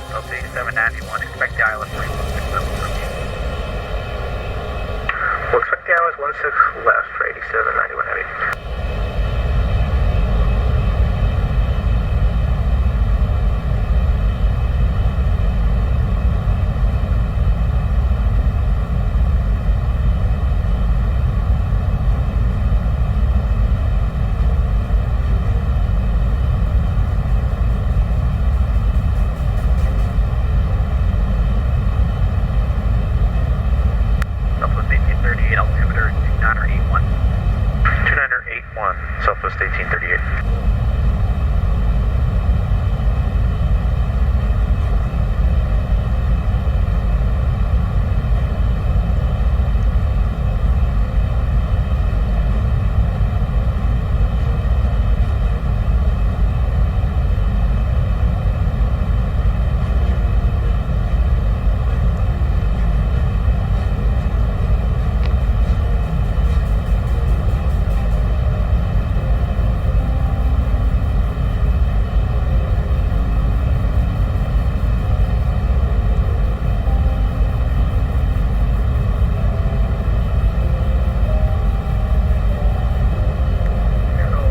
Delta 8791, expect the ILS running 16 up approach. We'll expect the ILS 16 left for 8791 heavy. Southwest 1838, altimeter 2981. 2981, Southwest 1838.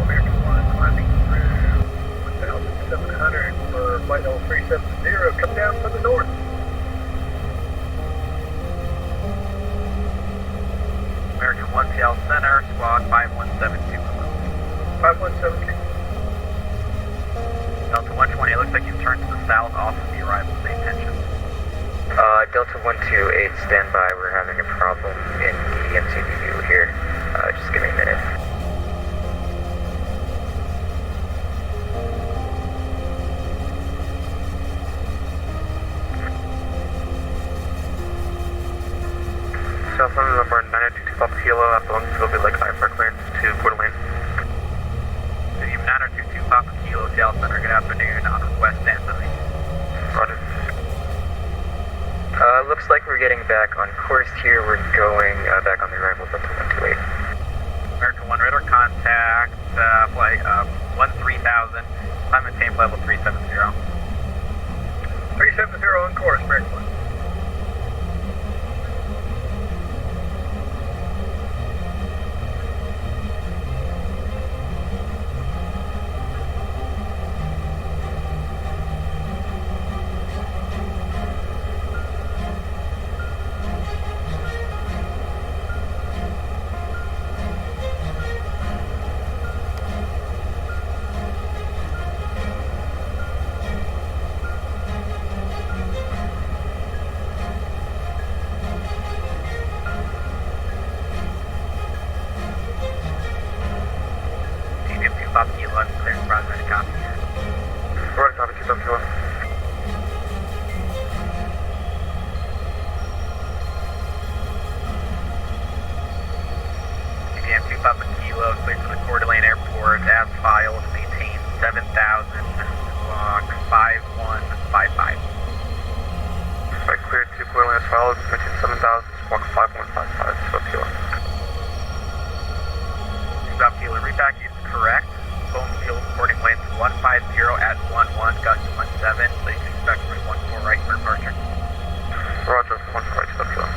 American 1 climbing through 1,700 for flight L370, come down from the north. American 1 PL Center, squad 5172. 5172. Delta 120, it looks like you've turned to the south off of the arrival, same tension. Delta 128, stand by. We're having a problem in the MCDU here. Just give me a minute. Southland number 922 Papa Kilo, after Longville Lake High Park Lane to Coeur d'Alene. Team 922 Papa Kilo, Seattle Center, good afternoon, on request stand by. Roger. Looks like we're getting back on course here. We're going back on the arrival Delta 128. American 1 radar contact, flight 13,000, climb and maintain level 370. 370 on course, American 1. Team 2 Papa Kilo, clearance, Roger, ready, copy. Roger, copy, 2 Papa Kilo. TPM 2 Papa Kilo, cleared to the Coeur d'Alene Airport, as filed, maintain 7,000, clock 5155. Flight cleared to Coeur d'Alene as followed, maintain 7,000, squawk 5155, 2 Papa Kilo. 2 Papa Kilo, repack is correct. Phone field reporting winds 150 at 11, gust 17, please expect for 14 right for departure. Roger, 1 right, 2 Papa Kilo.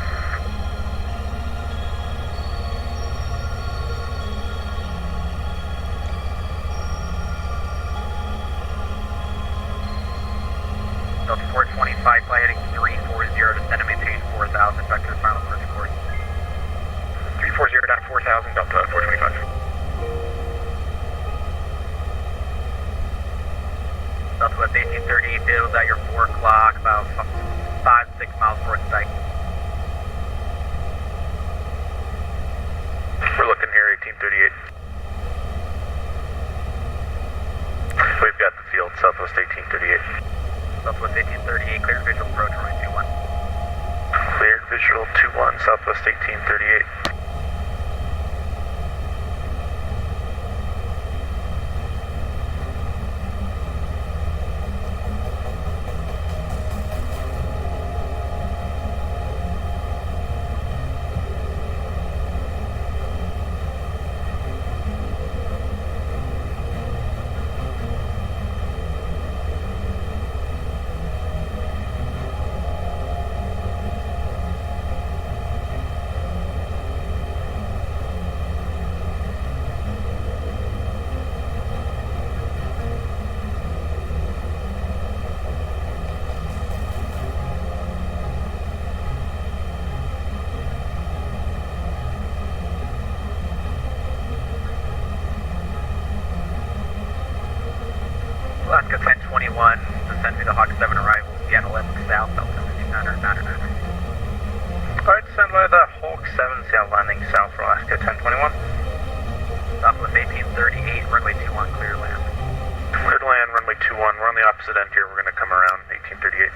1000, Delta 425. Southwest 1838, vehicles at your 4 o'clock, about 5-6 miles north side. We're looking here, 1838. We've got the field, Southwest 1838. Southwest 1838, cleared visual approach, runway 21. Cleared visual 21, Southwest 1838. Alaska 1021, descend to the Hawk 7 arrival, Seattle Left South, altimeter 200, Alright, stand by the Hawk 7, Seattle landing south for Alaska 1021. Southwest 1838, runway 21, clear land. Cleared land, runway 21. We're on the opposite end here. We're going to come around 1838.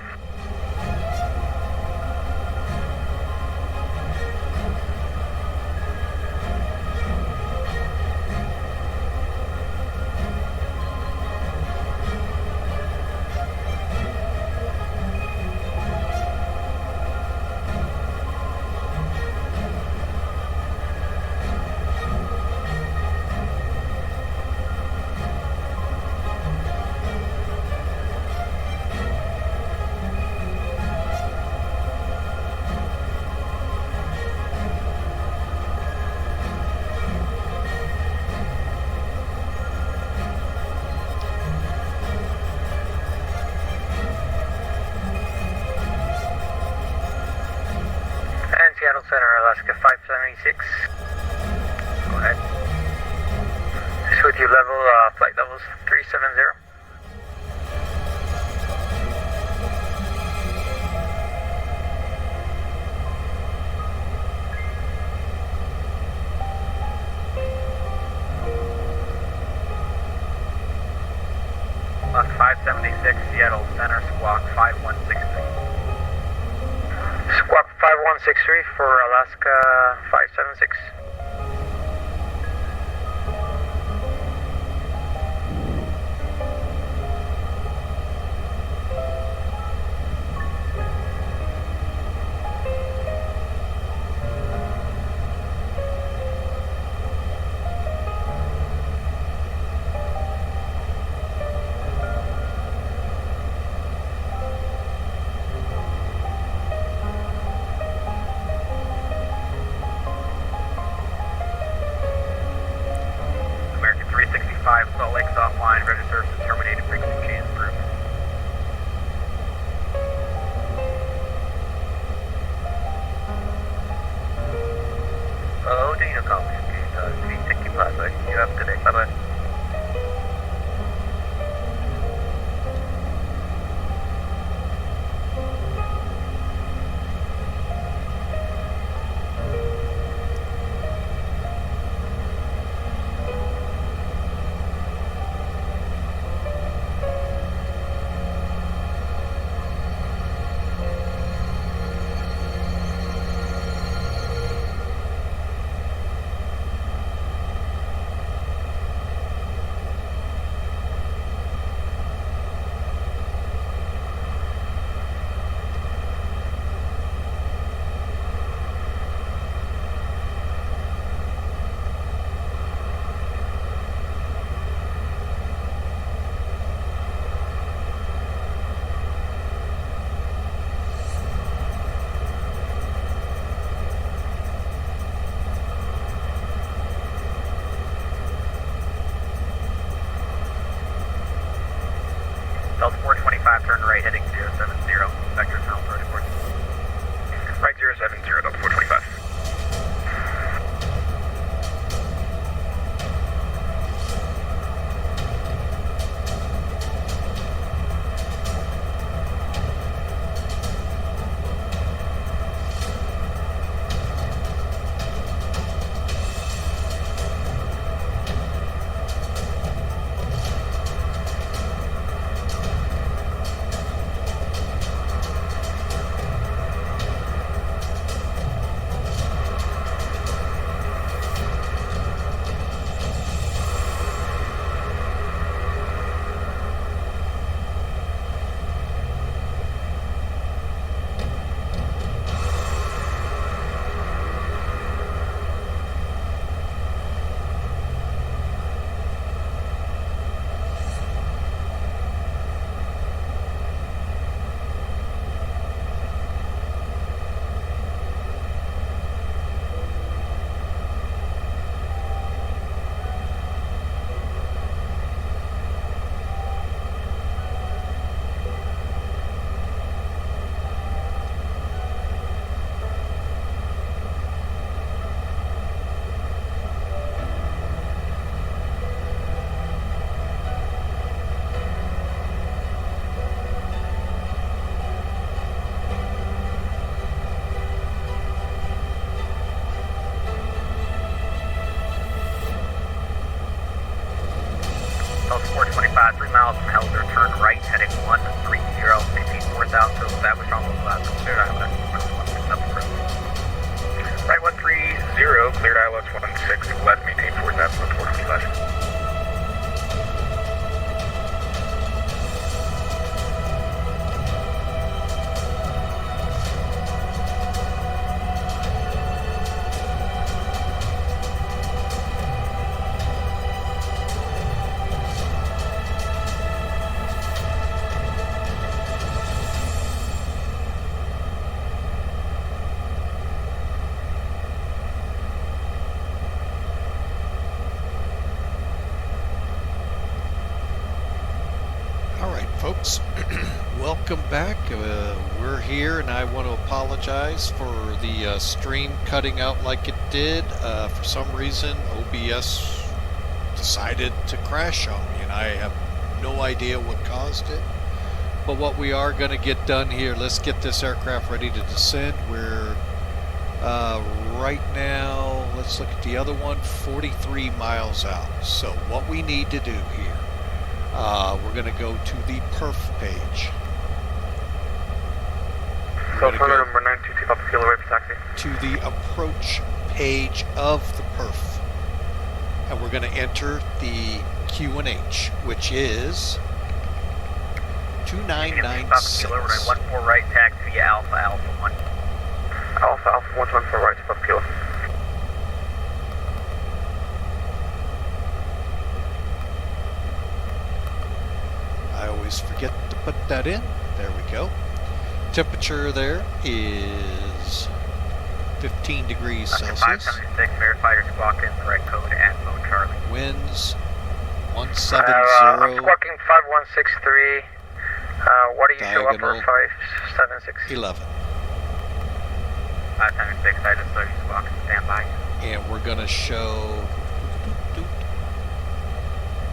Seattle Center, Alaska 576. Go ahead. This with your level, flight levels 370. Alaska 576, Seattle Center, squawk 5163. Squawk 5163 for Alaska 576. American 365, Salt Lake's offline, register services terminated, frequency change approved. Oh, do you know copy? Okay, Plaza, you have a good day, bye-bye. Delta 425, turn right, heading 070. Vector south, road report. Right 070, Delta 425. Delta 425, 3 miles from Helder, turn right, heading 130, maintain 4,000 to establish on local ILS, cleared ILS, Right 130, cleared ILS 16 west, maintain 4,000 Delta 425. Folks, welcome back. We're here, and I want to apologize for the stream cutting out like it did. For some reason, OBS decided to crash on me, and I have no idea what caused it. But what we are going to get done here, let's get this aircraft ready to descend. We're right now, let's look at the other one, 43 miles out. So what we need to do here, we're going to go to the perf page. Number 922 Papa Kilo, wait for taxi. To the approach page of the perf. And we're going to enter the QNH, which is 2996. Kilo, runway 14 right, taxi via Alpha Alpha 1. Alpha Alpha 114 right to Papa Kilo. I always forget to put that in. There we go. Temperature there is 15 degrees Celsius. 576, verify your squawk in the right code at Mo Charlie. Winds 170. I'm squawking 5163. What do you show up for 576? 11. 576, I just saw you squawk. Stand by. And we're going to show...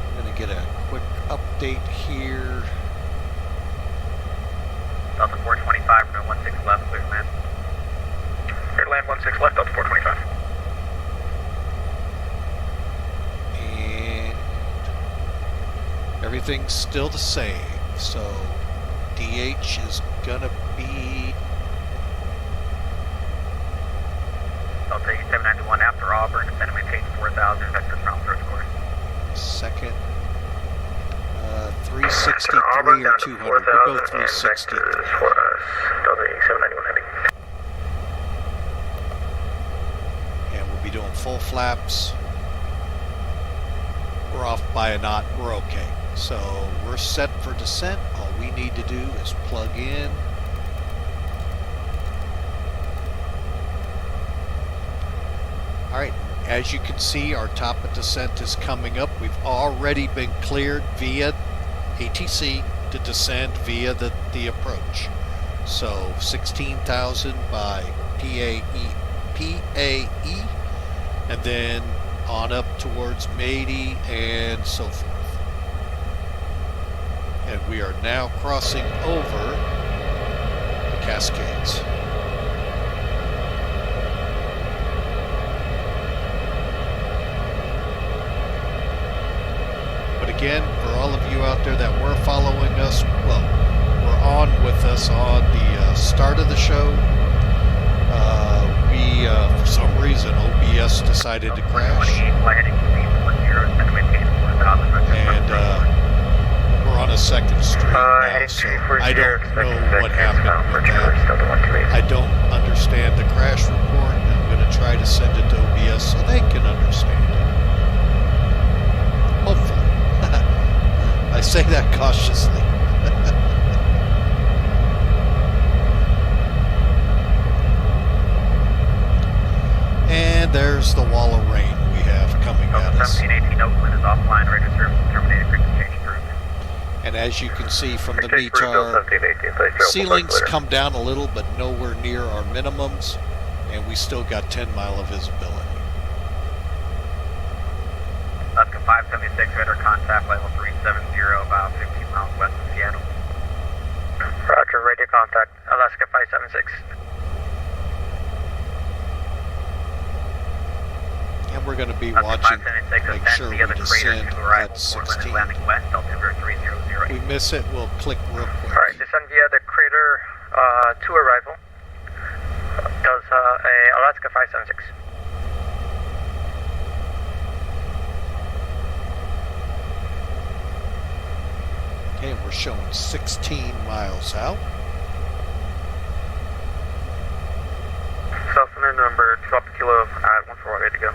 I'm going to get a quick update here. Delta 425, runway 16 left, clear land. Clear land 16 left, Delta 425. And everything's still the same. So DH is going to be... Delta 8791 after Auburn, descend and maintain 4,000, vector ground approach course. Second. 363 or 200. We'll go 363. And we'll be doing full flaps. We're off by a knot. We're okay. So we're set for descent. All we need to do is plug in. All right. As you can see, our top of descent is coming up. We've already been cleared via ATC to descend via the approach. So 16,000 by PAE, and then on up towards Mady and so forth. And we are now crossing over the Cascades. Again, for all of you out there that were following us, well, were on with us on the start of the show. For some reason, OBS decided to crash. And we're on a second stream now, so I don't know what happened with that. I don't understand the crash report, and I'm going to try to send it to OBS so they can understand it. Hopefully. I say that cautiously. And there's the wall of rain we have coming at us. 1718 Oakland is offline, ready to serve, terminated, frequency change approved. And as you can see from the METAR, ceilings come down a little, but nowhere near our minimums, and we still got 10 mile of visibility. Alaska 576, radar contact level 370, about 15 miles west of Seattle. Roger, radio contact, Alaska 576. And we're going to be Oscar watching, 576, make ascend sure the we other crater descend to arrival, at Portland 16. landing west, altimeter 3008. We miss it, we'll click real quick. Alright, descend via the crater to arrival. Does a Alaska 576. Okay, we're showing 16 miles out. South center number 12 kilo at 14, ready to go.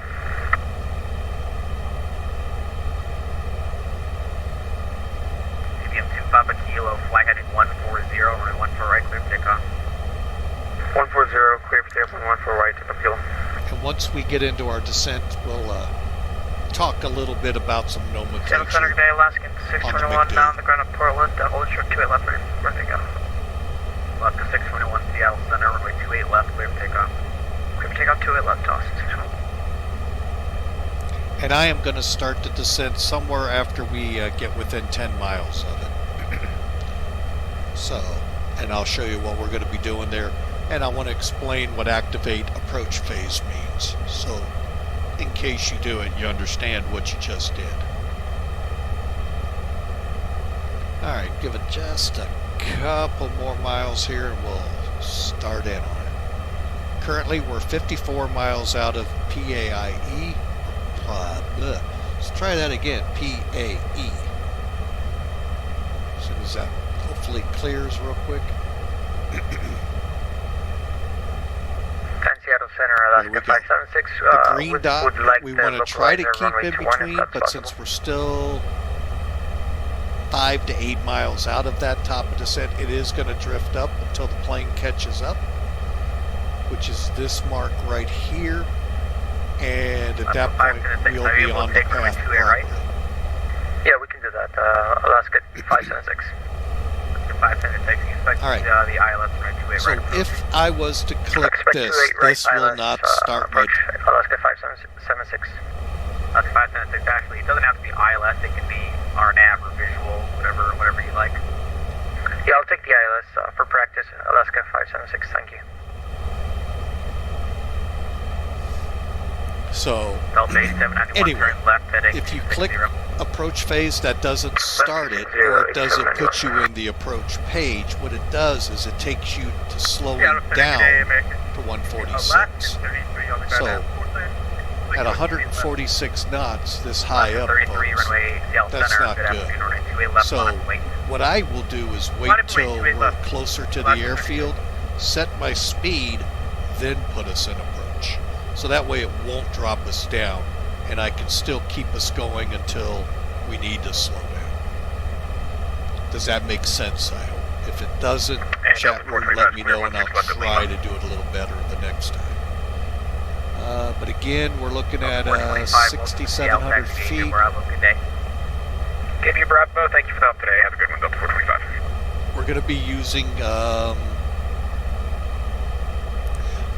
CBM 2 Papa Kilo, fly heading 140, runway 14 right, clear for takeoff. 140, clear for takeoff, 14 right, takeoff kilo. And once we get into our descent, we'll talk a little bit about some Seattle Center, nomenclature. good day, Alaskan 621 McDade. down the ground of Portland, hold short 28 left, ready to go. Alaska 621, Seattle Center, runway 28 left, clear for takeoff. Clear for takeoff, 28 left, toss, 621. And I am going to start the descent somewhere after we get within 10 miles of it. So, and I'll show you what we're going to be doing there. And I want to explain what activate approach phase means. So, in case you do it, you understand what you just did. Alright, give it just a couple more miles here and we'll start in on it. Currently, we're 54 miles out of PAIE. Let's try that again. PAE. As soon as that hopefully clears real quick. Seattle Center, Alaska 576. The green dot would like we the want to try to localizer keep in runway 21 if between, that's but possible. since we're still 5 to 8 miles out of that top of descent, it is going to drift up until the plane catches up, which is this mark right here. And at that point, we'll be on the path properly. Yeah, we can do that. Alaska 576. 576, you expect All right. the ILS runway 28 So right. if I was to click this, this will not start my... Alaska 576. Alaska 576, actually, it doesn't have to be ILS, it can be RNAV or visual, whatever you like. Yeah, I'll take the ILS for practice. Alaska 576, thank you. So, Delta 8791, anyway, turn left heading if you 260. click approach phase, that doesn't start it, or it doesn't put you in the approach page. What it does is it takes you to slowing down to 146. So, at 146 knots, this high up, folks, that's not good. So, what I will do is wait till we're closer to the airfield, set my speed, then put us in approach. So that way it won't drop us down, and I can still keep us going until we need to slow down. Does that make sense, I hope? If it doesn't, chat room, let me know, and I'll try to do it a little better the next time. But again, we're looking at 6,700 feet. KBIL Bravo, thank you for the help today. Have a good one, Delta 425. We're going to be using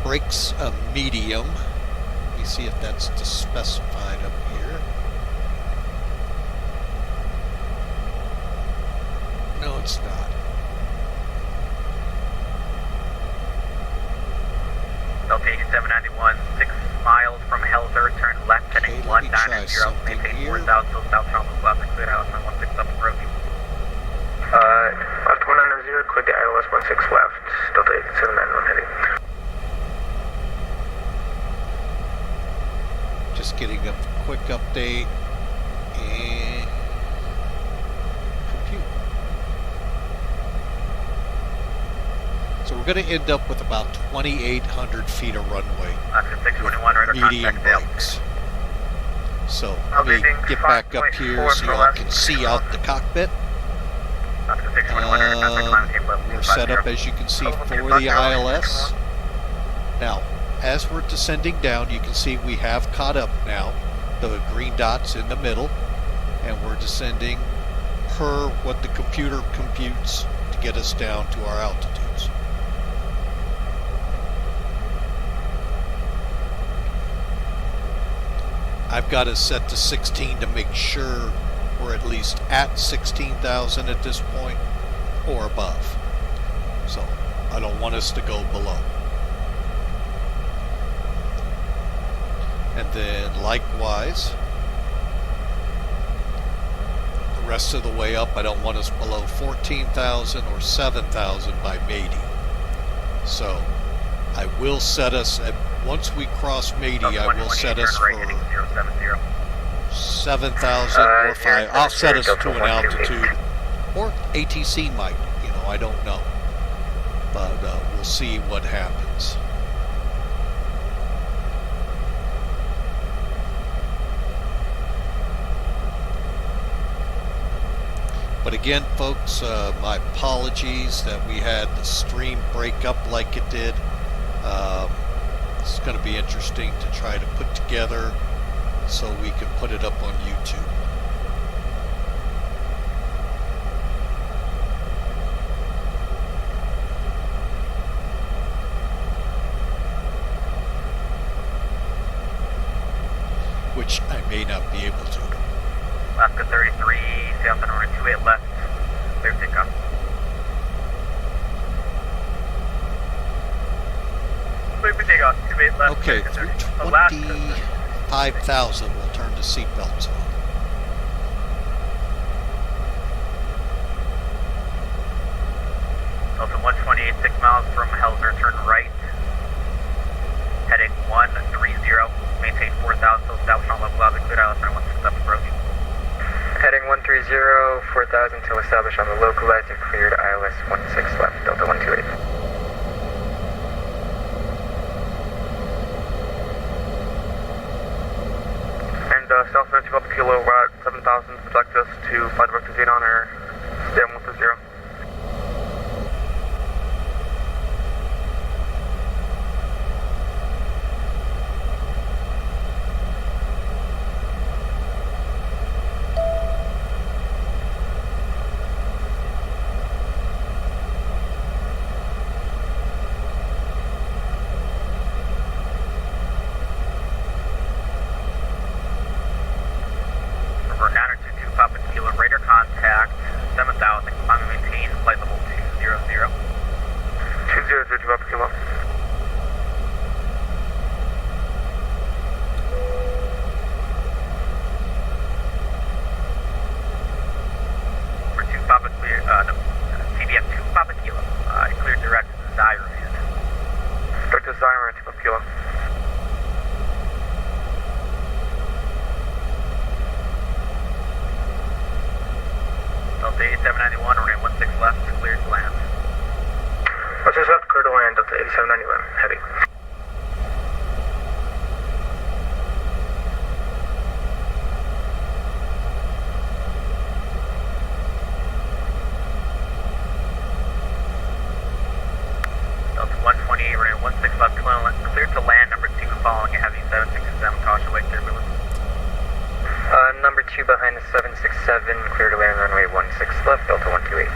brakes medium. Let me see if that's specified up here. No, it's not. Delta 8791, 6 miles from Helzer, turn left heading Okay, let me try 190, something maintain here. 4000 till South Charleston, left and clear house on 16 up approach. Left 190, clear the ILS 16 left, Delta 8791 heading. Just getting a quick update and compute. So we're going to end up with about 2,800 feet of runway Alaska with 621, radar medium contact brakes. So let me get back up here so y'all can see out the cockpit. Alaska 621, radar contact climate table level We're set up, as you can see, for the ILS. Now, as we're descending down, you can see we have caught up now. The green dot's in the middle, and we're descending per what the computer computes to get us down to our altitudes. I've got it set to 16 to make sure we're at least at 16,000 at this point or above. So I don't want us to go below. And then likewise, the rest of the way up, I don't want us below 14,000 or 7,000 by mating. So I will set us at, once we cross Matey, I will set us for 7,000 or 5. I'll set us to an altitude, or ATC might, you know, I don't know. But we'll see what happens. But again, folks, my apologies that we had the stream break up like it did. It's going to be interesting to try to put together so we can put it up on YouTube. Which I may not be able to. Alaska 33, south and runway 28 left, clear takeoff. Clear for takeoff, 28 left. Okay, through 25,000, we'll turn the seatbelts on. Delta 128, 6 miles from Helzer, turn right. Heading 130, maintain 4,000, so establish on level clouds, cleared ILS 916 approach. Heading 130, 4,000 till established on the localized and cleared ILS 16 left, Delta 128. And South 90 Papa Kilo, we're at 7,000, would like us to fly direct to Zeta on or stay on 130? Behind the 767, clear to land runway 16 left, Delta 128.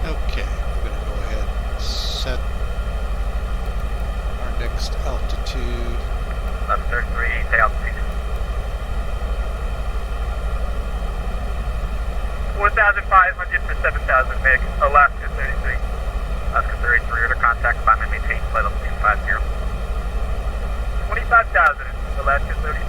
Okay, we're going to go ahead and set our next altitude. 1133, stay altitude. 4,500 for 7,000 meg, Alaska 33. Alaska 33, order contact, climb and maintain, flight level 250. 25,000, Alaska 33.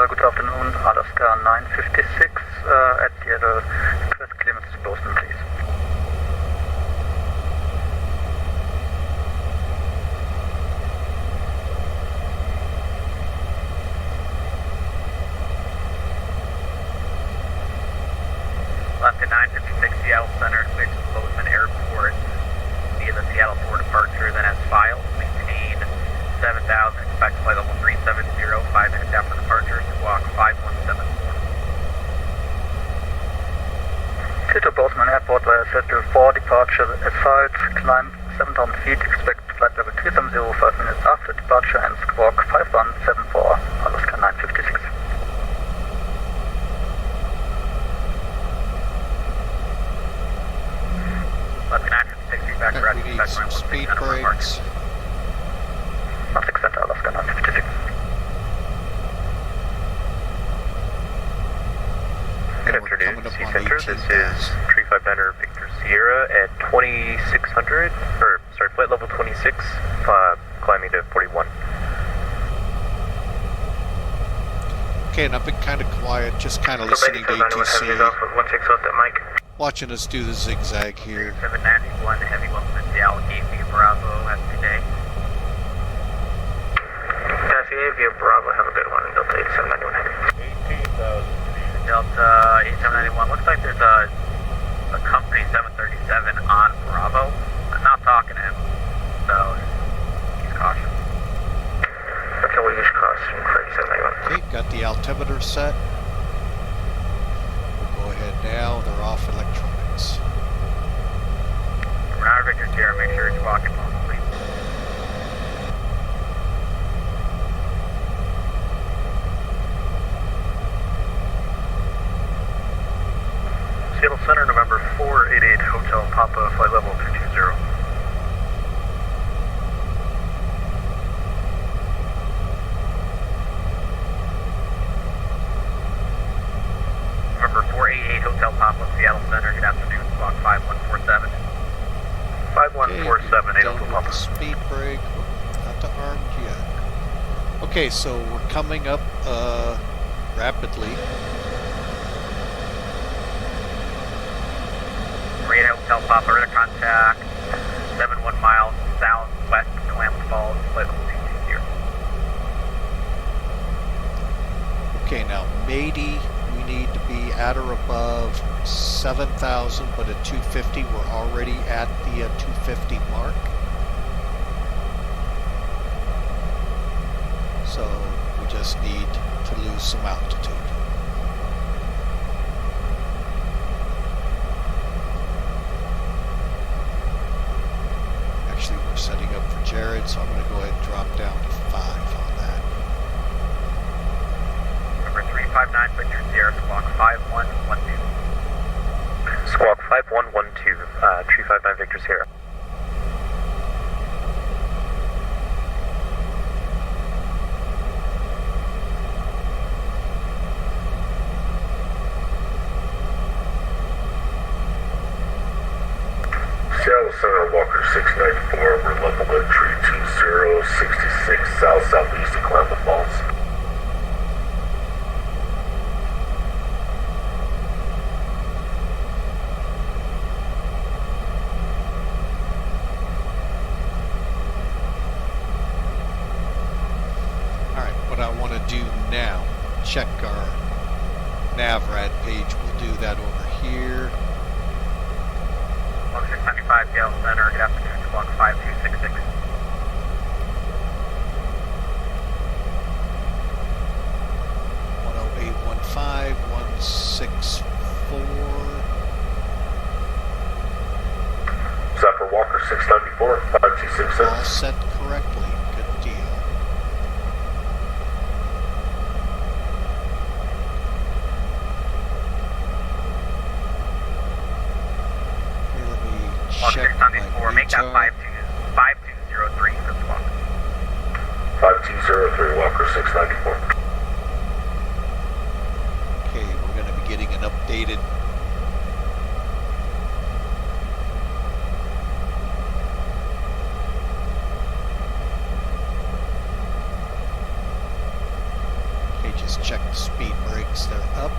Good afternoon, Alaska 956 at the other request clearance disbursement, please. back to flight level 370, 5 minutes after departure, squawk 5174. Tito Bozeman Airport via Settle 4, departure assault, climb 7,000 feet, expect flight level 370, 5 minutes after departure, and squawk 5174, Alaska 956. Alaska 956, feedback for We need some speed brakes. Norfolk Center, Alaska 956. Good afternoon, C Center. This is 359er Victor Sierra at 2600, or sorry, flight level 26, climbing to 41. Okay, and I've been kind of quiet, just kind of listening to ATC, watching us do the zigzag here. 791, heavy welcome to Seattle, Gate Bravo, have a good day. Via Bravo, have a good one. Delta 8791 heavy. 18,000. Delta 8791, looks like there's a company 737 on Bravo. I'm not talking to him, so use caution. Okay, we'll use caution for 8791. Okay, got the altimeter set. We'll go ahead now, they're off electronics. Renata Victor Sierra, make sure it's walking home, please. Seattle Center, November 488, Hotel Papa, flight level 220. November 488, Hotel Papa, Seattle Center, good afternoon, squawk 5147. 5147, Okay, done with the speed brake, not the armed yet. Okay, so we're coming up rapidly. Marina Hotel Papa, radar contact, 71 miles southwest of Klamath Falls, flight level 220. Okay, now Mady, we need to be at or above 7,000, but at 250, we're already at the 250 mark. So we just need to lose some altitude. Actually, we're setting up for Jared, so I'm going to go ahead and drop down to 5 on that. Number 359, Victor Sierra, squawk 5112. Squawk 5112, 359 Victor Sierra. Seattle Center, Walker 694, we're level entry 2066 south-southeast of Klamath Falls. Alright, what I want to do now, check our NavRad page. We'll do that over here. 695, Seattle Center, good afternoon, squawk 5266. 10815, 164. Zephyr Walker 694, 5266. All set correctly. Good deal. Okay, let me check my 694, make that VTOL. 5203 for the squawk. 5203, Walker 694. Okay, we're going to be getting an updated okay, just check the speed brakes. They're up.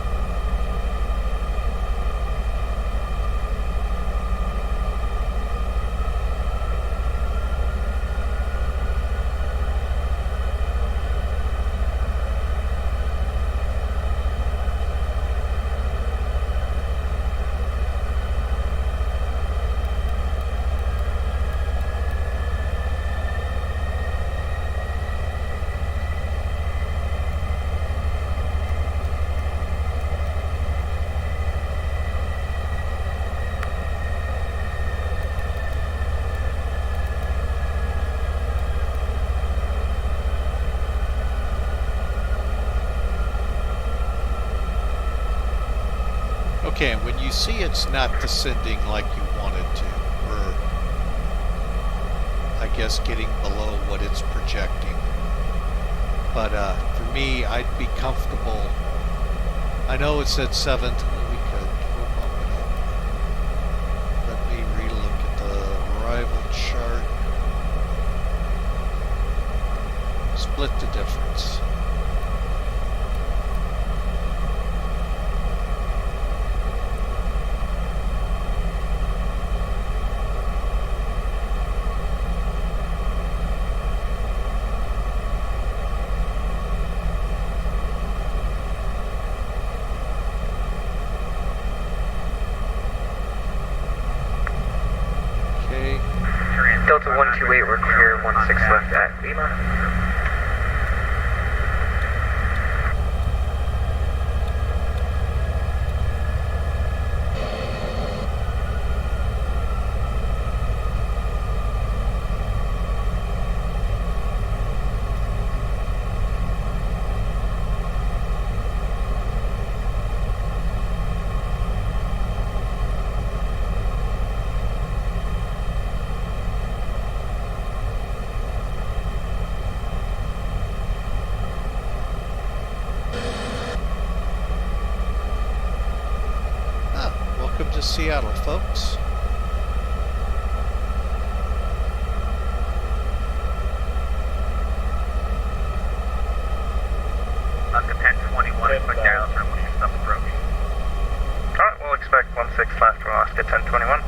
Okay, and when you see it's not descending like you want it to, or I guess getting below what it's projecting. But for me, I'd be comfortable. I know it said 7th. We could bump it up. Let me relook at the arrival chart. Split the difference. Delta 128, we're clear, 16 left at Lima. Welcome to Seattle, folks. Alaska 1021, expect Dallas for when you stop approach. Alright, we'll expect 16 left from Alaska 1021.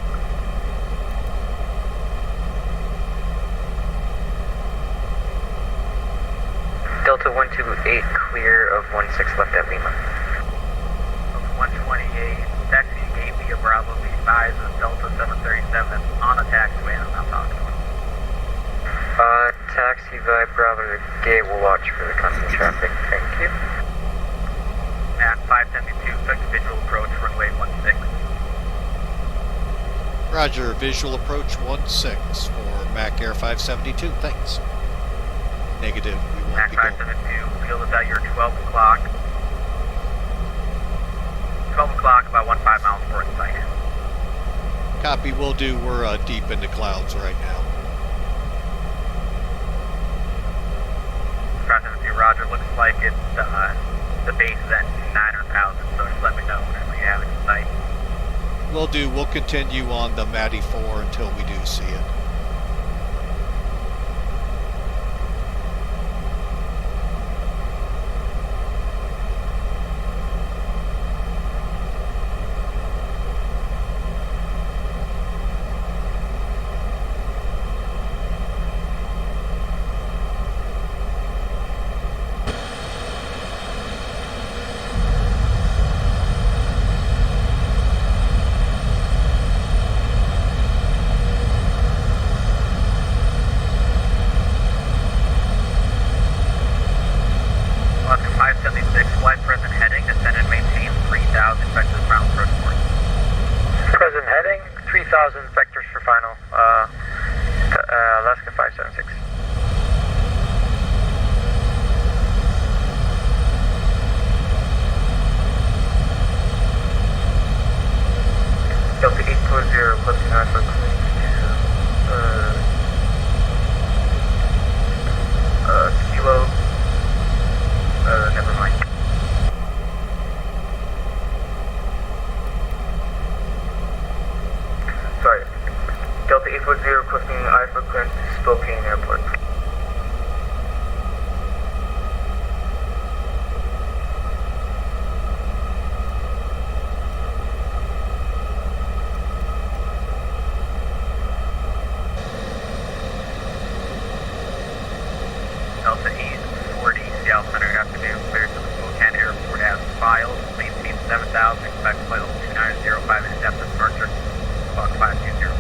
Delta 128, clear of 16 left at Lima. Delta 128, taxi gave me a Bravo B5 of Delta 737 on a taxiway and I'm not talking to him. Taxi by Bravo to Gate, we'll watch for the coming traffic, thank you. Map 572, effective visual approach, runway 16. Roger, visual approach 16 for MACAIR 572, thanks. Negative, we won't Mac be going. 572, field is at your 12 o'clock. 12 o'clock, about 15 miles north side. Copy, will do. We're deep into clouds right now. 572, Roger, looks like it's, the base is at 900,000, so just let me know whenever you have it in sight. Will do. We'll continue on the Matty 4 until we do see it. Vectors for final. Alaska 576. Delta 840, plus 9 for kilo. Never mind. Sorry. Delta 840 requesting IFA clearance to Spokane Airport. Delta 840, Seattle Center afternoon, clear to the Spokane Airport as filed. Maintain 7,000, expect flight 2905 in depth of departure. Clock 5204.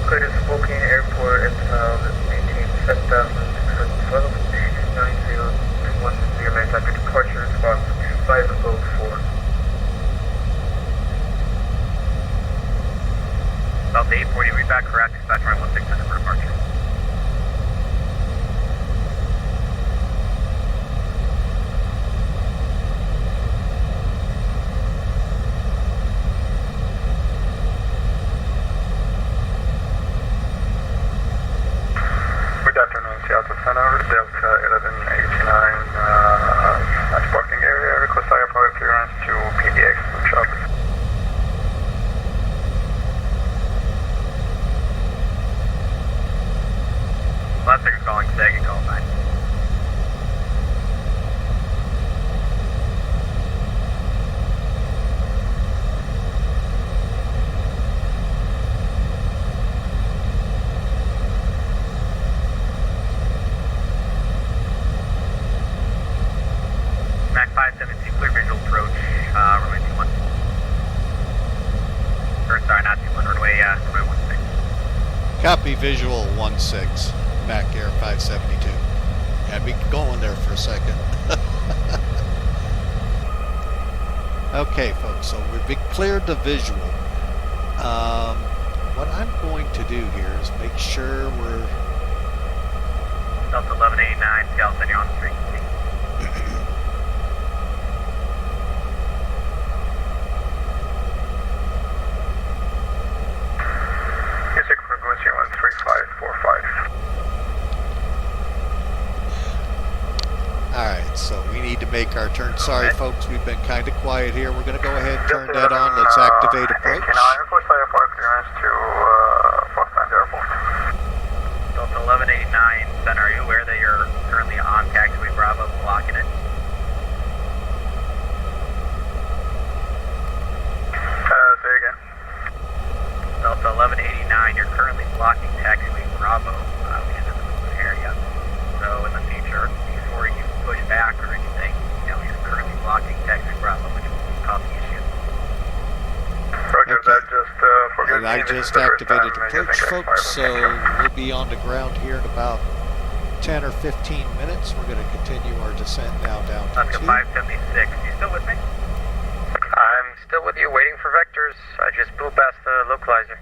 Clear to Spokane Airport as filed, maintain 7,000, expect flight 9010 after departure, clock 2504. Delta 840, read back correct, dispatch runway 1600 for departure. Seattle Center, Delta 1189 at parking area. Request firepower clearance to PDX from Charlotte. Last thing calling SAG and call sign. Mac 572, clear visual approach, runway 21. Or sorry, not 21, runway 16. Copy visual 16, MACAIR 572. Had me going there for a second. Okay, folks, so we've cleared the visual. What I'm going to do here is make sure we're... Delta 1189, Seattle City on the street. Music frequency 13545. Alright, so we need to make our turn. Sorry, folks, we've been kind of quiet here. We're going to go ahead and turn that on. Let's activate approach. Request firepower clearance to Portland Airport. Delta 1189, Center, are you aware that you're currently on taxiway Bravo, blocking it? Say again. Delta 1189, you're currently blocking taxiway Bravo, which is in the Blue area. So in the future, before you push back or anything, you're currently blocking taxiway Bravo, which will cause the issue. Roger, Okay. that just forgive And me. I This is just the first activated time approach, using folks, so X5. we'll be on the ground here in about 10 or 15 minutes. We're going to continue our descent now down to Alaska 2. 576, you still with me? I'm still with you, waiting for vectors. I just blew past the localizer.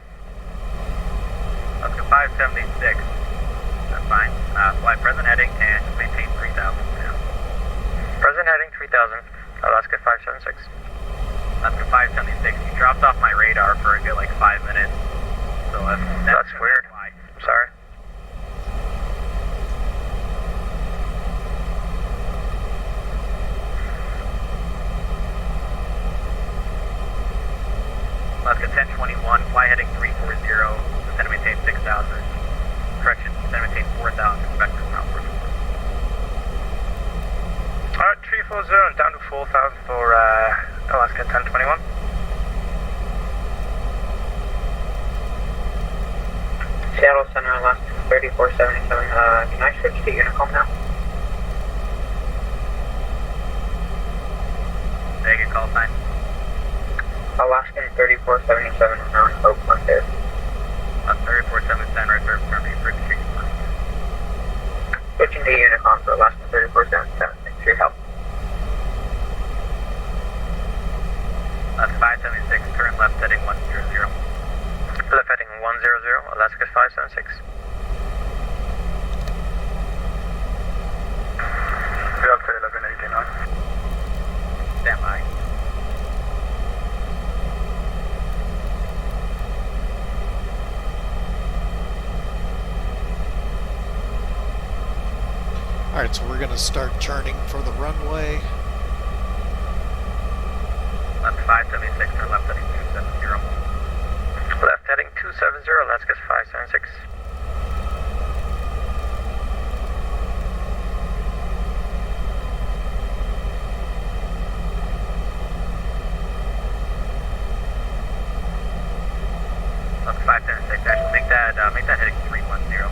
Alaska 576, that's fine. Fly present heading and maintain 3000 now. Present heading 3000, Alaska 576. Alaska 576, you dropped off my radar for a good like 5 minutes. So that's weird. why. I'm sorry. Alaska 1021, fly heading 340, descend and maintain 6,000. Correction, descend and maintain 4,000, vector southward. Alright, 340 and down to 4,000 for Alaska 1021. Seattle Center, Alaska 3477, can I switch to Unicom now? Take a call sign. Alaskan 3477, around Oakland there. 3477, right there, for the street. Switching to Unicom for Alaskan 3477, thanks for your help. Alaska 576, turn left heading 100. Left heading 100, Alaska 576. Delta 1189. Stand by. Alright, so we're going to start turning for the runway. Left 576, turn left heading 270. Left heading 270, Alaska 576. Left 576, actually make that heading 310.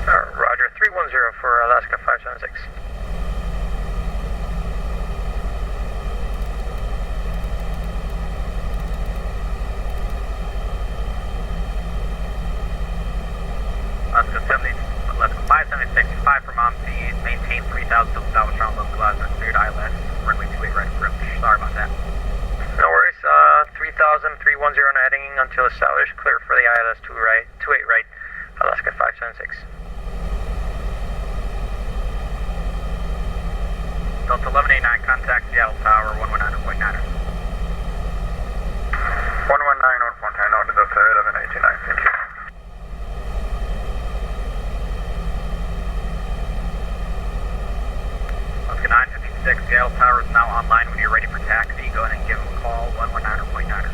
Roger, 310 for Alaska 576. Alaska 576, 5 from OMC, maintain 3,000 to South Town localizer, cleared ILS, runway 28 right approach. Sorry about that. No worries, 3,000, 310 heading until established, clear for the ILS 28 right, Alaska 576. Delta 1189, contact Seattle Tower 119.9. 119, 1.9, order Delta 1189, thank you. Seattle Tower is now online. When you're ready for taxi, go ahead and give them a call, 119.9er.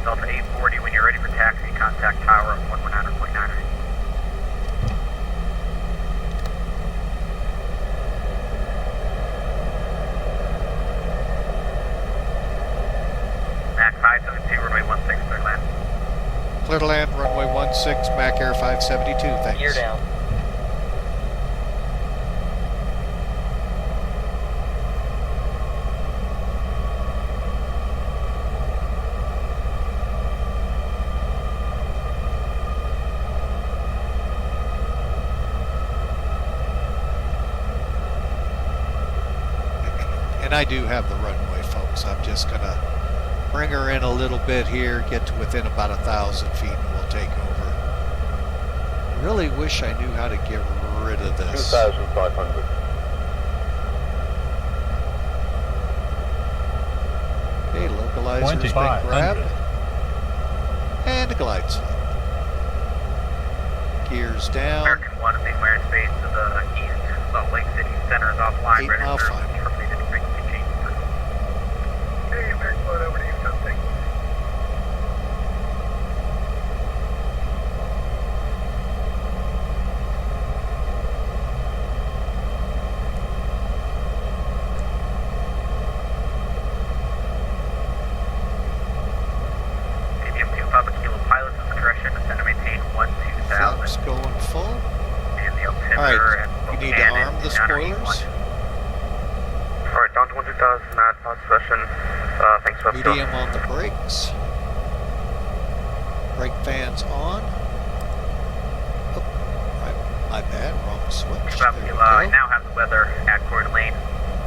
Delta 840, when you're ready for taxi, contact tower at 119.9er. MAC 572, runway 16, clear to land. Clear to land, runway 16, MACAIR 572, thanks. Gear down. And I do have the runway, folks. I'm just gonna bring her in a little bit here, get to within about 1,000 feet, and we'll take over. Really wish I knew how to get rid of this. 2,500. Okay, localizer's been grabbed. And a glide slope. Gears down. American 1 is the airspace to the east. Salt Lake City Center is offline. 8 mile final. Hey, American 1, over to you, something. KBM 2 Papa Kilo pilots discretion, descend to maintain 12,000. Flaps going full. And the altimeter Alright, at you need to arm the spoilers. Alright, down to 1,000 at fast version. Thanks for Medium on the brakes. Brake fans on. Oh, my bad, wrong switch. There we I go. now have the weather at Coeur d'Alene.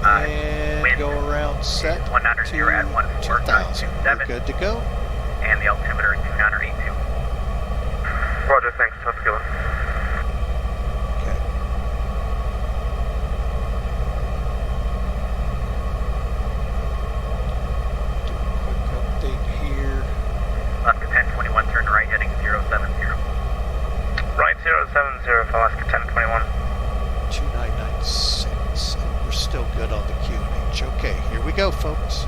And wind go around set to 190 at 14, 2,000. We're good to go. and the altimeter at 2982. Roger, thanks, South Kilo. Okay. Do a quick update here. Alaska 1021, turn right, heading 070. Right, 070 for Alaska 1021. 2996. We're still good on the QNH. Okay, here we go, folks.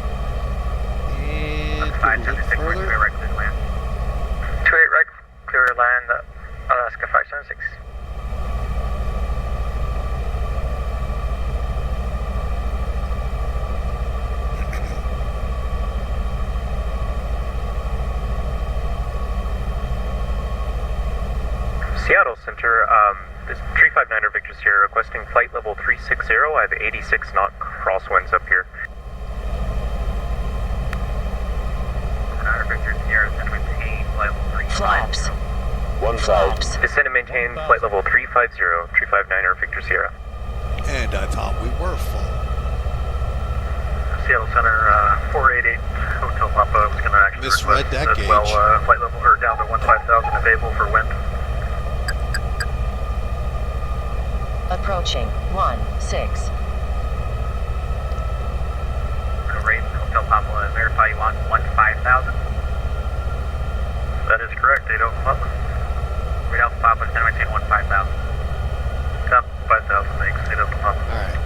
And go a little further. Right, clear to land. 28 right, clear to land, Alaska 576. Seattle Center, this 359er Victor Sierra requesting flight level 360. I have 86 knot crosswinds up here. Victor Sierra, descend to maintain flight level 350. Flaps. 1,000. Descend and maintain flight level 350, 359er Victor Sierra. And I thought we were full. Seattle Center, 488 Hotel Papa was going to actually Misread request that as gauge. well, flight level, or down to 15,000 available for wind. Approaching 16. Raise Hotel Papa, verify you want 15,000. That is correct, 8 Alpha Papa. Read Alpha Papa, descend to maintain 15,000. Top 5,000, thanks, 8 Alpha Papa. Alright.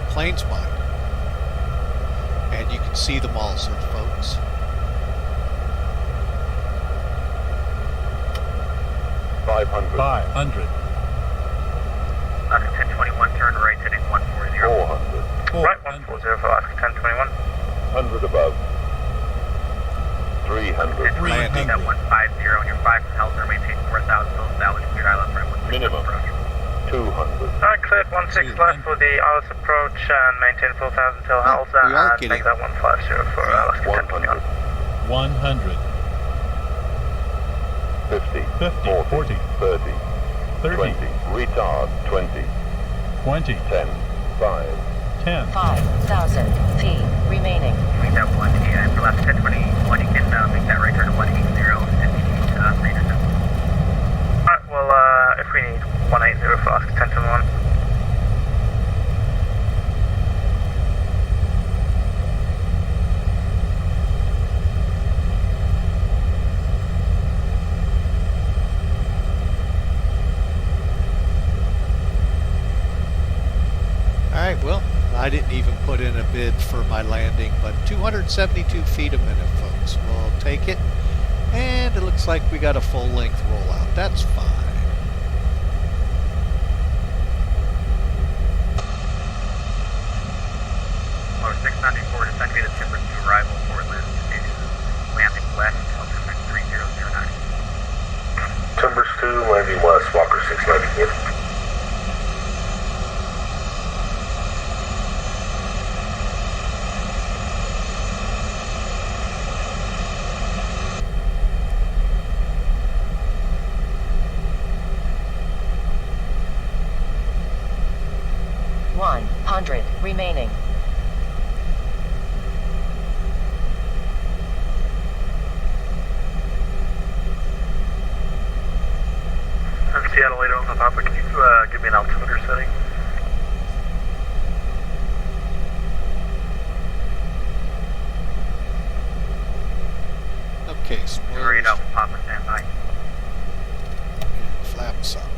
Plane's mine. And you can see them all, sir, folks. $500. 500. Alaska 1021, turn right, heading 140. 400. Right, 140 for Alaska 1021. 100 above. 300. Landing. That 150, and your 5 from Helser, maintain 4,000, still established, clear ILS right 16. Minimum. 200. Alright, cleared 16 left for the ILS approach and maintain 4,000 till Halsa. we are and getting make that 150 for Alaska 1021. 100. 100. 50. 50, 40, 30. 30, 20. Retard. 20. 20, 10. 5. 10. 5,000 feet remaining. Make that 1, and for last 1021, you can make that right turn to 180 and major turn. Alright, well, if we need 180 for Alaska 1021. I didn't even put in a bid for my landing, but 272 feet a minute, folks. We'll take it. And it looks like we got a full-length rollout. That's fine. Lower 694, descend via the Timbers to arrival, Portland to landing west, altimeter 3009. Timbers 2, landing west, Walker 694. Remaining. I'm Seattle 8 Alpha Papa. Can you give me an altimeter setting? Okay, spoilers. 8 Alpha Papa, stand by. And flaps up.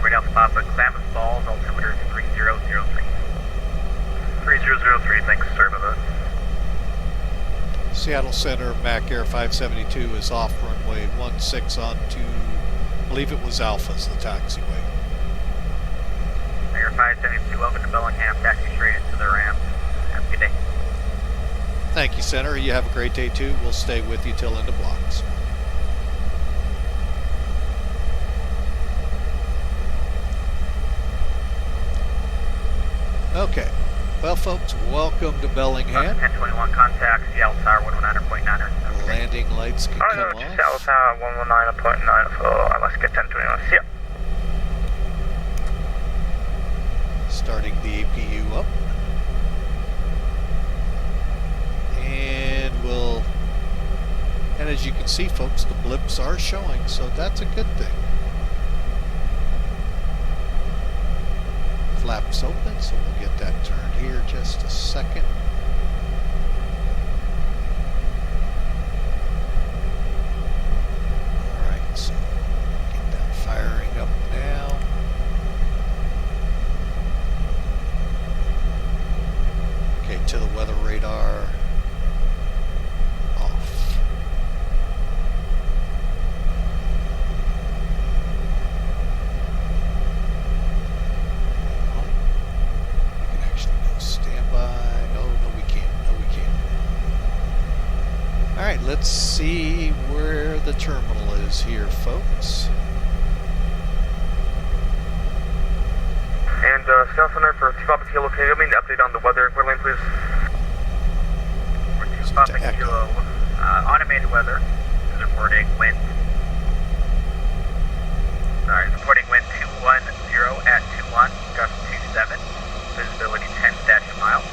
8 Alpha Papa, Klamath Falls, altimeter 3003. 3003, thanks, sorry about that. Seattle Center, MACAIR 572 is off runway 16 onto, I believe it was Alpha's, the taxiway. MACAIR 572, welcome to Bellingham, taxi straight into the ramp. Have a good day. Thank you, Center. You have a great day too. We'll stay with you till into blocks. Okay. Well, folks, welcome to Bellingham. 1021 contact, Seattle Tower 119.9. Landing lights can come on. Seattle Tower 119.9 for Alaska 1021. See ya. Starting the APU up. And as you can see, folks, the blips are showing, so that's a good thing. Flaps open, so we'll get that turned here just a second. Alright, so get that firing up now. Okay, to the weather radar. Off. We can actually go standby. Oh, no, we can't. No, we can't. All right, let's see where the terminal is here, folks. And South Center for Papa Kilo, can you give me an update on the weather? Weather lane, please. For 2 Papa Kilo, automated weather is reporting wind. Sorry, reporting wind 210 at 21, gust 27, visibility 10 miles.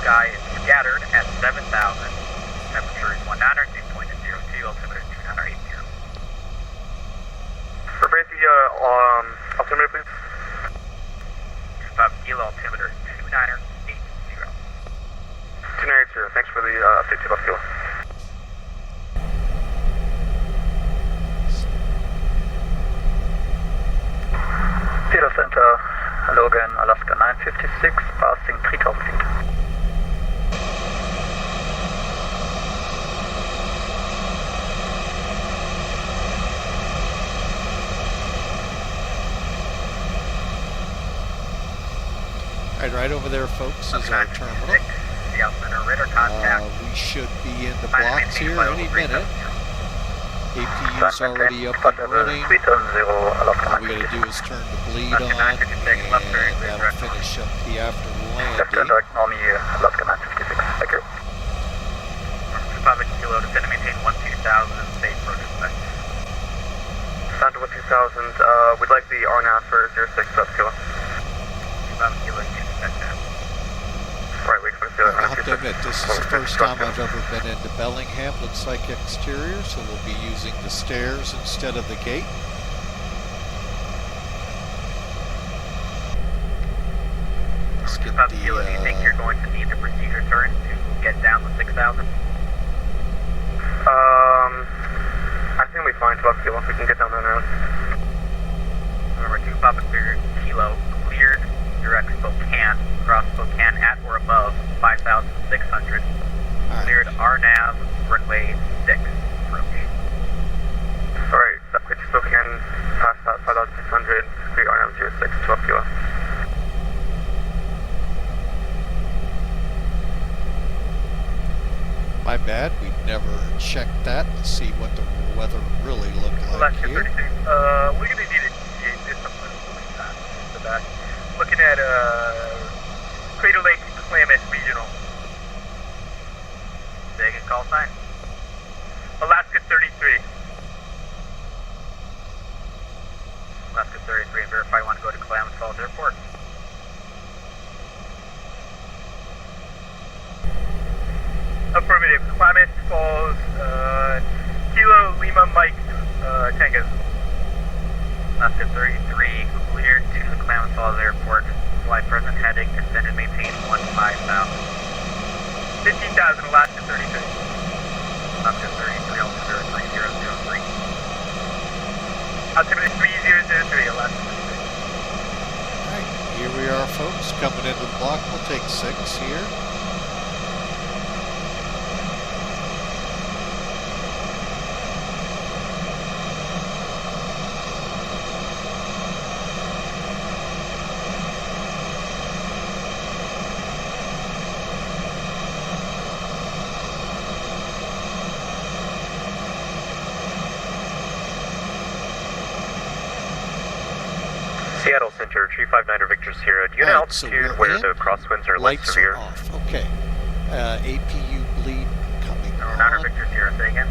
Sky is scattered at 7,000, temperature is 19, dew point is 02, altimeter 2980. Repeat the altimeter, please. 2 Kilo, altimeter 2980. 2980, thanks for the update, 2 Kilo. Seattle Center, Logan, Alaska 956, passing 3,000 feet. Right over there, folks, is our terminal. We should be in the blocks here any minute. APU's already up and running. All we gotta do is turn the bleed on, and that'll finish up the after landing. Army, Alaska 956. Thank you. 2 Kilo, descend and maintain 12,000, safe road respect. Down to 12,000, we'd like the RNAV for 06 South Kilo. 2 Kilo, you expect that. Right, wait for the I have to admit, this is the first time I've ever been into Bellingham. Looks like exterior, so we'll be using the stairs instead of the gate. Let's get the, Kilo, do you think you're going to need the procedure turn to get down to 6,000? I think we'll be fine, 12 Kilo, if we can get down there now. Remember, 2 Kilo, clear direct Spokane, cross Spokane at or above 5,600. Alright. Cleared RNAV, runway 6 approach. Alright, approach Spokane, past that 5,600, clear RNAV 06, 12 kilo. My bad, we never checked that to see what the weather really looked like Alaska here. 36. We're going to need to get something really fast to that. Looking at Crater Lake Klamath Regional. Second call sign. Alaska 33. Alaska 33, and verify you want to go to Klamath Falls Airport. Affirmative. Klamath Falls, Kilo Lima Mike, Tango. Alaska 33, cleared to the Klamath Falls Airport. Fly present heading, descend and maintain 15,000. 15,000, Alaska 33. Alaska 33, altimeter 3003. Altimeter 3003, Alaska 33. Alright, here we are, folks, coming into the block. We'll take 6 here. Seattle Center, 359er Victor Sierra. Do you know So altitude we're where in. the crosswinds are less Lights severe? are off. Okay. APU bleed coming Niner on. Victor Sierra, say again.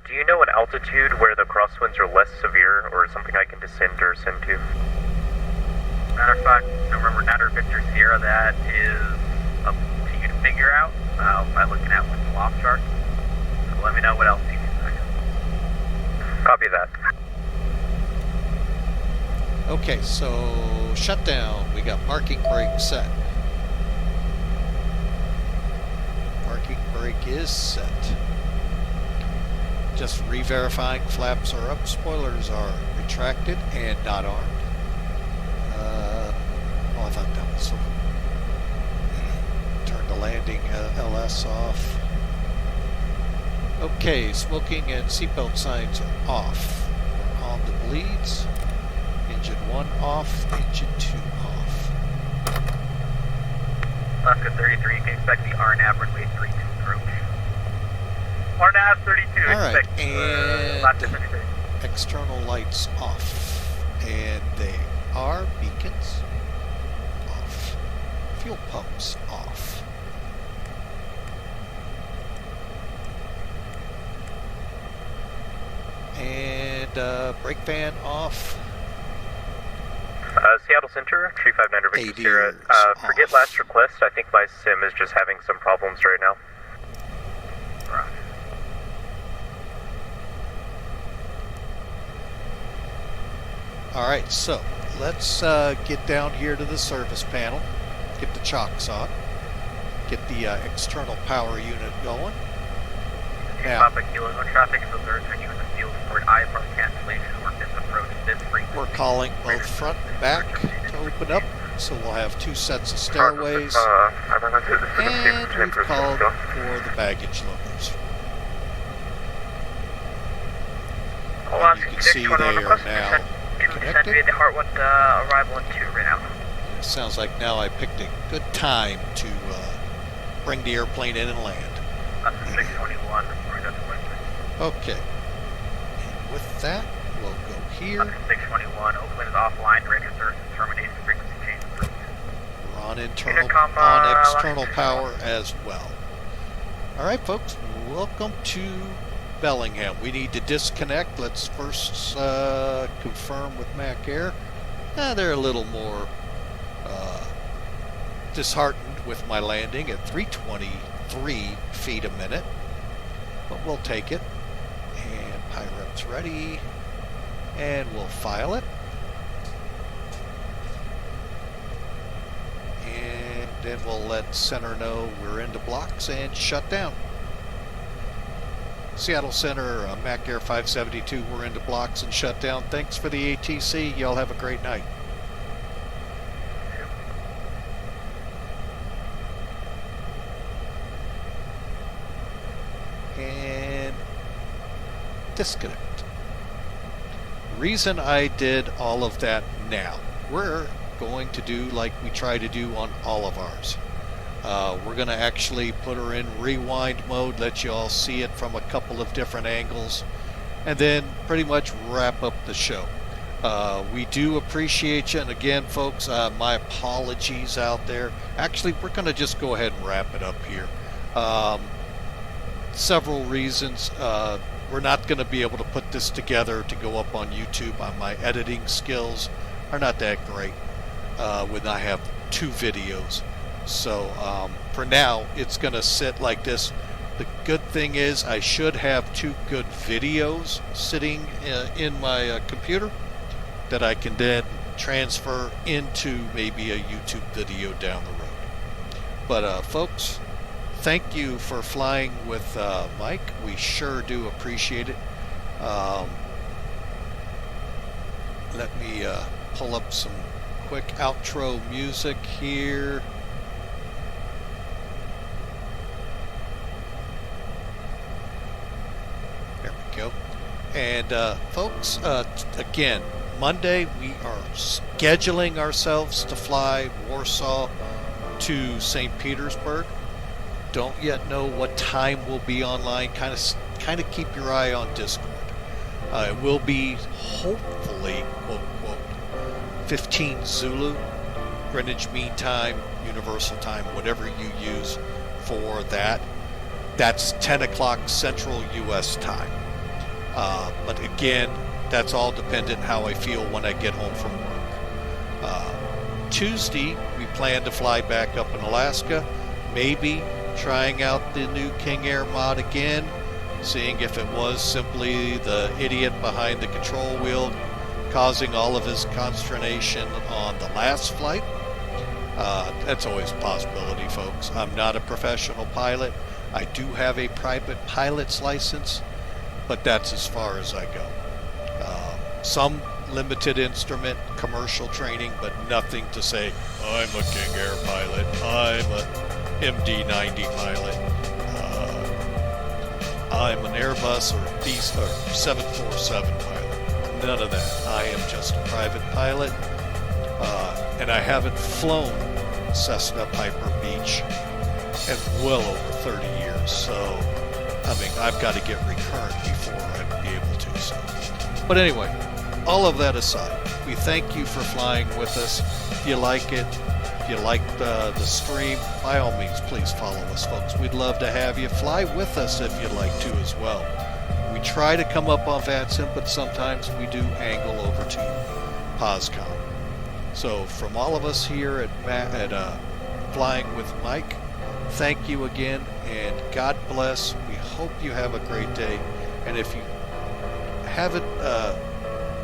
Do you know an altitude where the crosswinds are less severe, or something I can descend or ascend to? Matter of fact, remember Niner Victor Sierra, that is up to you to figure out by looking at what's the loft chart. So let me know what else you need. Copy that. Okay, so shutdown. We got parking brake set. Parking brake is set. Just re-verifying flaps are up, spoilers are retracted and not armed. I thought that was turn the landing LS off. Okay, smoking and seatbelt signs are off. We're on the bleeds. Engine 1 off, engine 2 off. Alaska 33, you can expect the RNAV runway 32 approach. RNAV 32, Alright, expect and Alaska 33. external lights off. And they are beacons off. Fuel pumps off. And brake van off. Seattle Center, 359er Victor Sierra. ADRs Forget off. last request. I think my sim is just having some problems right now. Right. Alright, so let's get down here to the service panel, get the chocks on, get the external power unit going. Now, Papa Kilo, no traffic filter, turn you in the field for an IFR cancellation or misapproach this frequency. we're calling both front and back to open up, so we'll have 2 sets of stairways, and we've called for the baggage loaders. And you can see they are now connected. The Heartwood arrival in 2 right now. It sounds like now I picked a good time to bring the airplane in and land. That's 621, right up to Western. Okay, and with that, we'll go here. 621, Oakland is offline, radio service is terminated, frequency change approved. We're on internal, Intercom, on external line. power as well. All right, folks, welcome to Bellingham. We need to disconnect. Let's first confirm with MACAIR. They're a little more disheartened with my landing at 323 feet a minute, but we'll take it. And PIREP's ready, and we'll file it. And then we'll let center know we're into blocks and shut down. Seattle Center, MACAIR 572, we're into blocks and shut down. Thanks for the ATC. Y'all have a great night. and disconnect. Reason I did all of that now, we're going to do like we try to do on all of ours. We're going to actually put her in rewind mode, let you all see it from a couple of different angles, and then pretty much wrap up the show. We do appreciate you, and again, folks, my apologies out there. Actually, we're going to just go ahead and wrap it up here. Several reasons. We're not going to be able to put this together to go up on YouTube. My editing skills are not that great when I have 2 videos. So for now, it's going to sit like this. The good thing is I should have 2 good videos sitting in my computer that I can then transfer into maybe a YouTube video down the road. But folks, thank you for flying with Mike. We sure do appreciate it. Let me pull up some quick outro music here. There we go. And folks, again, Monday we are scheduling ourselves to fly Warsaw to St. Petersburg. Don't yet know what time we'll be online. Kind of keep your eye on Discord. It will be hopefully quote quote 15 Zulu, Greenwich Mean Time, Universal Time, whatever you use for that. That's 10 o'clock Central U.S. time. But again, that's all dependent how I feel when I get home from work. Tuesday, we plan to fly back up in Alaska, maybe trying out the new King Air mod again, seeing if it was simply the idiot behind the control wheel causing all of his consternation on the last flight. That's always a possibility, folks. I'm not a professional pilot. I do have a private pilot's license, but that's as far as I go. Some limited instrument commercial training, but nothing to say I'm a King Air pilot, I'm a MD-90 pilot, I'm an Airbus or 747 pilot. None of that. I am just a private pilot, and I haven't flown Cessna Piper Beach in well over 30 years, so I mean, I've got to get recurrent before I'd be able to. So, but anyway, all of that aside, we thank you for flying with us. If you like it, if you like the stream, by all means, please follow us, folks. We'd love to have you. Fly with us if you'd like to as well. We try to come up on VATSIM, but sometimes we do angle over to POSCOM. So from all of us here at Flying with Mike, thank you again, and God bless. We hope you have a great day. And if you haven't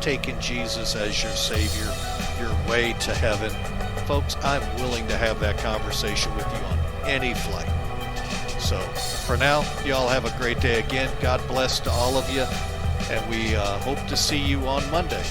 taken Jesus as your Savior, your way to heaven, folks, I'm willing to have that conversation with you on any flight. So for now, y'all have a great day again. God bless to all of you, and we hope to see you on Monday.